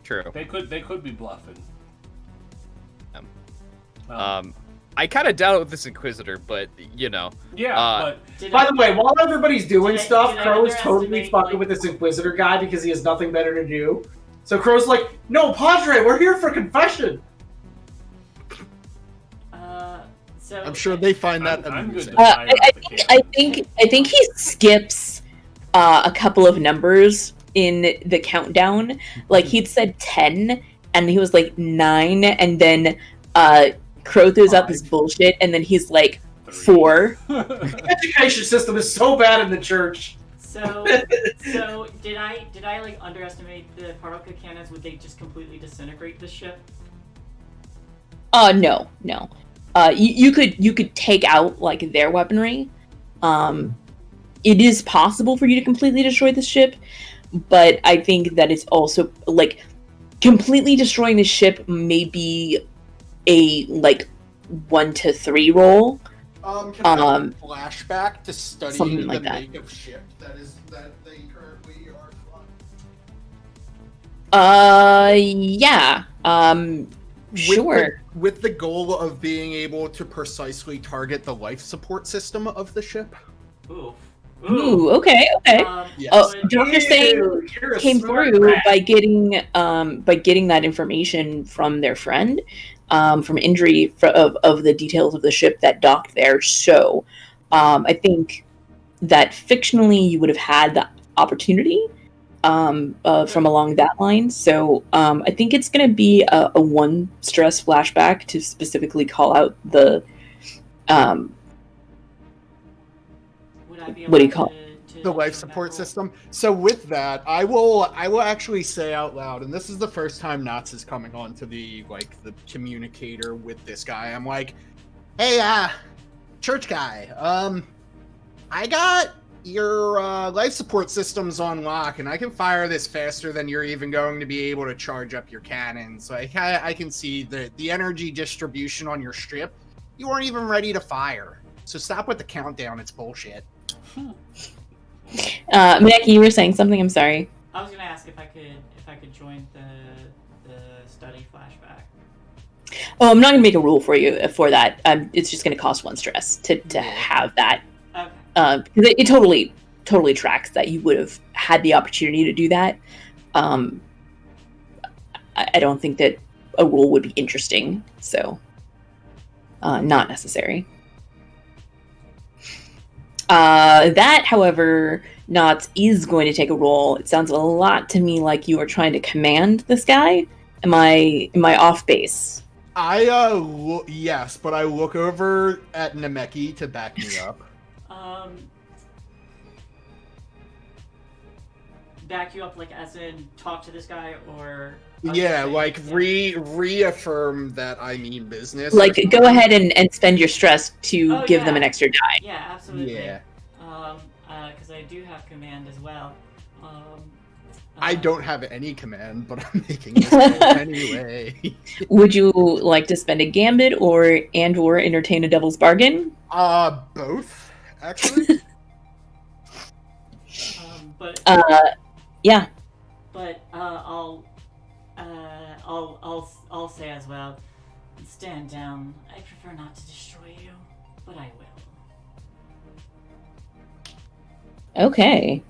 true. They could be bluffing. I kind of doubt it with this Inquisitor, but you know, Yeah, but Did By I- the way, while everybody's doing Did I- stuff, did I Crow is totally underestimate, fucking like- with this Inquisitor guy because he has nothing better to do. So Crow's like, "No, Padre, we're here for confession." So I'm sure they find that I'm good amusing. to fire I off the cannon. I think he skips a couple of numbers in the countdown. Like he'd said 10, and he was like 9, and then Crow throws out this 5. bullshit, and then he's like 3. 4. The education system is so bad in the church. So did I like underestimate the particle cannons? Would they just completely disintegrate the ship? No. You could take out like their weaponry. It is possible for you to completely destroy the ship, but I think that it's also like completely destroying the ship may be a like 1 to 3 roll. Can I have Um, a flashback to studying something the like that. make of ship that they currently are flying? Yeah. Sure. With the goal of being able to precisely target the life support system of the ship. Ooh. Ooh, okay. Yes. Oh, but- Dr. Saint You're a came smart through rat. by getting that information from their friend, from Indri of the details of the ship that docked there. So, I think that fictionally you would have had the opportunity from along that line. So, I think it's going to be a one stress flashback to specifically call out the Would I be what do you allowed call to The life join support that role? system. So with that, I will actually say out loud, and this is the first time Knots is coming on to the communicator with this guy. I'm like, hey, church guy, I got your life support systems on lock, and I can fire this faster than you're even going to be able to charge up your cannons. Like I can see the energy distribution on your strip. You weren't even ready to fire. So stop with the countdown. It's bullshit. Mineki, you were saying something. I'm sorry. I was gonna ask if I could join the study flashback. Oh, I'm not gonna make a rule for you for that. It's just gonna cost one stress to have that. Okay. Because it totally tracks that you would have had the opportunity to do that. I don't think that a rule would be interesting, so not necessary. That, however, Knots is going to take a role. It sounds a lot to me like you are trying to command this guy. Am I off base? Yes, but I look over at Nemeki to back me up. Back you up, like as in talk to this guy, or Yeah, like reaffirm that I mean business. Like, go ahead and spend your stress to give them yeah. an extra die. Yeah, absolutely. Yeah. Because I do have command as well. I don't have any command, but I'm making this roll anyway. Would you like to spend a gambit or entertain a devil's bargain? Both, actually. But Yeah. But I'll say as well. Stand down. I prefer not to destroy you, but I will. Okay.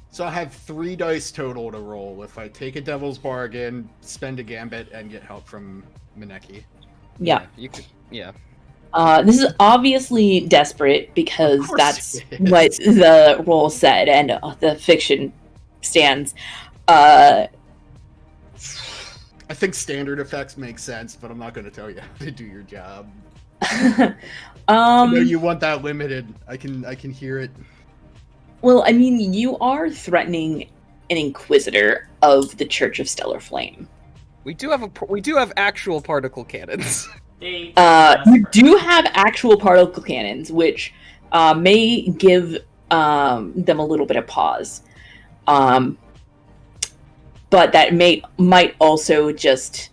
So I have 3 dice total to roll if I take a devil's bargain, spend a gambit, and get help from Mineki. Yeah. You could. Yeah. This is obviously desperate because Of course that's it is. what the role said and the fiction stands. I think standard effects make sense, but I'm not going to tell you how to do your job. I know you want that limited. I can hear it. Well, I mean, you are threatening an inquisitor of the Church of Stellar Flame. We do have actual particle cannons. They You do have actual particle cannons, which may give them a little bit of pause. But that might also just,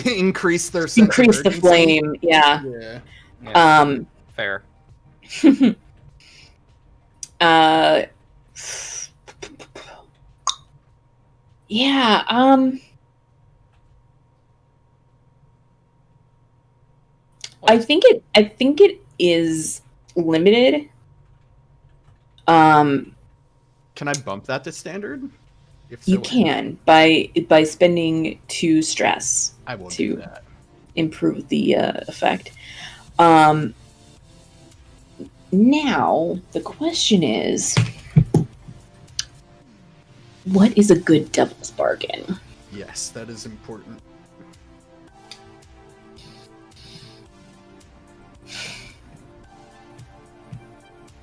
Increase their sense of increase the urgency. flame. Yeah. Yeah. Yeah, fair. Yeah. I think it is limited. Can I bump that to standard? If so, You can by spending 2 stress I will to do that. improve the effect. Now the question is, what is a good devil's bargain? Yes, that is important.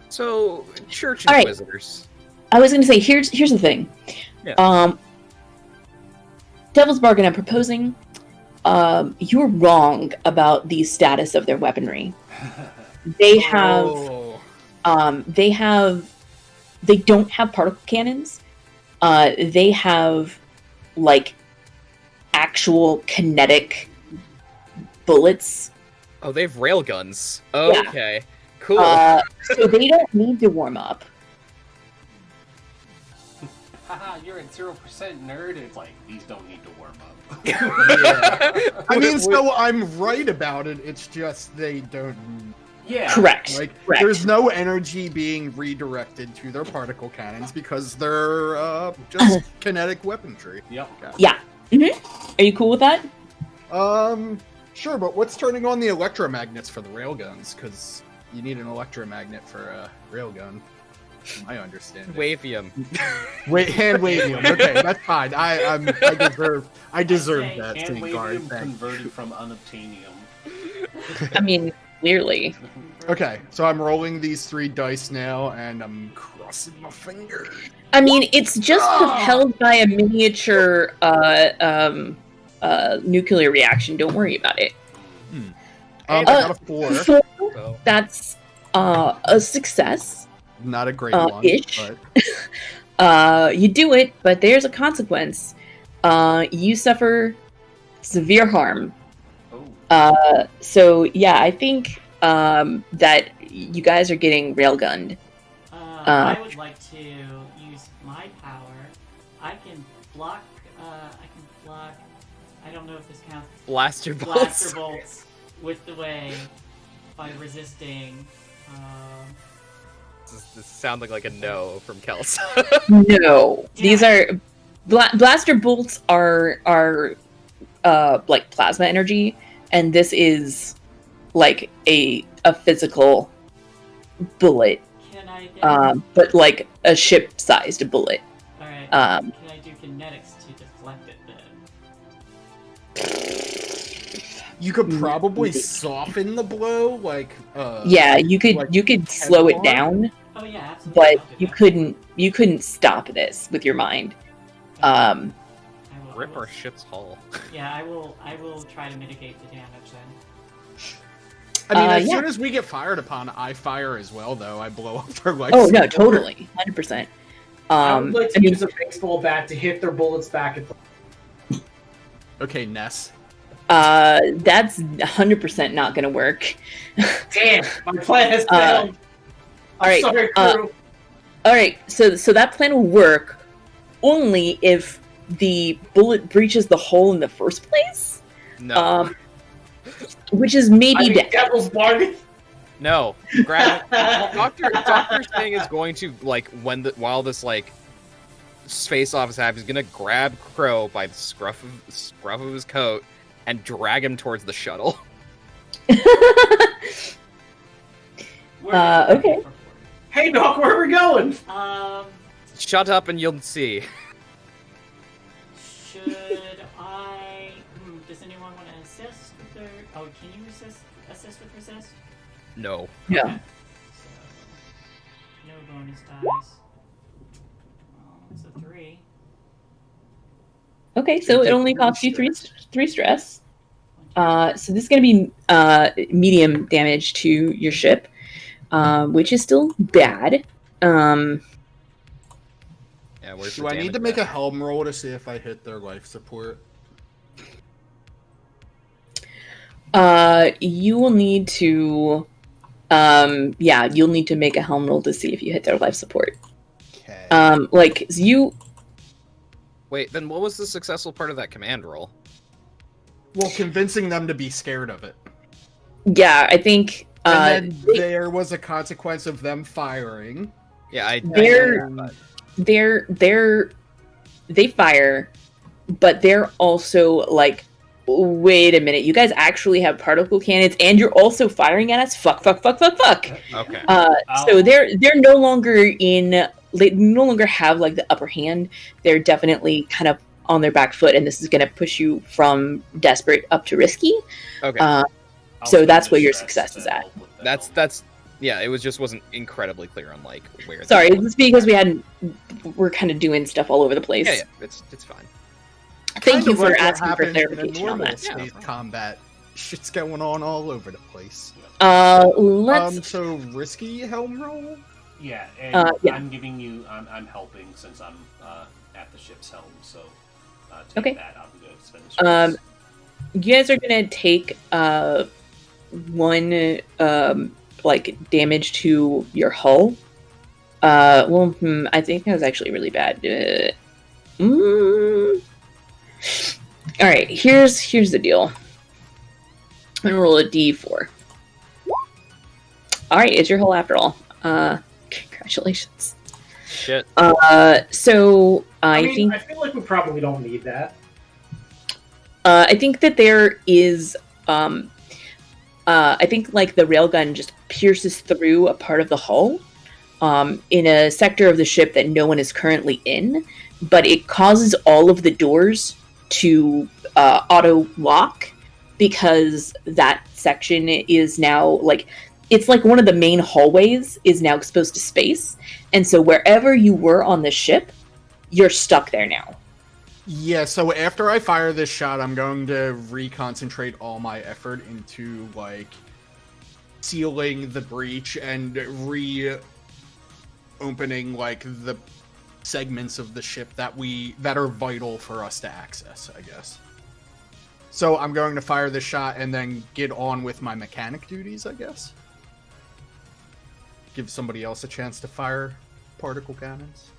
So, church All right. inquisitors. I was going to say, here's the thing. Yeah. Devil's bargain I'm proposing. You're wrong about the status of their weaponry. They have. Oh. They don't have particle cannons. They have actual kinetic bullets. Oh, they have railguns. Yeah. Okay. Cool. So they don't need to warm up. haha, you're at 0% nerd. It's like, these don't need to warm up. Yeah. I mean, so I'm right about it. It's just they don't. Yeah. Correct. Like, Correct. there's no energy being redirected to their particle cannons because they're just kinetic weaponry. Yep. Yeah. Are you cool with that? Sure, but what's turning on the electromagnets for the railguns? Because you need an electromagnet for a railgun. I understand. Wavium. Wait, hand wavium. Okay, that's fine. I deserve Okay. that. And Saintguard, Wavium thanks. converted from unobtainium. I mean, clearly. Okay, so I'm rolling these 3 dice now, and I'm crossing my fingers. I mean, it's just propelled by a miniature nuclear reaction. Don't worry about it. I got a 4. So, That's a success. Not a great one, ish. but You do it, but there's a consequence. You suffer severe harm. Oh. So yeah, I think that you guys are getting railgunned. I would like to use my power. I can block. I don't know if this counts. blaster bolts. Blaster bolts with the way by resisting. This is sounding like a no from Kelsa. No, Yeah. these are blaster bolts are like plasma energy, and this is like a physical bullet, Can I get? but like a ship-sized bullet. All right. um, Can I do kinetics to deflect it then? you could probably soften the blow, like Yeah, you could like slow it Kevlar? down, Oh yeah, absolutely. but I'll do you that. couldn't stop this with your mind. I will- Rip our ship's hull. Yeah, I will try to mitigate the damage then. I mean, as yeah. soon as we get fired upon, I fire as well, though. I blow up their legs. Oh no, totally, 100%. I would like to I mean, use a baseball bat to hit their bullets back at the Okay, Ness. that's 100% not gonna work. Damn, my plan has failed. all right, Sorry, crew. All right, so that plan will work only if the bullet breaches the hole in the first place. No. Which is maybe I mean, devil's bargain. No. Grab Doctor's thing is going to, like, while this, like, face-off is happening, he's gonna grab Crow by the scruff of his coat and drag him towards the shuttle. Okay. Hey, Doc, where are we going? Shut up and you'll see. Should I? Does anyone want to assist with their? Oh, can you assist with resist? No. Yeah. Okay. So, no bonus dice. It's a 3. Okay, so it only costs you three stress. So this is going to be medium damage to your ship, which is still bad. Yeah, where's Do the I need damage to make a at? helm roll to see if I hit their life support? You will need to, you'll need to make a helm roll to see if you hit their life support. Okay. Like you. Wait, then what was the successful part of that command roll? Well, convincing them to be scared of it. Yeah, I think. And then there was a consequence of them firing. Yeah, they fire, but they're also like, wait a minute, you guys actually have particle cannons, and you're also firing at us? Fuck. Okay. So they're no longer they no longer have like the upper hand. They're definitely kind of on their back foot, and this is going to push you from desperate up to risky. Okay. I'll So spend that's a where your stress success to is at. help with that. That's yeah, it wasn't incredibly clear on like where Sorry, the- it's because we're kind of doing stuff all over the place. Yeah, it's fine. Thank Kind you of for like what asking for happens in a clarification on normal that. space combat. Shit's going on all over the place. Let's. So risky helm roll? Yeah, and yeah. I'm giving you. I'm helping since I'm at the ship's helm. So take Okay. that. I'm going to spend the stress. You guys are gonna take one like damage to your hull, I think that was actually really bad. All right, here's the deal. I'm gonna roll a d4. All right, it's your hole after all. Congratulations. Shit. So I think I feel like we probably don't need that. I think that there is I think like the railgun just pierces through a part of the hull in a sector of the ship that no one is currently in, but it causes all of the doors to auto lock because that section is now like it's like one of the main hallways is now exposed to space, and so wherever you were on the ship, you're stuck there now. Yeah, so after I fire this shot, I'm going to reconcentrate all my effort into, like, sealing the breach and reopening, like, the segments of the ship that are vital for us to access, I guess. So I'm going to fire this shot and then get on with my mechanic duties, I guess. Give somebody else a chance to fire particle cannons.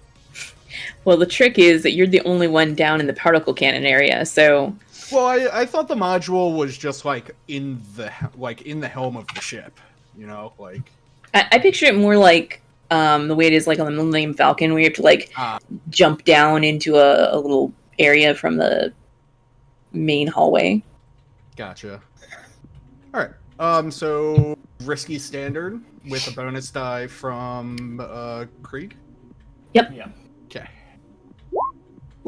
Well, the trick is that you're the only one down in the particle cannon area, so... Well, I thought the module was just, like, in the helm of the ship, you know? Like... I picture it more like the way it is like on the Millennium Falcon, where you have to, like, jump down into a little area from the main hallway. Gotcha. Alright, so... Risky standard with a bonus die from Krieg? Yep. Yeah. Okay.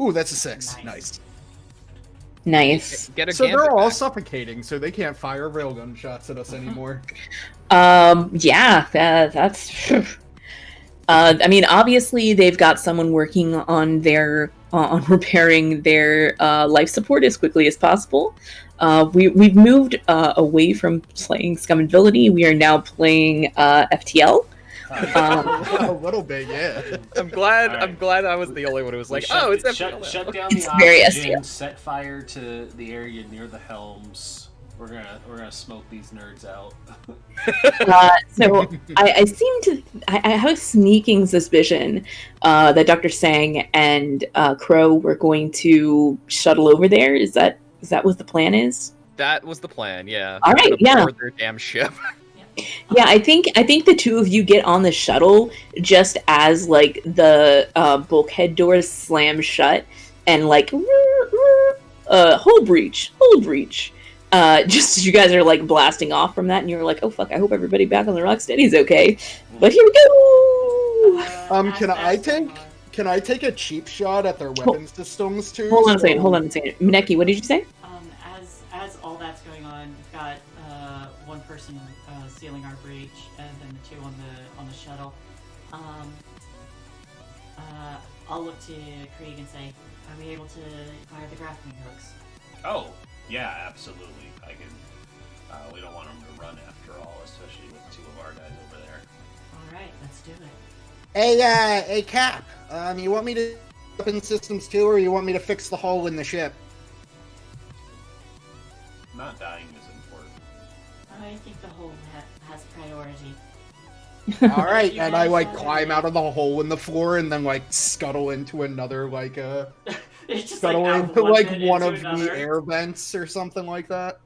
Ooh, that's a 6. Nice. Nice. Get a So gambit they're all back. suffocating, so they can't fire railgun shots at us anymore. Yeah, that's... I mean, obviously they've got someone working on their on repairing their life support as quickly as possible. We've moved away from playing Scum Villainy. We are now playing FTL. A little bit, yeah. I'm glad. All right. I'm glad I was the only one who was like, Shut- "Oh, it's shut FTL." down It's the very oxygen, STL. set fire to the area near the helms. We're gonna smoke these nerds out. So I seem to I have a sneaking suspicion that Dr. Sang and Crow were going to shuttle over there. Is that what the plan is? That was the plan. Yeah. All right, They're gonna yeah. board their damn ship. Yeah, I think the two of you get on the shuttle just as like the bulkhead doors slam shut and like hold breach. Just as you guys are like blasting off from that, and you're like, oh fuck, I hope everybody back on the Rocksteady is okay. But here we go. Can I take a cheap shot at their weapon systems too? Hold on a second. Mineki, what did you say? As all that's going on, we've got one person sealing our breach, and then the two on the shuttle. I'll look to Krieg and say, "Are we able to fire the grappling hooks?" Oh, yeah, absolutely. I can. We don't want them to run after all, especially with two of our guys over there. All right, let's do it. Hey, Cap. You want me to open systems too, or you want me to fix the hole in the ship? Not dying is important. I think the whole has priority. All right, and I like climb out of the hole in the floor and then like scuttle into another like It's just scuttle like into like one of another. the air vents or something like that.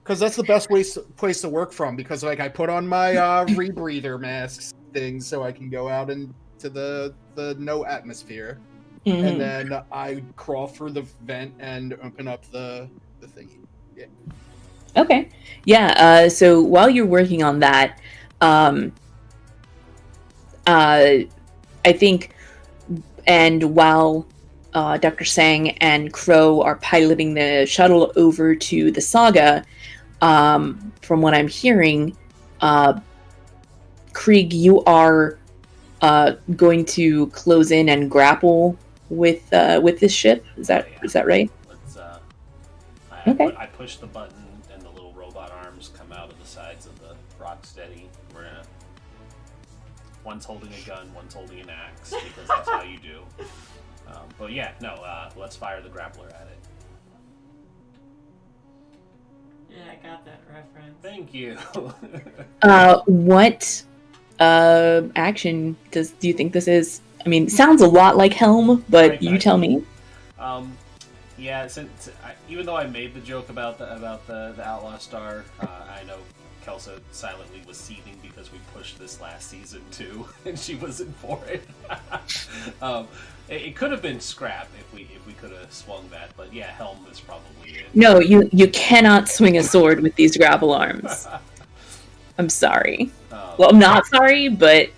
Because that's the best place to work from. Because like I put on my rebreather masks thing so I can go out into the no atmosphere, Mhm. and then I crawl through the vent and open up the thingy. Yeah. Okay. Yeah, so while you're working on that, I think, and while Dr. Sang and Crow are piloting the shuttle over to the Saga, from what I'm hearing, Krieg, you are going to close in and grapple with this ship. Is that right? Let's. Okay. I push the button, and the little robot arms come out of the sides of the Rocksteady. We're gonna. One's holding a gun, one's holding an axe, because that's how you do. But yeah, no. Let's fire the grappler at it. Yeah, I got that reference. Thank you. action do you think this is? I mean, it sounds a lot like Helm, but you tell me. Yeah, even though I made the joke about the Outlaw Star, I know Kelsa silently was seething because we pushed this last season too, and she wasn't for it. It could have been scrap if we could have swung that, but yeah, Helm is probably it. No, you cannot swing a sword with these grapple arms. I'm sorry. Well, I'm not sorry, but.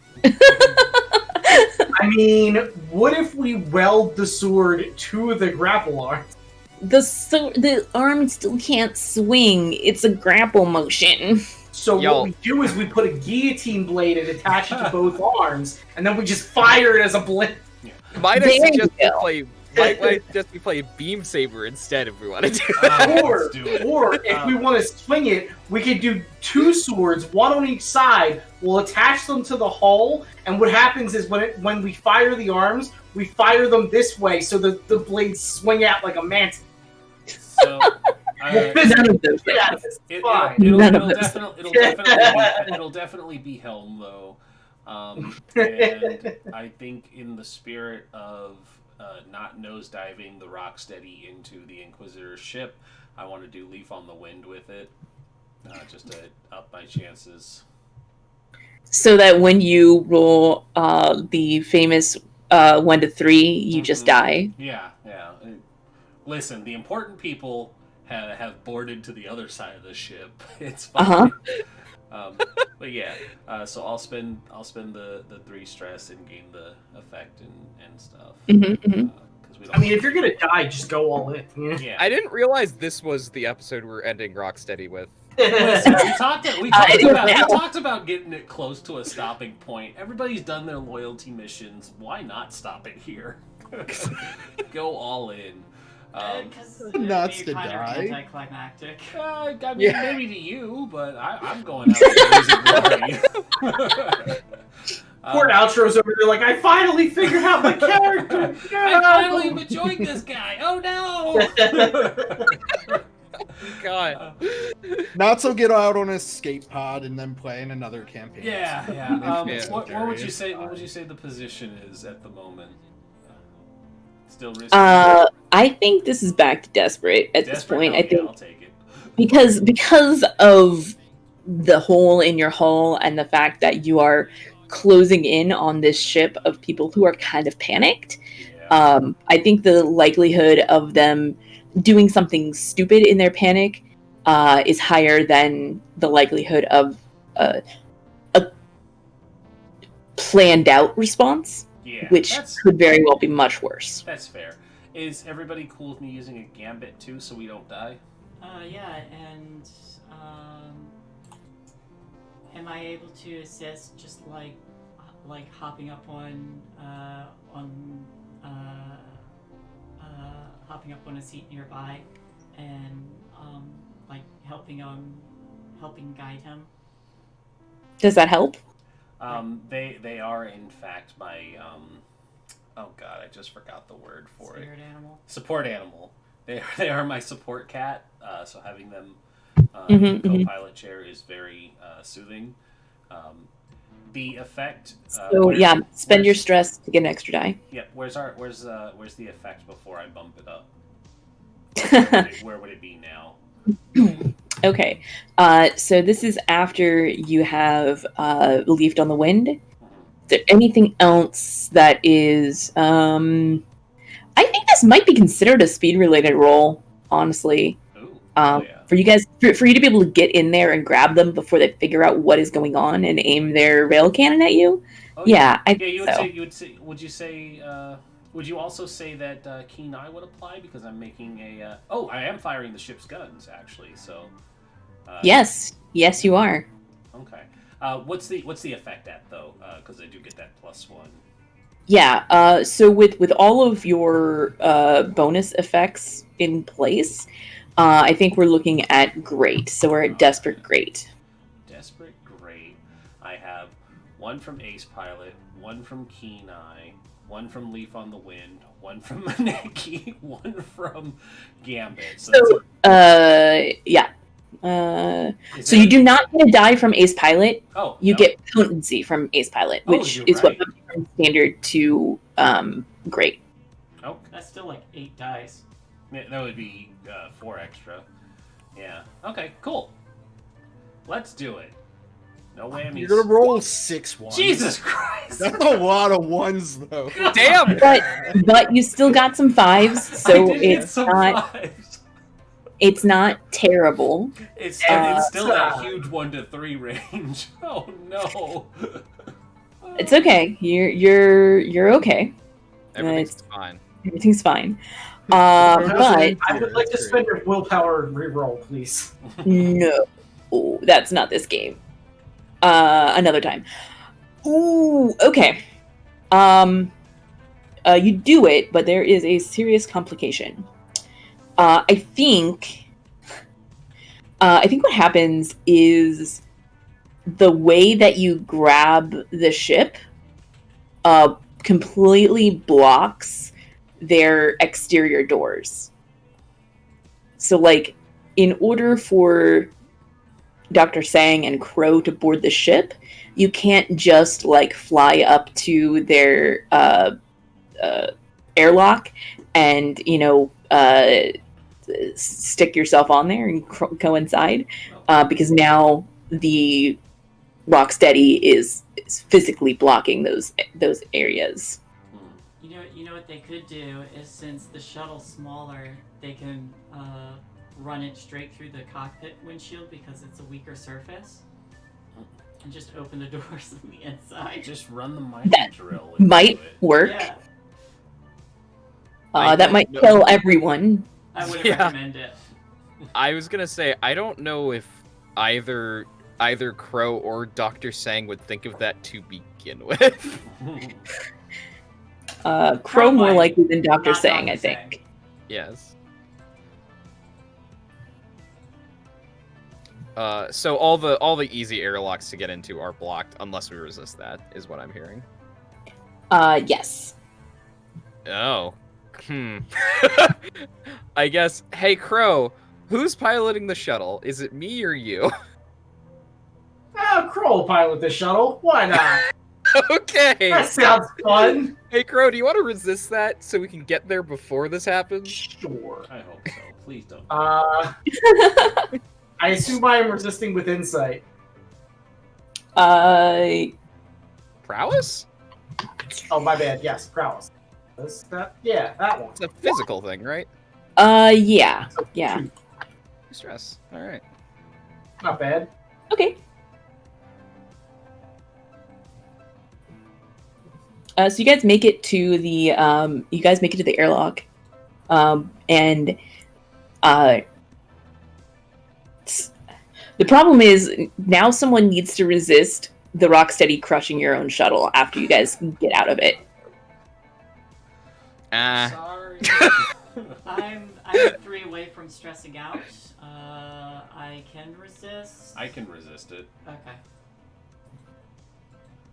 I mean, what if we weld the sword to the grapple arm? The arm still can't swing. It's a grapple motion. So what we do is we put a guillotine blade and attach it to both arms, and then we just fire it as a blade. Might just be play Beam Saber instead if we want to do that. Or if we want to swing it, we could do two swords, one on each side. We'll attach them to the hull, and what happens is when we fire the arms, we fire them this way, so the blades swing out like a mantis. So, none of those things. It'll definitely be Helm though, and I think in the spirit of not nosediving the Rocksteady into the Inquisitor's ship, I want to do Leaf on the Wind with it, just to up my chances. So that when you roll the famous 1 to 3, you just die. Yeah. Listen, the important people have boarded to the other side of the ship. It's fine. But yeah, so I'll spend the 3 stress and gain the effect and stuff. I mean, if you're gonna die, just go all in. Yeah. I didn't realize this was the episode we're ending Rocksteady with. Listen, we talked about getting it close to a stopping point. Everybody's done their loyalty missions. Why not stop it here? Go all in. Because Nuts it'd to be kind of die. anticlimactic. I mean, maybe to you, but I'm going out with glory. Poor Outro's over there like, I finally figured out my character! I finally am enjoying this guy! Oh no! God. Not so get out on an escape pod and then play in another campaign. Yeah. What would you say? What would you say the position is at the moment? Still risky. I think this is back to desperate at this point. I think I'll take it. because of the hole in your hull and the fact that you are closing in on this ship of people who are kind of panicked. Yeah. I think the likelihood of them doing something stupid in their panic is higher than the likelihood of a planned out response, which could very well be much worse. That's fair. Is everybody cool with me using a gambit too, so we don't die? Yeah, and am I able to assist just like hopping up on hopping up on a seat nearby and like helping guide him? Does that help? They are in fact my oh god, I just forgot the word for it. Animal. Support animal. They are my support cat. So having them in the co-pilot chair is very soothing. The effect. Spend your stress to get an extra die. Yeah. Where's the effect before I bump it up? Where would it be now? Okay. So this is after you have leafed on the wind. Is there anything else that is? I think this might be considered a speed-related roll, honestly. Ooh, For you guys, for you to be able to get in there and grab them before they figure out what is going on and aim their rail cannon at you. Oh, I think so. Would you also say that Keen Eye would apply because I'm making a? I am firing the ship's guns actually. So. Yes, you are. Okay. What's the effect at though? Because I do get that +1. Yeah. So with all of your bonus effects in place, I think we're looking at great. So we're at desperate great. Desperate great. I have 1 from Ace Pilot, 1 from Keen Eye, 1 from Leaf on the Wind, 1 from Maneki, 1 from Gambit. So So you do not get a die from Ace Pilot. Oh, You no. get potency from Ace Pilot, Oh, which you're is what right. moves you from standard to great. Oh, That's still like 8 dice. yeah, that would be 4 extra. Yeah. Okay, cool. Let's do it. No whammies. You're gonna roll 6 ones. Jesus Christ! That's a lot of ones, though. Damn! But you still got some 5s, so I did get it's some not 5s. it's not terrible. It's Uh, still that huge 1 to 3 range. Oh no. It's okay. You're okay. Everything's fine. Everything's fine. But I would like to spend your willpower and reroll, please. no, that's not this game. Another time. Ooh, okay. You do it, but there is a serious complication. I think what happens is the way that you grab the ship completely blocks their exterior doors. So, like, in order for Dr. Sang and Crow to board the ship, you can't just, like, fly up to their airlock and, stick yourself on there and go inside, because now the Rocksteady is physically blocking those areas. You know what they could do is, since the shuttle's smaller, they can run it straight through the cockpit windshield because it's a weaker surface, and just open the doors on the inside. Just run the mining That drill. into might it. work. Yeah, That might kill everyone. I wouldn't Yeah. recommend it. I was gonna say, I don't know if either Crow or Dr. Sang would think of that to begin with. Crow more might, likely than Dr. not Sang, Dr. I think. Yes. So all the easy airlocks to get into are blocked unless we resist that, is what I'm hearing. Yes. Oh. I guess, hey Crow, who's piloting the shuttle? Is it me or you? Crow will pilot the shuttle. Why not? Okay. That sounds fun. Hey Crow, do you want to resist that so we can get there before this happens? Sure. I hope so. Please don't. I assume I am resisting with insight. Prowess? Oh, my bad. Yes, prowess. Yeah, that one. It's a physical thing, right? Yeah. Mistress. Alright. Not bad. Okay. So you guys make it to the airlock, and the problem is now someone needs to resist the Rocksteady crushing your own shuttle after you guys get out of it. Sorry. I'm 3 away from stressing out. I can resist. I can resist it. Okay.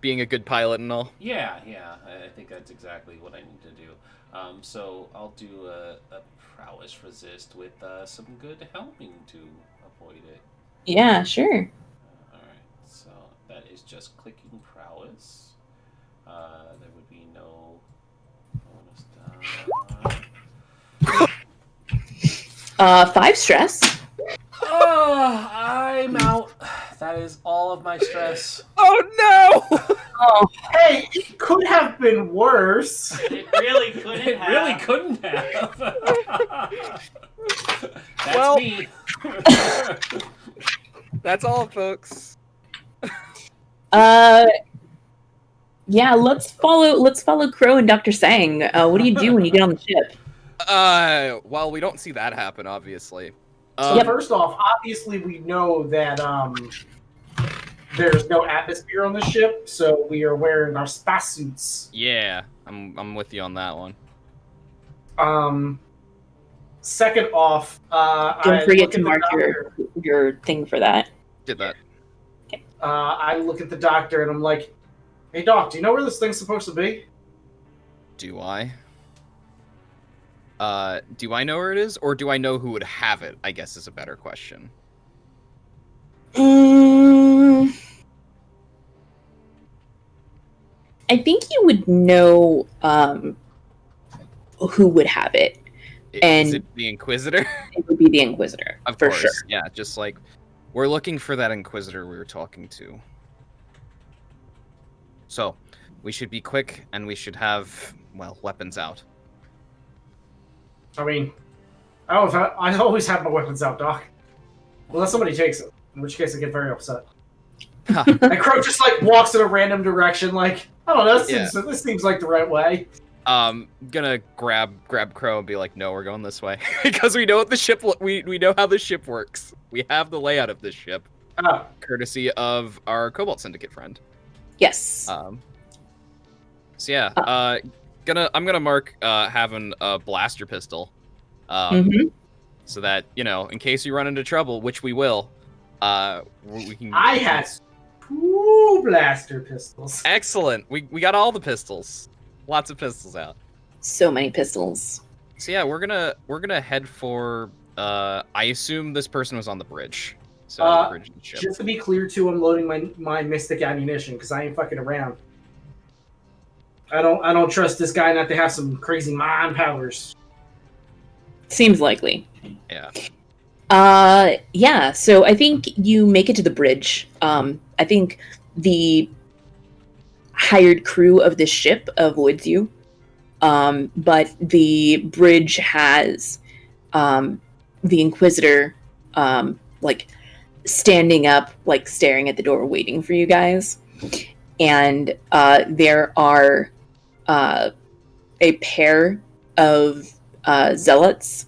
Being a good pilot and all. Yeah. I think that's exactly what I need to do. So I'll do a prowess resist with some good helping to avoid it. Yeah, sure. Alright, so that is just clicking prowess. There would be no bonus die. 5 stress. Oh, I'm out. That is all of my stress. Oh no! Hey, it could have been worse. It really couldn't It have. really couldn't have. That's Well- me. That's all, folks. Yeah, let's follow Crow and Dr. Sang. What do you do when you get on the ship? Well, we don't see that happen, obviously. So first off, obviously we know that there's no atmosphere on the ship, so we are wearing our spacesuits. Yeah, I'm with you on that one. Second off, Don't forget to mark your thing for that. Did that. I look at the doctor and I'm like, "Hey, Doc, do you know where this thing's supposed to be?" Do I? Do I know where it is, or do I know who would have it? I guess is a better question. I think you would know who would have it. Is And it the Inquisitor? it would be the Inquisitor, Of for course, sure. yeah. Just like we're looking for that Inquisitor we were talking to. So we should be quick, and we should have weapons out. I mean, I always have my weapons out, Doc. Unless somebody takes it, in which case I get very upset. And Crow just like walks in a random direction, like, I don't know, this seems like the right way. Gonna grab Crow and be like, no, we're going this way because we know what the ship. We know how the ship works. We have the layout of this ship, courtesy of our Cobalt Syndicate friend. Yes. So yeah, I'm gonna mark having a blaster pistol, so that in case you run into trouble, which we will, we can. I had 2 blaster pistols. Excellent. We got all the pistols. Lots of pistols out. So many pistols. So yeah, we're gonna head for. I assume this person was on the bridge. So the bridge and ship. Just to be clear, too, I'm loading my mystic ammunition because I ain't fucking around. I don't trust this guy not to have some crazy mind powers. Seems likely. Yeah. Yeah. So I think you make it to the bridge. I think the hired crew of this ship avoids you. But the bridge has the Inquisitor like standing up, like staring at the door, waiting for you guys. And there are a pair of zealots,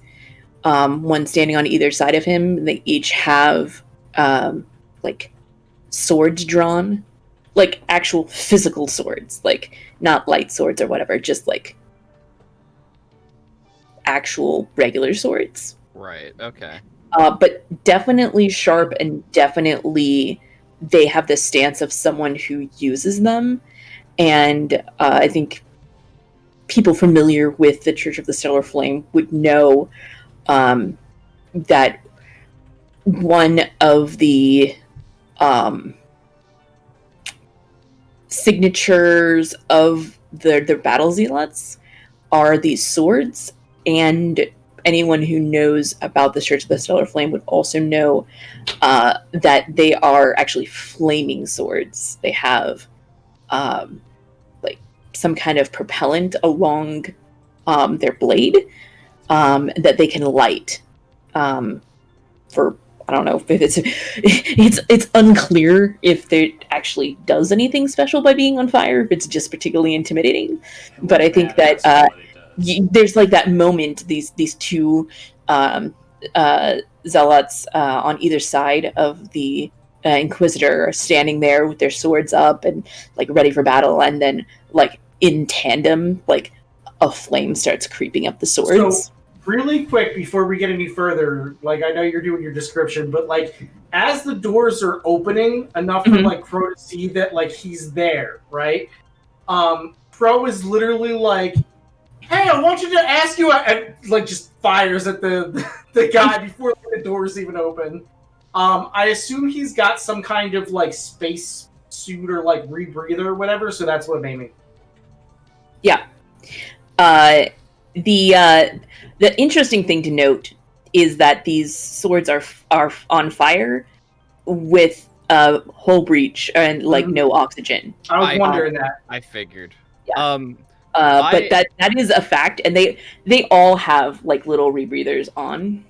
one standing on either side of him. They each have like swords drawn, like actual physical swords, like not light swords or whatever, just like actual regular swords. Right. Okay. But definitely sharp, and definitely they have the stance of someone who uses them. And I think people familiar with the Church of the Stellar Flame would know that one of the signatures of their battle zealots are these swords, and anyone who knows about the Church of the Stellar Flame would also know that they are actually flaming swords. They have like some kind of propellant along their blade that they can light for, I don't know if it's unclear if it actually does anything special by being on fire, if it's just particularly intimidating. But I think that there's like that moment, these 2 zealots on either side of the Inquisitor are standing there with their swords up and like ready for battle, and then like in tandem, like a flame starts creeping up the swords. So, really quick before we get any further, like I know you're doing your description, but like as the doors are opening enough for like Crow to see that like he's there, right? Crow is literally like, hey, I want you to ask you, and like just fires at the guy before the doors even open. I assume he's got some kind of like space suit or like rebreather or whatever, so that's what I'm aiming. Yeah. The interesting thing to note is that these swords are on fire with a hull breach and like no oxygen. I was wondering that. I figured. Yeah. But that is a fact, and they all have like little rebreathers on.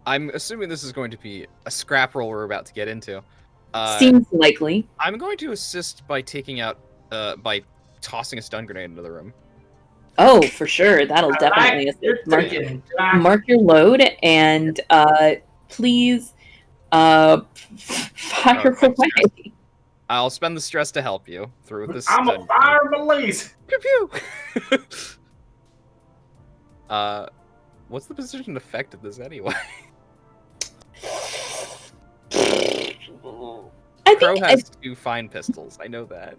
I'm assuming this is going to be a scrap roll we're about to get into. Seems likely. I'm going to assist by by tossing a stun grenade into the room. Oh, for sure. That'll definitely assist. Mark your load, and please fire away. I'll spend the stress to help you through this. I'm a fire blaze. Pew pew. What's the position effect of this anyway? Crow has 2 fine pistols. I know that.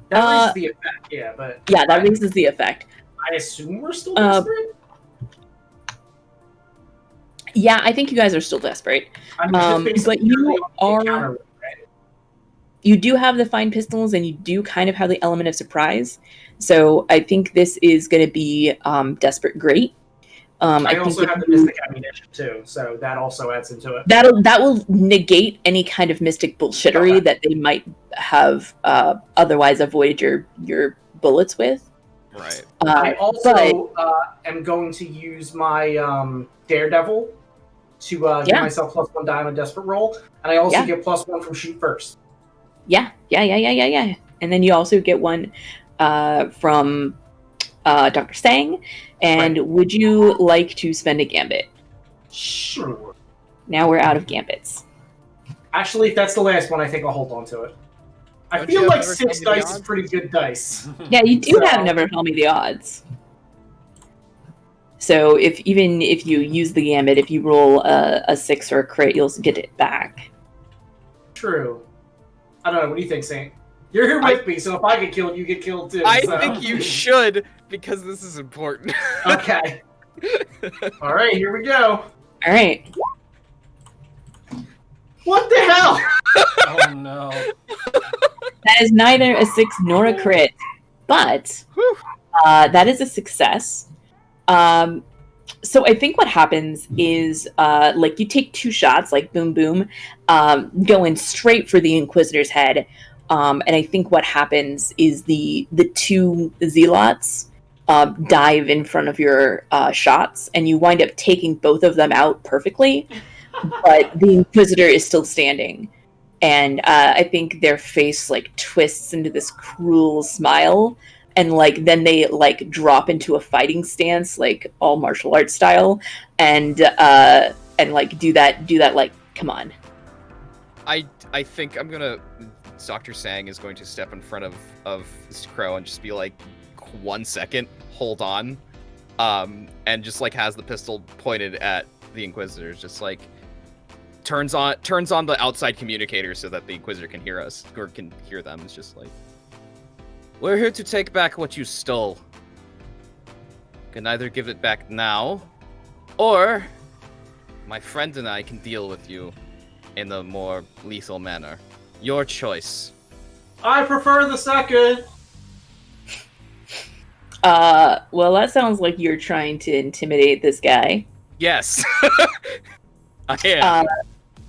That raises the effect, yeah, but yeah, that raises the effect. I assume we're still desperate. Yeah, I think you guys are still desperate. But you are. you do have the fine pistols, and you do kind of have the element of surprise. So I think this is going to be desperate great. I think also if have the you- mystic ammunition too, so that also adds into it. that will negate any kind of mystic bullshittery Okay. that they might have otherwise avoided your bullets with. Right. I but also am going to use my Daredevil to give Yeah. myself +1 die on a desperate roll, and I also Yeah. get +1 from shoot first. yeah. And then you also get one from Dr. Sang. And would you like to spend a gambit? Sure. Now we're out of gambits. Actually, if that's the last one, I think I'll hold on to it. I Don't feel you like ever 6 tell me the dice is odds? pretty good dice. Yeah, you do So- have never tell me the odds. So if you use the gambit, if you roll a 6 or a crit, you'll get it back. True. I don't know. What do you think, Saint? You're here with me, so if I get killed, you get killed too. I so- think you should, because this is important. Okay. All right, here we go. All right. What the hell? Oh no. That is neither a 6 nor a crit, but Whew. that is a success. So I think what happens is, like, you take 2 shots, like boom, boom, going straight for the Inquisitor's head. And I think what happens is the 2 zealots dive in front of your shots, and you wind up taking both of them out perfectly. But the Inquisitor is still standing. And I think their face, like, twists into this cruel smile. And, like, then they, like, drop into a fighting stance, like, all martial arts style. And like, do that, like, come on. I think I'm gonna. Dr. Sang is going to step in front of this crow and just be like, 1 second, hold on, and just like has the pistol pointed at the Inquisitors, just like turns on the outside communicator so that the Inquisitor can hear us or can hear them. It's just like, we're here to take back what you stole. Can either give it back now, or my friend and I can deal with you in a more lethal manner. Your choice. I prefer the second. Well, that sounds like you're trying to intimidate this guy. Yes. I am.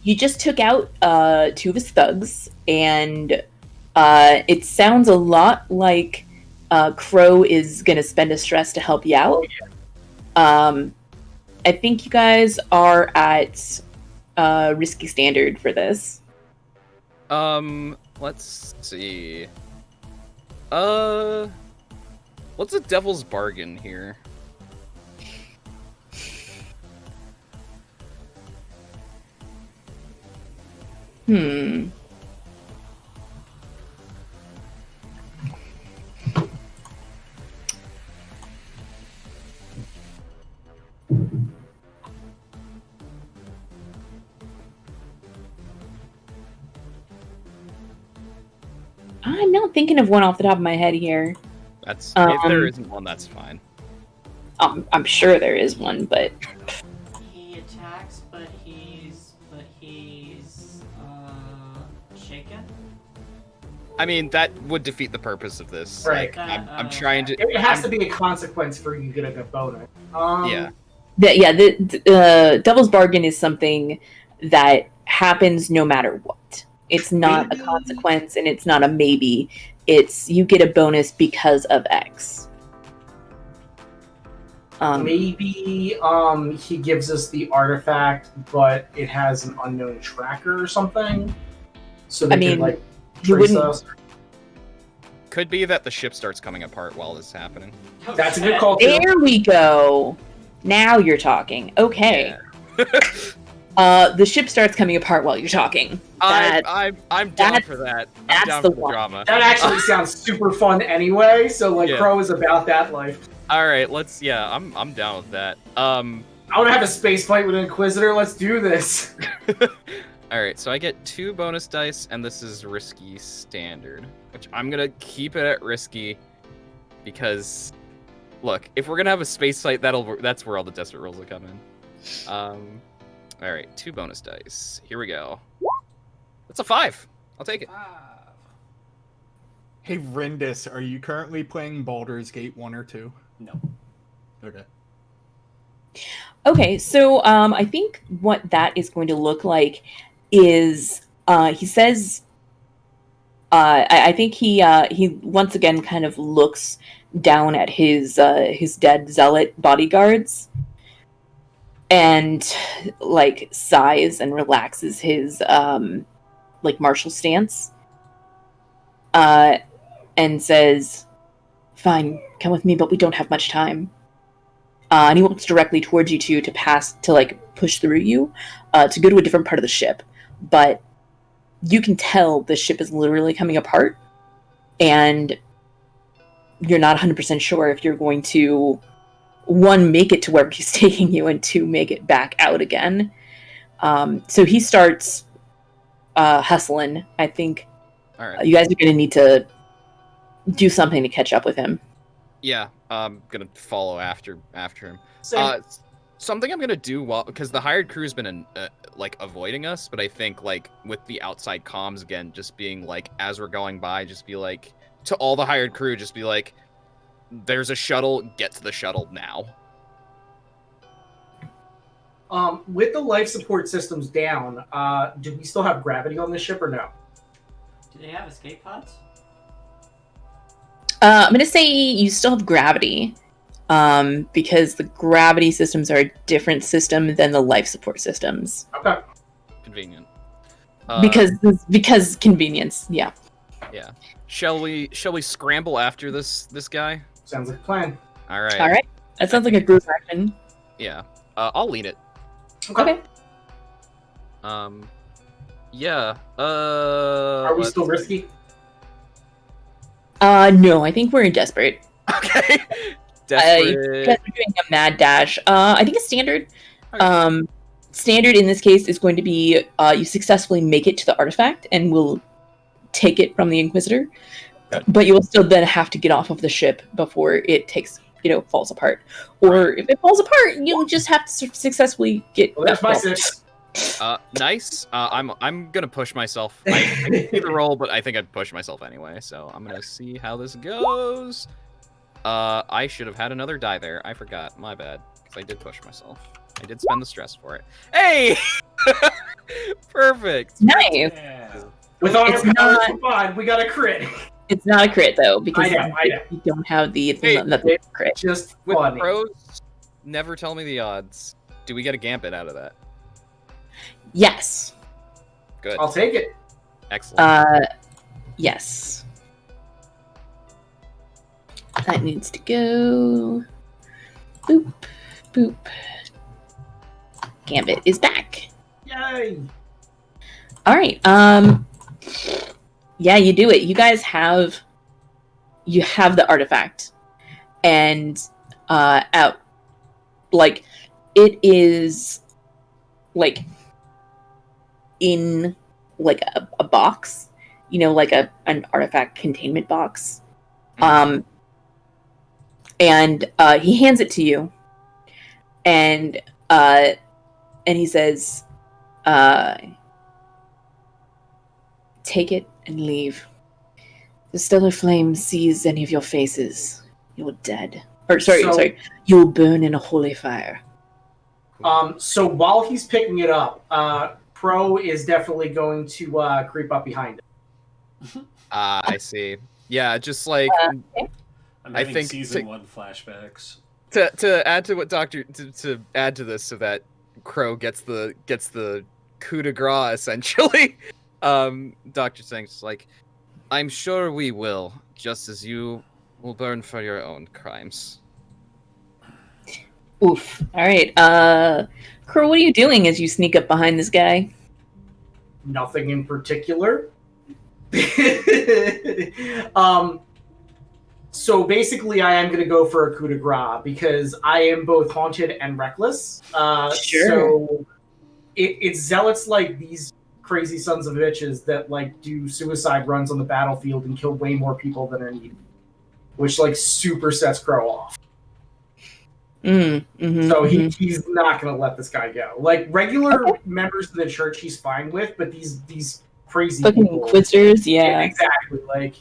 He just took out 2 of his thugs, and it sounds a lot like Crow is going to spend a stress to help you out. I think you guys are at risky standard for this. Let's see. What's a devil's bargain here? Hmm. I'm not thinking of one off the top of my head here. That's if there Um, isn't one, that's fine. I'm sure there is one, but He attacks, but he's shaken. I mean, that would defeat the purpose of this. Right. Like, I'm trying to. It has to be a consequence for you getting a bonus. Yeah. the Devil's Bargain is something that happens no matter what. It's not a consequence, and it's not a maybe. It's you get a bonus because of X. Maybe he gives us the artifact, but it has an unknown tracker or something. So they I mean, can like you trace wouldn't- us. Could be that the ship starts coming apart while this is happening. That's a good call too. There we go. Now you're talking. Okay. The ship starts coming apart while you're talking. I'm down that- for that. I'm that's down the for the one. drama. That actually sounds super fun anyway. So like Yeah. Crow is about that life. All right, let's. Yeah, I'm down with that. I want to have a space fight with an Inquisitor. Let's do this. All right, so I get 2 bonus dice, and this is risky standard, which I'm gonna keep it at risky because, look, if we're gonna have a space fight, that's where all the desperate rolls will come in. All right, 2 bonus dice. Here we go. That's a 5. I'll take it. Hey, Rindis, are you currently playing Baldur's Gate 1 or 2? No. Okay. Okay, so I think what that is going to look like is he says I think he once again kind of looks down at his dead zealot bodyguards and like sighs and relaxes his like martial stance and says, "Fine, come with me, but we don't have much time." And he walks directly towards you two to pass to like push through you to go to a different part of the ship, but you can tell the ship is literally coming apart, and you're not 100% sure if you're going to, one, make it to wherever he's taking you, and two, make it back out again. So he starts hustling. I think All right. you guys are going to need to do something to catch up with him. Yeah, I'm gonna follow after him. Same. Something I'm gonna do because the hired crew's been like avoiding us, but I think like with the outside comms again, just being like as we're going by, just be like to all the hired crew, just be like, "There's a shuttle. Get to the shuttle now." With the life support systems down, do we still have gravity on this ship or no? Do they have escape pods? I'm going to say you still have gravity, because the gravity systems are a different system than the life support systems. Okay. Convenient. Because convenience, yeah. Yeah. Shall we scramble after this guy? Sounds like a plan. All right. All right. That sounds like a group action. Yeah. I'll lead it. Okay. Yeah. Are we still risky? No, I think we're in desperate. Okay. You guys are doing a mad dash. I think a standard. Standard in this case is going to be you successfully make it to the artifact and will take it from the Inquisitor, but you will still then have to get off of the ship before it falls apart. Or if it falls apart, you'll just have to successfully get. Well, that's my 6. Nice. I'm gonna push myself. I can see the roll, but I think I'd push myself anyway. So I'm gonna see how this goes. I should have had another die there. I forgot. My bad. Because I did push myself. I did spend the stress for it. Hey! Perfect. Nice. Yeah. With all It's our powers not- combined, we got a crit. It's not a crit though because I know. you don't have the Hey, nothing crit. Just With funny. pros, never tell me the odds. Do we get a gambit out of that? Yes. Good. I'll take it. Excellent. Yes. That needs to go. Boop, boop. Gambit is back. Yay! All right. Yeah, you do it. You guys have the artifact, and out like it is like in like a box, like an artifact containment box. And he hands it to you, and he says, "Take it and leave. The stellar flame sees any of your faces. You're dead. Or sorry. You'll burn in a holy fire." So while he's picking it up, Pro is definitely going to creep up behind him. I see. Yeah, just like I'm I having think season 1 flashbacks. to add to what to add to this, so that Crow gets the coup de grace essentially. Dr. Sang's like, "I'm sure we will, just as you will burn for your own crimes." Oof. All right. Crow, what are you doing as you sneak up behind this guy? Nothing in particular. So basically, I am going to go for a coup de grace because I am both haunted and reckless. Sure. So it's zealots like these crazy sons of bitches that like do suicide runs on the battlefield and kill way more people than are needed, which like super sets Crow off. So he's not going to let this guy go. Like regular members of the church, he's fine with, but these crazy fucking people, Inquisitors, yeah. exactly. Like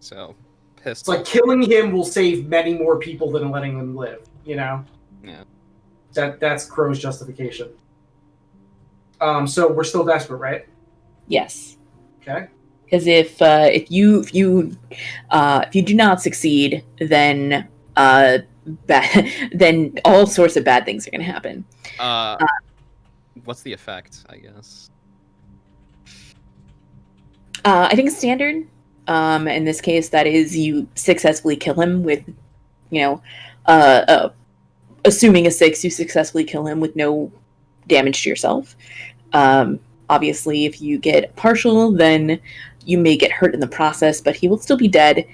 So, It's pistol. like killing him will save many more people than letting them live. You know. Yeah. That's Crow's justification. So we're still desperate, right? Yes. Okay. Because if you do not succeed, then then all sorts of bad things are going to happen. What's the effect? I guess. I think it's standard. In this case, that is you successfully kill him with, assuming a 6, you successfully kill him with no damage to yourself. Obviously, if you get partial, then you may get hurt in the process, but he will still be dead.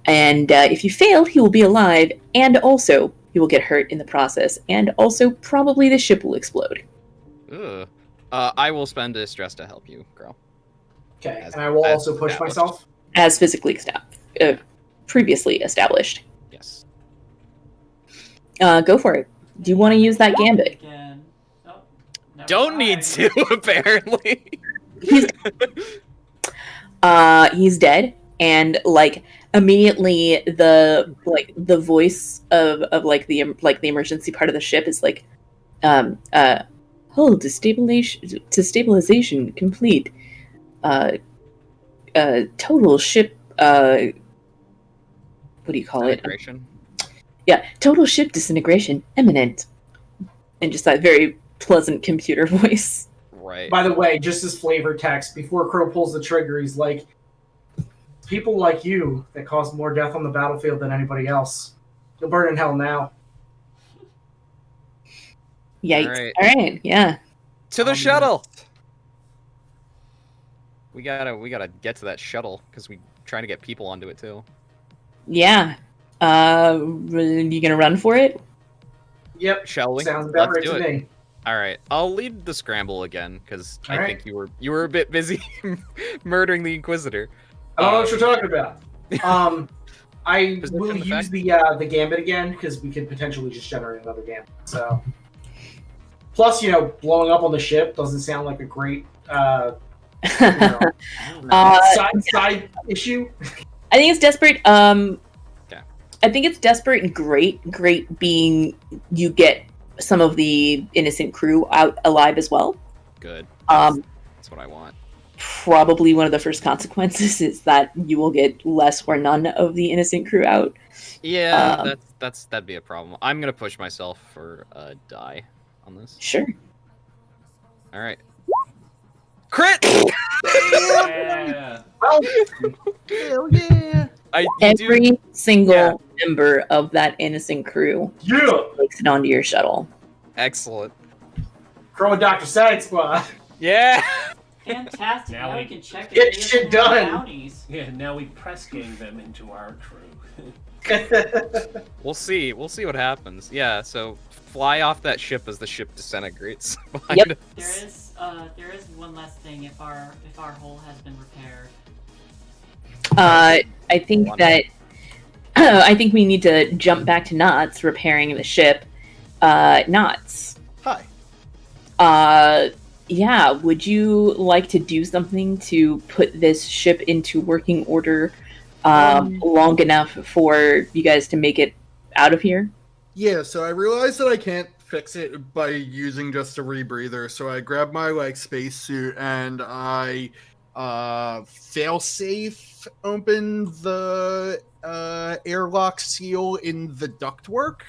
And if you fail, he will be alive, and also he will get hurt in the process, and also probably the ship will explode. Ugh. I will spend a stress to help you, girl. Okay, As- and I will as also push established. myself. As physically previously established. Yes. Go for it. Do you want to use that gambit? Again. Oh, never Don't need mind. to, apparently. He's dead, and like immediately the voice of the emergency part of the ship is like, hull stabilization complete. Total ship. What do you call it? Disintegration. Yeah, total ship disintegration imminent, and just that very pleasant computer voice. Right. By the way, just as flavor text, before Crow pulls the trigger, he's like, people like you that cause more death on the battlefield than anybody else. You'll burn in hell now. Yikes! All All right, yeah. To the shuttle. We gotta get to that shuttle because we trying to get people onto it too. Yeah. You gonna run for it? Yep. Shall we? Sounds about Let's right do to it. me. All right, I'll lead the scramble again because I All think you were a bit busy murdering the Inquisitor. I don't know what you're talking about. I Position will effect? use the gambit again because we could potentially just generate another gambit. So, plus, blowing up on the ship doesn't sound like a great side issue. I think it's desperate. Okay. I think it's desperate and great. Great being you get some of the innocent crew out alive as well. Good. That's what I want. Probably one of the first consequences is that you will get less or none of the innocent crew out. Yeah, that'd be a problem. I'm gonna push myself for a die on this. Sure. All right. Crit. Yeah. Hell yeah! Every single member of that innocent crew Yeah. makes it onto your shuttle. Excellent. Crow and Dr. Side Squad. Yeah. Fantastic. Now Now we we can check get if shit they have done. bounties. Yeah, now we press gang them into our crew. We'll see. We'll see what happens. Yeah. So fly off that ship as the ship disintegrates. Yep. There is one last thing if our hull has been repaired. I think that I think we need to jump back to Knots repairing the ship. Knots. Hi. Yeah, would you like to do something to put this ship into working order long enough for you guys to make it out of here? Yeah, so I realized that I can't fix it by using just a rebreather, so I grab my spacesuit and I failsafe open the airlock seal in the ductwork.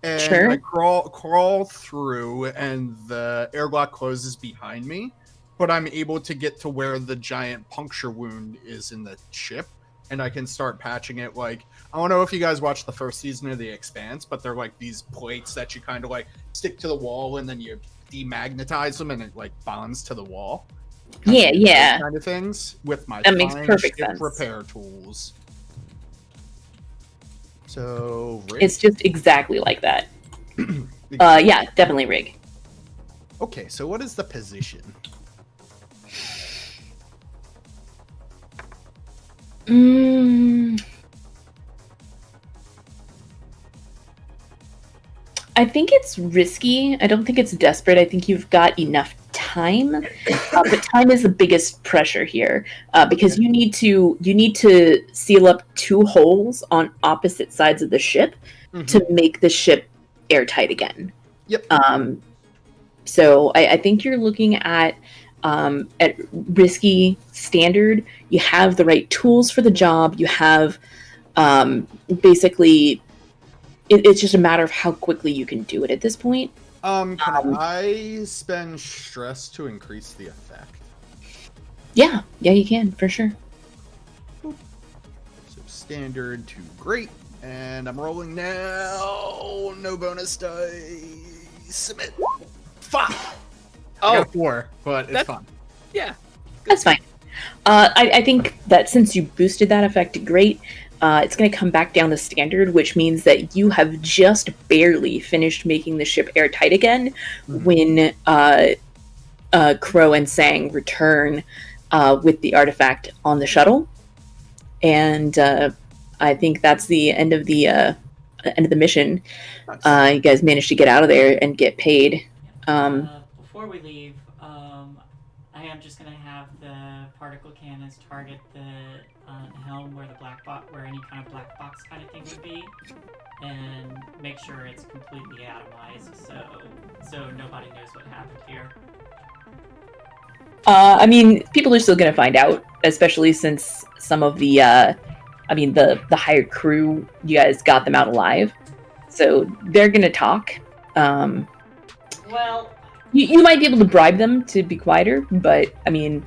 And Sure. I crawl through, and the airlock closes behind me. But I'm able to get to where the giant puncture wound is in the ship, and I can start patching it. I don't know if you guys watched the first season of The Expanse, but they're these plates that you kind of stick to the wall, and then you demagnetize them, and it bonds to the wall. Yeah. Kind of things with my That makes fine perfect ship sense. repair tools. So It's just exactly like that. Yeah, definitely rig. Okay, so what is the position? I think it's risky. I don't think it's desperate. I think you've got enough time, but time is the biggest pressure here because you need to seal up 2 holes on opposite sides of the ship to make the ship airtight again. Yep. So I think you're looking at risky standard. You have the right tools for the job. You have basically it's just a matter of how quickly you can do it at this point. Can I spend stress to increase the effect? Yeah, you can for sure. So standard to great, and I'm rolling now. No bonus dice. Submit. 5. I got 4, but it's fun. Yeah. That's fine. I think that since you boosted that effect to great, it's going to come back down to standard, which means that you have just barely finished making the ship airtight again when Crow and Sang return with the artifact on the shuttle, and I think that's the end of the mission. Nice. You guys managed to get out of there and get paid. Before we leave, I am just gonna have the particle cannons target the helm where the black box, where any kind of black box kind of thing would be, and make sure it's completely atomized, so nobody knows what happened here. I mean, people are still going to find out, especially since some of the, the hired crew, you guys got them out alive, so they're going to talk. Well, you might be able to bribe them to be quieter, but I mean,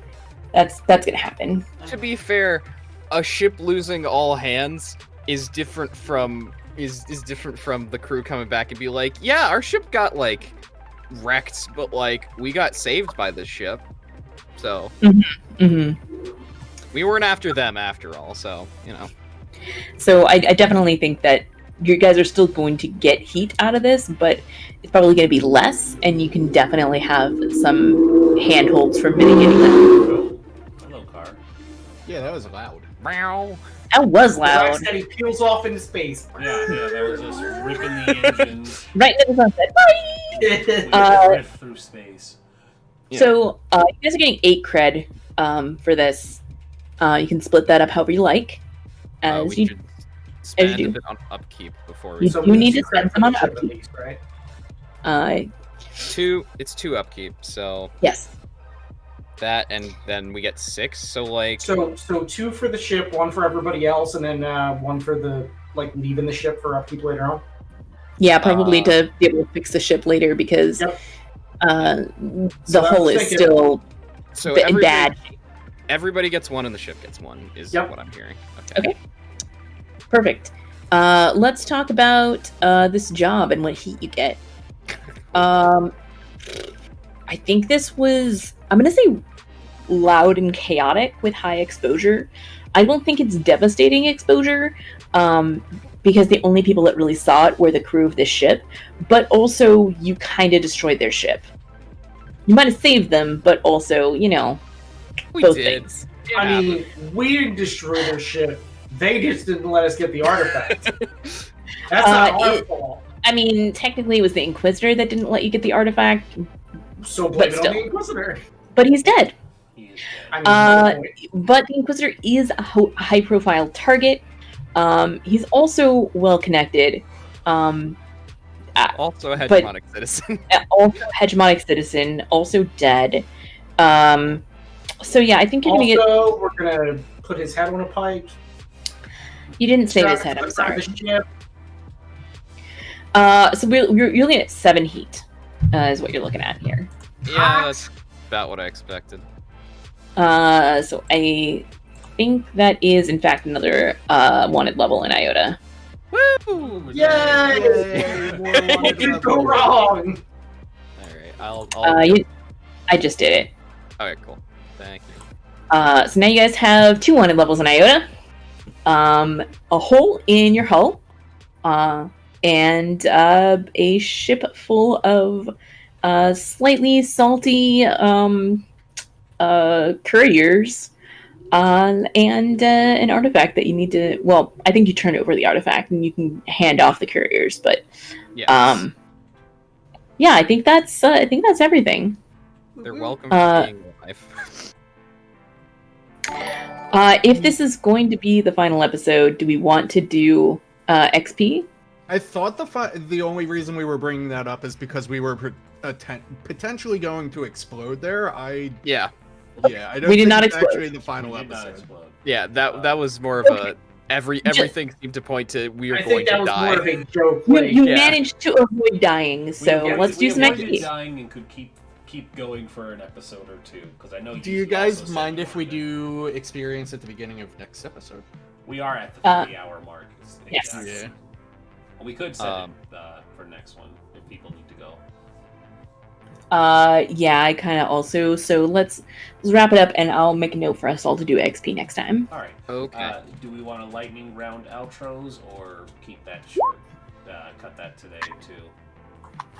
that's going to happen. To be fair, a ship losing all hands is different from the crew coming back and be like, yeah, our ship got like wrecked, but like we got saved by this ship. So we weren't after them after all, so you know. So I definitely think that you guys are still going to get heat out of this, but it's probably going to be less, and you can definitely have some handholds for mitigating that. Oh, hello, car. Yeah, that was loud. Meow. That was loud. Rocksteady peels off into space. Yeah, that was just ripping the engines. Right into the sunset. We ripped through space. Yeah. So you guys are getting 8 cred for this. You can split that up however you like. As We you should spend do. a bit on upkeep before we. You do need to spend some on upkeep, upkeep. at least, right? It's 2 upkeep, so Yes. that, and then we get 6. So like, So 2 for the ship, 1 for everybody else, and then 1 for the leaving the ship for upkeep later on. Yeah, probably to be able to fix the ship later because Yep. the So hull I was is thinking- still so bad. everybody gets 1 and the ship gets 1 is Yep. what I'm hearing. Okay. Perfect. Let's talk about this job and what heat you get. I think this was, I'm going to say loud and chaotic with high exposure. I don't think it's devastating exposure because the only people that really saw it were the crew of this ship, but also you kind of destroyed their ship. You might have saved them, but also, you know, We both did. things. It I happened. mean, we didn't destroy their ship. They just didn't let us get the artifact. That's not our fault. I mean, technically it was the Inquisitor that didn't let you get the artifact, So blame but it on still. the Inquisitor. but he's dead. He is I dead. mean, But the Inquisitor is a high-profile target. He's also well-connected. Also a hegemonic citizen. Also hegemonic citizen. Also dead. So yeah, I think you're gonna get. also, we're gonna put his head on a pike. You didn't save his strap head. it I'm to the side sorry. of the ship. So you're looking at 7 heat. Is what you're looking at here. Yeah, that's about what I expected. So I think that is in fact another wanted level in Iota. Woo! Yay! More wanted What could go level. wrong? Alright, I'll I just did it. Okay, cool. Thank you. So now you guys have 2 wanted levels in Iota. A hole in your hull. And a ship full of slightly salty couriers. And an artifact that you need to. Well, I think you turn over the artifact and you can hand off the couriers. But Yes. yeah, I think that's everything. They're welcome Uh, for being alive. If this is going to be the final episode, do we want to do XP? I thought the only reason we were bringing that up is because we were potentially going to explode there. Yeah, I don't We did think not it's explode. actually the final We did not episode. explode. yeah. That was more of Okay. a everything seemed to point to we are I going think that to was die. more of a joke. You, Like, you Yeah. managed to avoid dying, so let's do some avoided XP. dying and could keep going for an episode or two because I know. Do you also guys said mind you if we wanted it. do experience at the beginning of next episode? We are at the 3-hour mark. Yes. Exactly. Yeah. We could set Um, it for next one if people need to go. Yeah, I kind of also. So let's wrap it up, and I'll make a note for us all to do XP next time. All right. Okay. Do we want a lightning round outros or keep that short? Cut that today too.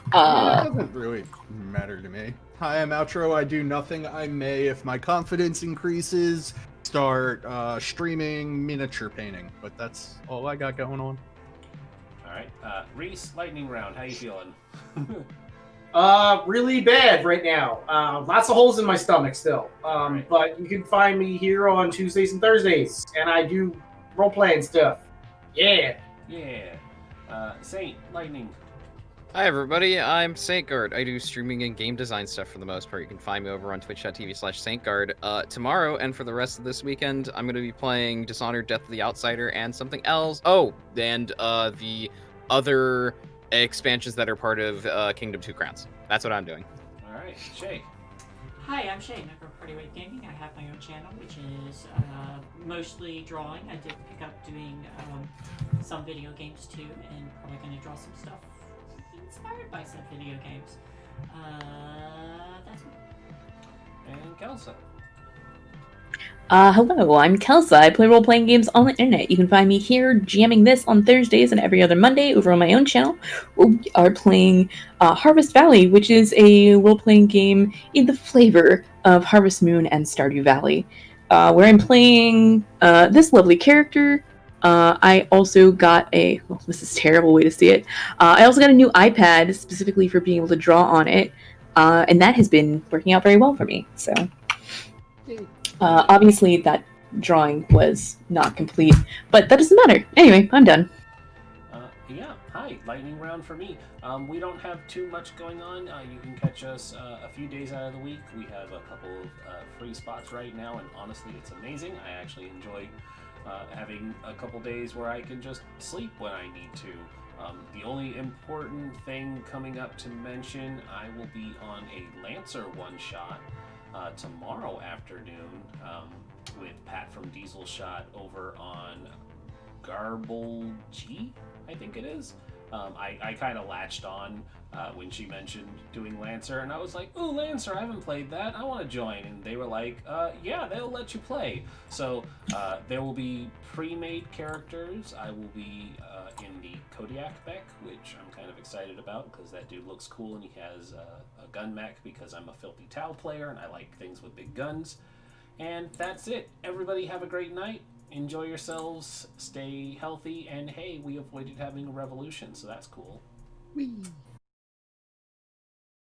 It doesn't really matter to me. Hi, I'm Outro. I do nothing. I may, if my confidence increases, start streaming miniature painting. But that's all I got going on. All right. Rhys, lightning round. How you feeling? really bad right now. Lots of holes in my stomach still. Right. But you can find me here on Tuesdays and Thursdays, and I do role playing stuff. Yeah. Yeah. Saint, lightning. Hi everybody, I'm Saintguard. I do streaming and game design stuff for the most part. You can find me over on twitch.tv/Saintguard. Tomorrow and for the rest of this weekend, I'm going to be playing Dishonored, Death of the Outsider, and something else. Oh, and the other expansions that are part of Kingdom 2 Crowns. That's what I'm doing. All right. Shae. Hi, I'm Shae, Never Partyweight Gaming. I have my own channel, which is mostly drawing. I did pick up doing some video games too, and probably going to draw some stuff inspired by some video games. That's it. And Kelsa. Hello, I'm Kelsa. I play role-playing games on the internet. You can find me here jamming this on Thursdays and every other Monday over on my own channel. We are playing Harvest Valley, which is a role-playing game in the flavor of Harvest Moon and Stardew Valley, where I'm playing this lovely character. I also got this is a terrible way to see it. I also got a new iPad specifically for being able to draw on it, and that has been working out very well for me. So, obviously that drawing was not complete, but that doesn't matter. Anyway, I'm done. Yeah, hi, lightning round for me. We don't have too much going on. You can catch us a few days out of the week. We have a couple of free spots right now, and honestly, it's amazing. I actually enjoy having a couple days where I can just sleep when I need to. The only important thing coming up to mention, I will be on a Lancer one-shot tomorrow afternoon with Pat from Diesel Shot over on Garble G, I think it is. I kind of latched on when she mentioned doing Lancer, and I was like, ooh, Lancer, I haven't played that. I want to join. And they were like, yeah, they'll let you play. So there will be pre-made characters. I will be in the Kodiak mech, which I'm kind of excited about because that dude looks cool and he has a gun mech because I'm a Filthy Tau player and I like things with big guns. And that's it. Everybody have a great night. Enjoy yourselves, stay healthy, and hey, we avoided having a revolution, so that's cool. Whee!